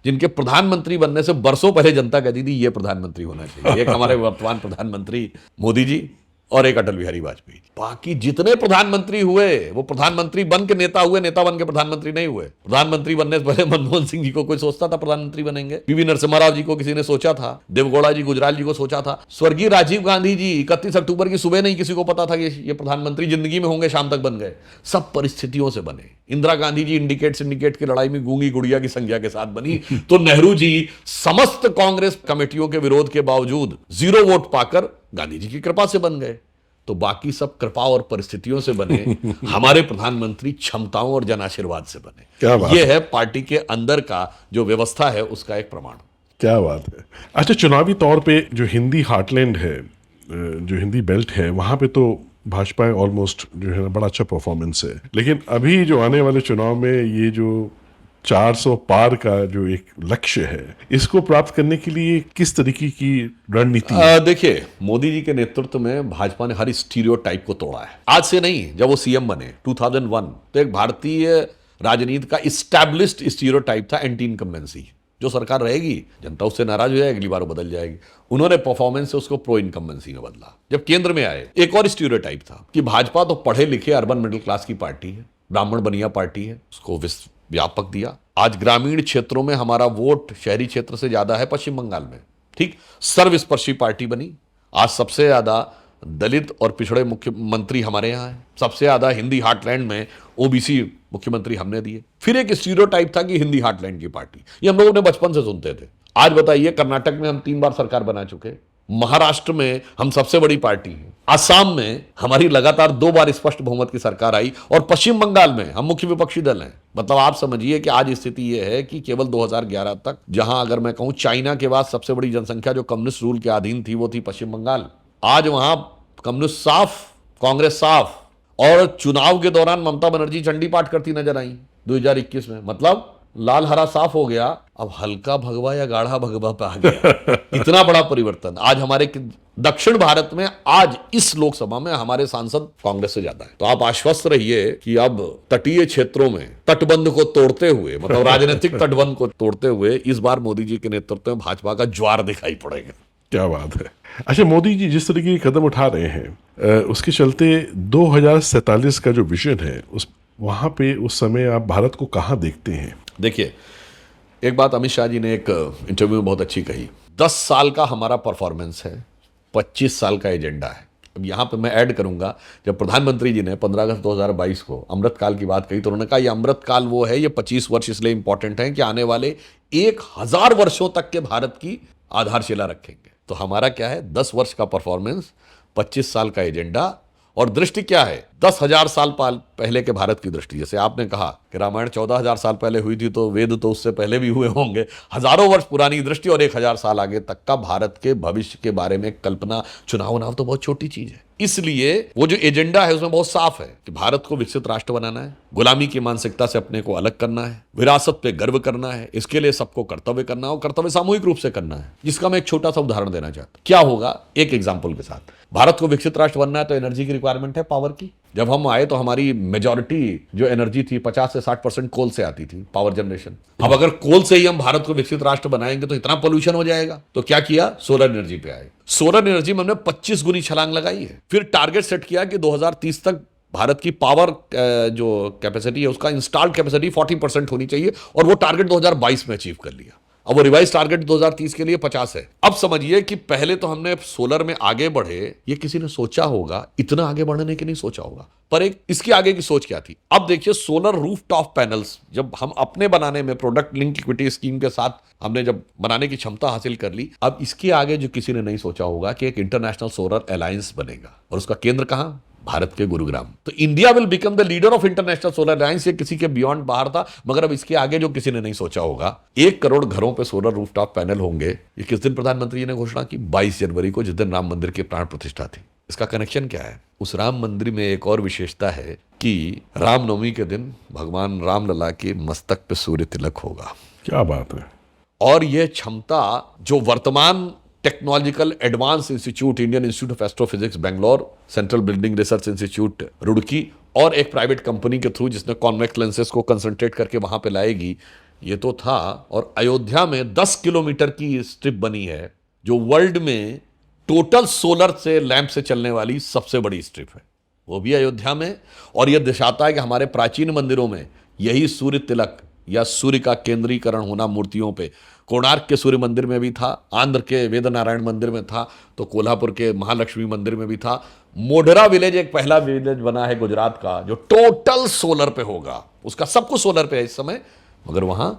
जिनके प्रधानमंत्री बनने से बरसों पहले जनता कहती थी ये प्रधानमंत्री होना चाहिए। एक हमारे वर्तमान प्रधानमंत्री मोदी जी और एक अटल बिहारी वाजपेयी। बाकी जितने प्रधानमंत्री हुए वो प्रधानमंत्री बन के नेता हुए, नेता बन के प्रधानमंत्री नहीं हुए। प्रधानमंत्री बनने से पहले मनमोहन सिंह जी को कोई सोचता था प्रधानमंत्री बनेंगे? पीवी नरसिम्हा राव जी को किसी ने सोचा था? देवगौड़ा जी, गुजराल जी को सोचा था? स्वर्गीय राजीव गांधी जी 31 अक्टूबर की सुबह नहीं किसी को पता था कि ये प्रधानमंत्री जिंदगी में होंगे, शाम तक बन गए। सब परिस्थितियों से बने। इंदिरा गांधी जी इंडिकेट सिंडिकेट की लड़ाई में गूंगी गुड़िया की संज्ञा के साथ बनी, तो नेहरू जी समस्त कांग्रेस कमेटियों के विरोध के बावजूद 0 वोट पाकर गांधी जी की कृपा से बन गए। तो बाकी सब कृपा और परिस्थितियों से बने, हमारे प्रधानमंत्री क्षमताओं और जन आशीर्वाद से बने। क्या बात यह है पार्टी के अंदर का जो व्यवस्था है उसका एक प्रमाण। क्या बात है। अच्छा, चुनावी तौर पे जो हिंदी हार्टलैंड है, जो हिंदी बेल्ट है, वहाँ पे तो भाजपा ऑलमोस्ट जो है ना बड़ा अच्छा परफॉर्मेंस है, लेकिन अभी जो आने वाले चुनाव में ये जो 400 पार का जो एक लक्ष्य है, इसको प्राप्त करने के लिए किस तरीके की रणनीति है? देखिए, मोदी जी के नेतृत्व में भाजपा ने हर स्टीरियोटाइप को तोड़ा है। आज से नहीं, जब वो सीएम बने 2001, तो एक भारतीय राजनीति का इस्टेब्लिश्ड स्टीरियोटाइप था एंटी इनकम्बेंसी। जो सरकार रहेगी जनता उससे नाराज हो जाएगी, अगली बार वो बदल जाएगी। उन्होंने परफॉर्मेंस से उसको प्रो इनकम्बेंसी में बदला। जब केंद्र में आए, एक और स्टीरियोटाइप था कि भाजपा तो पढ़े लिखे अर्बन मिडिल क्लास की पार्टी है, ब्राह्मण बनिया पार्टी है, उसको व्यापक दिया। आज ग्रामीण क्षेत्रों में हमारा वोट शहरी क्षेत्र से ज्यादा है पश्चिम बंगाल में, ठीक, सर्वस्पर्शी पार्टी बनी। आज सबसे ज्यादा दलित और पिछड़े मुख्यमंत्री हमारे यहाँ है, सबसे ज्यादा हिंदी हार्टलैंड में ओबीसी मुख्यमंत्री हमने दिए। फिर एक स्टीरियोटाइप था कि हिंदी हार्टलैंड की पार्टी, ये हम लोगों ने बचपन से सुनते थे। आज बताइए, कर्नाटक में हम 3 बार सरकार बना चुके, महाराष्ट्र में हम सबसे बड़ी पार्टी हैं, असम में हमारी लगातार 2 बार स्पष्ट बहुमत की सरकार आई, और पश्चिम बंगाल में हम मुख्य विपक्षी दल हैं। मतलब आप समझिए कि आज स्थिति यह है कि केवल 2011 तक, जहां अगर मैं कहूं चाइना के बाद सबसे बड़ी जनसंख्या जो कम्युनिस्ट रूल के अधीन थी वो थी पश्चिम बंगाल। आज वहां कम्युनिस्ट साफ, कांग्रेस साफ, और चुनाव के दौरान ममता बनर्जी चंडी पाठ करती नजर आई 2021 में। मतलब लाल हरा साफ हो गया, अब हल्का भगवा या गाढ़ा भगवा पे आ गया। इतना बड़ा परिवर्तन। आज हमारे दक्षिण भारत में, आज इस लोकसभा में हमारे सांसद कांग्रेस से ज्यादा है। तो आप आश्वस्त रहिए कि अब तटीय क्षेत्रों में तटबंध को तोड़ते हुए, मतलब राजनीतिक तटबंध को तोड़ते हुए, इस बार मोदी जी के नेतृत्व में भाजपा का ज्वार दिखाई पड़ेगा। क्या बात है। अच्छा, मोदी जी जिस तरीके के कदम उठा रहे हैं, उसके चलते 2047 का जो विजन है, उस वहाँ पे उस समय आप भारत को कहाँ देखते हैं? देखिए, एक बात अमित शाह जी ने एक इंटरव्यू में बहुत अच्छी कही, 10 साल का हमारा परफॉर्मेंस है, 25 साल का एजेंडा है। अब यहाँ पे मैं ऐड करूंगा, जब प्रधानमंत्री जी ने 15 अगस्त 2022 को अमृतकाल की बात कही, तो उन्होंने कहा ये अमृतकाल वो है, ये 25 वर्ष इसलिए इंपॉर्टेंट है कि आने वाले 1000 वर्षों तक के भारत की आधारशिला रखेंगे। तो हमारा क्या है, 10 वर्ष का परफॉर्मेंस, 25 साल का एजेंडा, और दृष्टि क्या है, 10,000 साल पहले के भारत की दृष्टि। जैसे आपने कहा कि रामायण 14,000 साल पहले हुई थी, तो वेद तो उससे पहले भी हुए होंगे। हजारों वर्ष पुरानी दृष्टि और 1000 साल आगे तक का भारत के भविष्य के बारे में कल्पना। चुनाव तो बहुत छोटी चीज है, इसलिए वो जो एजेंडा है उसमें बहुत साफ है कि भारत को विकसित राष्ट्र बनाना है, गुलामी की मानसिकता से अपने को अलग करना है, विरासत पे गर्व करना है, इसके लिए सबको कर्तव्य करना है, और कर्तव्य सामूहिक रूप से करना है। जिसका मैं एक छोटा सा उदाहरण देना चाहता हूं। क्या होगा, एक एग्जाम्पल के साथ। भारत को विकसित राष्ट्र बनना है तो एनर्जी की रिक्वायरमेंट है, पावर की। जब हम आए तो हमारी मेजॉरिटी जो एनर्जी थी 50 से 60% कोल से आती थी, पावर जनरेशन। अब अगर कोल से ही हम भारत को विकसित राष्ट्र बनाएंगे तो इतना पोल्यूशन हो जाएगा। तो क्या किया, सोलर एनर्जी पे आए। सोलर एनर्जी में हमने 25 गुनी छलांग लगाई है। फिर टारगेट सेट किया कि 2030 तक भारत की पावर जो कैपेसिटी है उसका इंस्टॉल्ड कैपेसिटी 40% होनी चाहिए, और वो टारगेट 2022 में अचीव कर लिया। अब वो रिवाइज टारगेट 2030 के लिए 50 है। अब समझिए कि पहले तो हमने सोलर में आगे बढ़े, ये किसी ने सोचा होगा, इतना आगे बढ़ने की नहीं सोचा होगा, पर एक इसकी आगे की सोच क्या थी। अब देखिए, सोलर रूफटॉप पैनल्स जब हम अपने बनाने में प्रोडक्ट लिंक इक्विटी स्कीम के साथ हमने जब बनाने की क्षमता हासिल कर ली, अब इसके आगे जो किसी ने नहीं सोचा होगा कि एक इंटरनेशनल सोलर अलायंस बनेगा, और उसका केंद्र कहां, भारत के गुरुग्राम। तो India will become the leader of international solar alliance. ये किसी के बियॉन्ड बाहर था, मगर अब इसके आगे जो किसी ने नहीं सोचा होगा, 1 करोड़ घरों पे सोलर रूफटॉप पैनल होंगे। ये किस दिन प्रधानमंत्री जी ने घोषणा की, 22 जनवरी को, जिस दिन राम मंदिर की प्राण प्रतिष्ठा थी। इसका कनेक्शन क्या है, उस राम मंदिर में एक और विशेषता है कि रामनवमी के दिन भगवान रामलला के मस्तक पे सूर्य तिलक होगा। क्या बात है। और यह क्षमता जो वर्तमान technological advance institute, Indian institute of astrophysics Bangalore, central building research institute Roorkee, और एक प्राइवेट कंपनी के थ्रू जिसने कॉन्वेक्स लेंसेज को कंसंट्रेट करके वहां पे लाएगी, ये तो था। और अयोध्या में 10 किलोमीटर की स्ट्रिप बनी है, जो वर्ल्ड में टोटल सोलर से लैंप से चलने वाली सबसे बड़ी स्ट्रिप है, वो भी अयोध्या में। और यह दर्शाता है कि हमारे प्राचीन मंदिरों में यही सूर्य तिलक, या सूर्य का केंद्रीकरण होना मूर्तियों पे, कोणार्क के सूर्य मंदिर में भी था, आंध्र के वेद नारायण मंदिर में था, तो कोल्हापुर के महालक्ष्मी मंदिर में भी था। मोढेरा विलेज एक पहला विलेज बना है गुजरात का जो टोटल सोलर पे होगा, उसका सब कुछ सोलर पे है इस समय, मगर वहां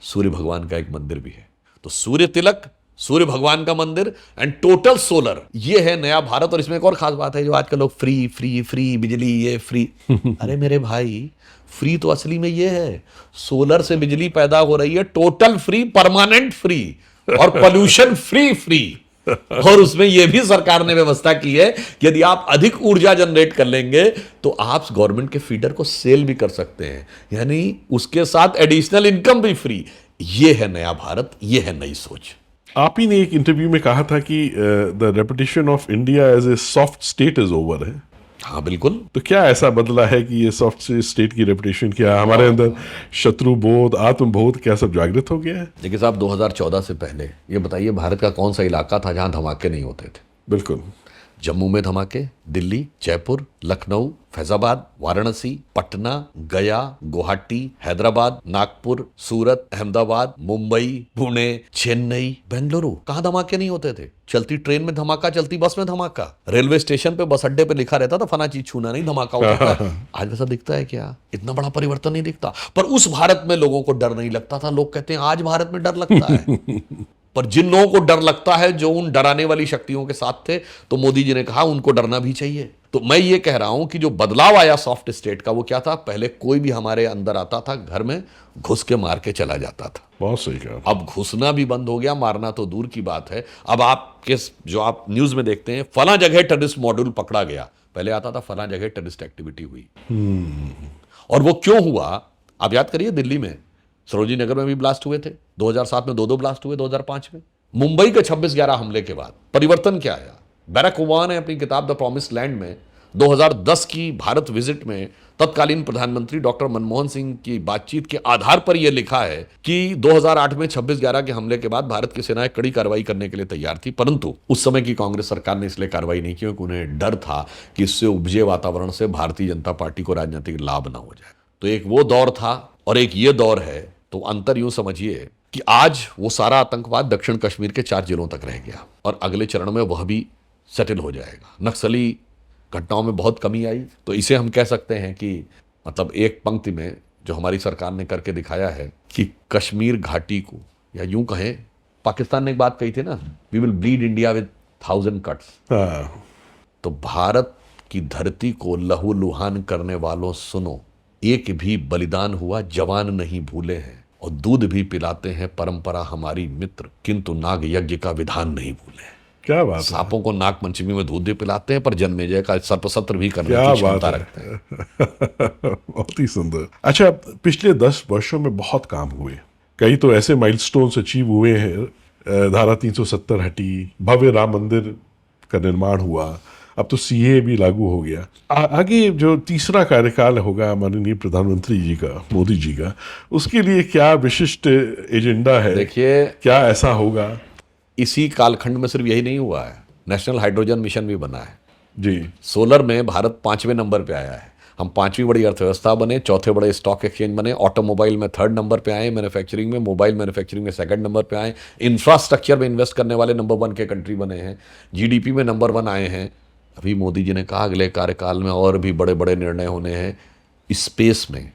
सूर्य भगवान का एक मंदिर भी है। तो सूर्य तिलक, सूर्य भगवान का मंदिर एंड टोटल सोलर, ये है नया भारत। और इसमें एक और खास बात है, जो आजकल लोग फ्री फ्री फ्री बिजली, ये फ्री अरे मेरे भाई, फ्री तो असली में ये है, सोलर से बिजली पैदा हो रही है टोटल फ्री, परमानेंट फ्री और पोल्यूशन फ्री फ्री। और उसमें यह भी सरकार ने व्यवस्था की है कि यदि आप अधिक ऊर्जा जनरेट कर लेंगे तो आप गवर्नमेंट के फीडर को सेल भी कर सकते हैं, यानी उसके साथ एडिशनल इनकम भी फ्री। ये है नया भारत, ये है नई सोच। आप ही ने एक इंटरव्यू में कहा था कि the reputation of India as a soft state is over है। हाँ बिल्कुल। तो क्या ऐसा बदला है कि ये सॉफ्ट स्टेट की रेपुटेशन, क्या हमारे अंदर शत्रुबोध, आत्मबोध क्या सब जागृत हो गया है? देखिए साहब, 2014 से पहले ये बताइए भारत का कौन सा इलाका था जहां धमाके नहीं होते थे? बिल्कुल। जम्मू में धमाके, दिल्ली, जयपुर, लखनऊ, फैजाबाद, वाराणसी, पटना, गया, गुवाहाटी, हैदराबाद, नागपुर, सूरत, अहमदाबाद, मुंबई, पुणे, चेन्नई, बेंगलुरु, कहां धमाके नहीं होते थे? चलती ट्रेन में धमाका, चलती बस में धमाका, रेलवे स्टेशन पे, बस अड्डे पे लिखा रहता था फला चीज छूना नहीं, धमाका होता था। आज वैसा दिखता है क्या? इतना बड़ा परिवर्तन नहीं दिखता। पर उस भारत में लोगों को डर नहीं लगता था। लोग कहते हैं आज भारत में डर लगता है। पर जिन लोगों को डर लगता है, जो उन डराने वाली शक्तियों के साथ थे, तो मोदी जी ने कहा उनको डरना भी चाहिए। तो मैं ये कह रहा हूं कि जो बदलाव आया सॉफ्ट स्टेट का, वो क्या था? पहले कोई भी हमारे अंदर आता था, घर में घुस के मार के चला जाता था। बहुत सही कहा। अब घुसना भी बंद हो गया, मारना तो दूर की बात है। अब आपके जो आप न्यूज में देखते हैं, फला जगह टेररिस्ट मॉड्यूल पकड़ा गया, पहले आता था फला जगह टेररिस्ट एक्टिविटी हुई। और वो क्यों हुआ? आप याद करिए, दिल्ली में सरोजिनी नगर में भी ब्लास्ट हुए थे, 2007 में दो ब्लास्ट हुए, 2005 में। मुंबई के 26/11 हमले के बाद परिवर्तन क्या आया? बैरक ओबामा ने अपनी किताब द प्रॉमिस्ड लैंड में 2010 की भारत विजिट में तत्कालीन प्रधानमंत्री डॉक्टर मनमोहन सिंह की बातचीत के आधार पर यह लिखा है कि 2008 में 26/11 के हमले के बाद भारत की सेनाएं कड़ी कार्रवाई करने के लिए तैयार थी, परंतु उस समय की कांग्रेस सरकार ने इसलिए कार्रवाई नहीं की क्योंकि उन्हें डर था कि इससे उपजे वातावरण से भारतीय जनता पार्टी को राजनीतिक लाभ न हो जाए। तो एक वो दौर था और एक ये दौर है। तो अंतर यूं समझिए कि आज वो सारा आतंकवाद दक्षिण कश्मीर के 4 जिलों तक रह गया और अगले चरण में वह भी सेटल हो जाएगा। नक्सली घटनाओं में बहुत कमी आई। तो इसे हम कह सकते हैं कि मतलब एक पंक्ति में जो हमारी सरकार ने करके दिखाया है कि कश्मीर घाटी को, या यूं कहें, पाकिस्तान ने एक बात कही थी ना, we will bleed India with 1000 cuts. तो भारत की धरती को लहूलुहान करने वालों सुनो, एक भी बलिदान हुआ जवान नहीं भूले हैं, और दूध भी पिलाते हैं परंपरा हमारी मित्र, किंतु नाग यज्ञ का विधान नहीं भूले। क्या बात है। सांपों को नाग पंचमी में दूध भी पिलाते हैं, पर जन्मेजय का सर्पसत्र भी करने की क्षमता रखते हैं। बहुत ही सुंदर। अच्छा, पिछले 10 वर्षों में बहुत काम हुए, कई तो ऐसे माइलस्टोन्स अचीव हुए हैं। धारा 370 हटी, भव्य राम मंदिर का निर्माण हुआ, अब तो सीए भी लागू हो गया। आगे जो तीसरा कार्यकाल होगा माननीय प्रधानमंत्री जी का, मोदी जी का, उसके लिए क्या विशिष्ट एजेंडा है? देखिए, क्या ऐसा होगा? इसी कालखंड में सिर्फ यही नहीं हुआ है, नेशनल हाइड्रोजन मिशन भी बना है जी। सोलर में भारत 5वें नंबर पे आया है। हम 5वीं बड़ी अर्थव्यवस्था बने, 4थे बड़े स्टॉक एक्सचेंज बने, ऑटोमोबाइल में 3rd नंबर पे आए, मैन्युफैक्चरिंग में, मोबाइल मैन्युफैक्चरिंग में 2nd नंबर पे आए, इंफ्रास्ट्रक्चर में इन्वेस्ट करने वाले नंबर 1 के कंट्री बने हैं, जीडीपी में नंबर 1 आए हैं। अभी मोदी जी ने कहा अगले कार्यकाल में और भी बड़े बड़े निर्णय होने हैं, स्पेस में,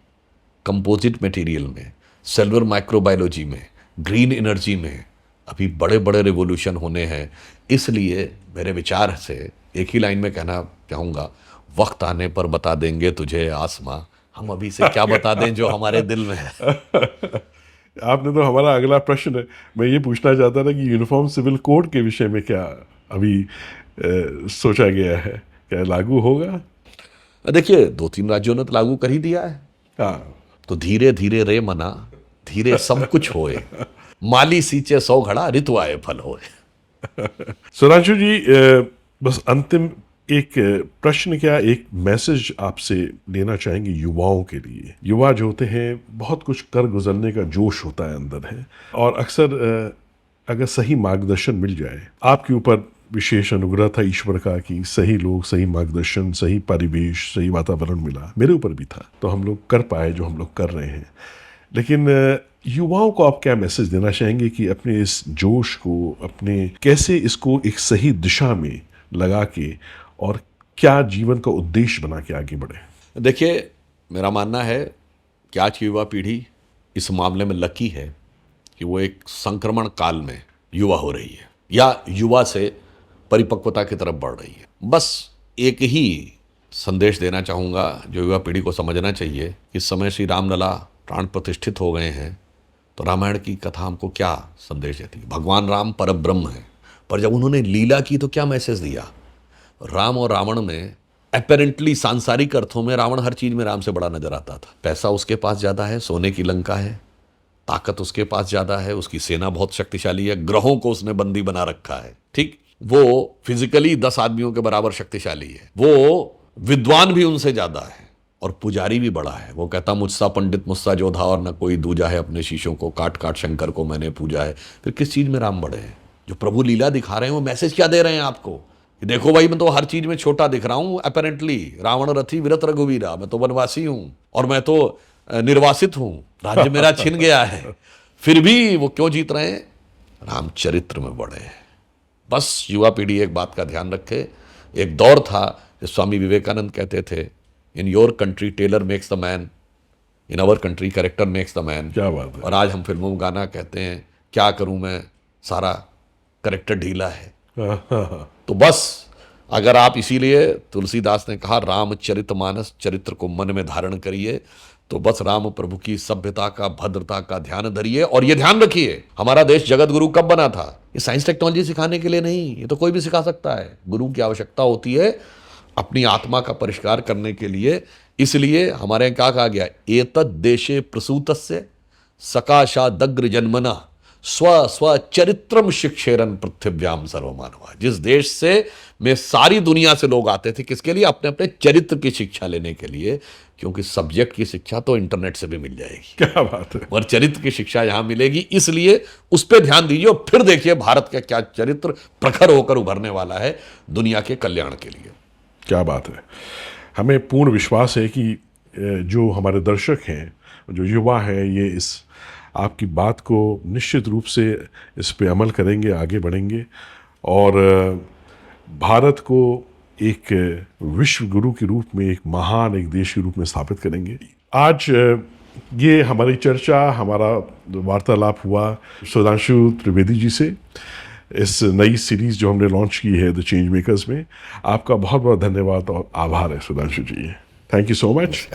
कंपोजिट मटेरियल में, सेलुलर माइक्रोबायोलॉजी में, ग्रीन एनर्जी में अभी बड़े बड़े रिवोल्यूशन होने हैं। इसलिए मेरे विचार से एक ही लाइन में कहना चाहूँगा, वक्त आने पर बता देंगे तुझे आसमां, हम अभी से क्या बता दें जो हमारे दिल में है। आपने तो हमारा अगला प्रश्न है, मैं ये पूछना चाहता था कि यूनिफॉर्म सिविल कोड के विषय में क्या अभी सोचा गया है, क्या लागू होगा? देखिए, 2-3 राज्यों ने तो लागू कर ही दिया है। हाँ। तो धीरे धीरे रे मना, धीरे सब कुछ होए, माली सींचे 100 घड़ा, ऋतु आए फल होए। सुधांशु जी, बस अंतिम एक प्रश्न, क्या एक मैसेज आपसे लेना चाहेंगे युवाओं के लिए? युवा जो होते हैं, बहुत कुछ कर गुजरने का जोश होता है अंदर है, और अक्सर अगर सही मार्गदर्शन मिल जाए, आपके ऊपर विशेष अनुग्रह था ईश्वर का कि सही लोग, सही मार्गदर्शन, सही परिवेश, सही वातावरण मिला, मेरे ऊपर भी था, तो हम लोग कर पाए जो हम लोग कर रहे हैं। लेकिन युवाओं को आप क्या मैसेज देना चाहेंगे कि अपने इस जोश को, अपने कैसे इसको एक सही दिशा में लगा के और क्या जीवन का उद्देश्य बना के आगे बढ़े? देखिए, मेरा मानना है कि आज की युवा पीढ़ी इस मामले में लकी है कि वो एक संक्रमण काल में युवा हो रही है या युवा से परिपक्वता की तरफ बढ़ रही है। बस एक ही संदेश देना चाहूँगा जो युवा पीढ़ी को समझना चाहिए कि इस समय श्री रामलला प्राण प्रतिष्ठित हो गए हैं, तो रामायण की कथा हमको क्या संदेश देती है? भगवान राम परब्रह्म है, पर जब उन्होंने लीला की तो क्या मैसेज दिया? राम और रावण में अपेरेंटली सांसारिक अर्थों में रावण हर चीज में राम से बड़ा नजर आता था। पैसा उसके पास ज्यादा है, सोने की लंका है, ताकत उसके पास ज्यादा है, उसकी सेना बहुत शक्तिशाली है, ग्रहों को उसने बंदी बना रखा है, ठीक, वो फिजिकली 10 आदमियों के बराबर शक्तिशाली है, वो विद्वान भी उनसे ज्यादा है और पुजारी भी बड़ा है। वो कहता मुझसा पंडित मुझसा जोधा और न कोई दूजा है, अपने शीशों को काट काट शंकर को मैंने पूजा है। फिर किस चीज में राम बड़े हैं? जो प्रभु लीला दिखा रहे हैं वो मैसेज क्या दे रहे हैं आपको कि देखो भाई, मैं तो हर चीज में छोटा दिख रहा हूं अपेरेंटली, रावण रथी विरत रघुवीरा, मैं तो वनवासी हूं और मैं तो निर्वासित हूं, राज्य मेरा छिन गया है। फिर भी वो क्यों जीत रहे हैं? रामचरित्र में बड़े हैं। बस युवा पीढ़ी एक बात का ध्यान रखे। एक दौर था जो स्वामी विवेकानंद कहते थे, in your country tailor makes the man, in our country character makes the man. क्या बात है। और आज हम फिल्मों में गाना कहते हैं, क्या करूं मैं, सारा करेक्टर ढीला है। तो बस अगर आप, इसीलिए तुलसीदास ने कहा रामचरितमानस चरित्र को मन में धारण करिए, तो बस राम प्रभु की सभ्यता का, भद्रता का ध्यान धरिए। और ये ध्यान रखिए, हमारा देश जगत गुरु कब बना था? ये साइंस टेक्नोलॉजी सिखाने के लिए नहीं, ये तो कोई भी सिखा सकता है। गुरु की आवश्यकता होती है अपनी आत्मा का परिष्कार करने के लिए। इसलिए हमारे यहाँ क्या कहा गया? एतद् देशे प्रसूतस्य सकाशादग्र जन्मना स्व स्व चरित्रम शिक्षेरन पृथ्व्याम सर्वमानवा। जिस देश से में सारी दुनिया से लोग आते थे, किसके लिए? अपने अपने चरित्र की शिक्षा लेने के लिए, क्योंकि सब्जेक्ट की शिक्षा तो इंटरनेट से भी मिल जाएगी। क्या बात है। और चरित्र की शिक्षा यहां मिलेगी, इसलिए उस पर ध्यान दीजिए और फिर देखिए भारत का क्या चरित्र प्रखर होकर उभरने वाला है दुनिया के कल्याण के लिए। क्या बात है। हमें पूर्ण विश्वास है कि जो हमारे दर्शक हैं, जो युवा हैं, ये इस आपकी बात को निश्चित रूप से इस पे अमल करेंगे, आगे बढ़ेंगे और भारत को एक विश्व गुरु के रूप में, एक महान एक देश के रूप में स्थापित करेंगे। आज ये हमारी चर्चा, हमारा वार्तालाप हुआ सुधांशु त्रिवेदी जी से, इस नई सीरीज़ जो हमने लॉन्च की है द चेंज मेकर्स में। आपका बहुत बहुत धन्यवाद और आभार है Sudhanshu ji. Thank you so much.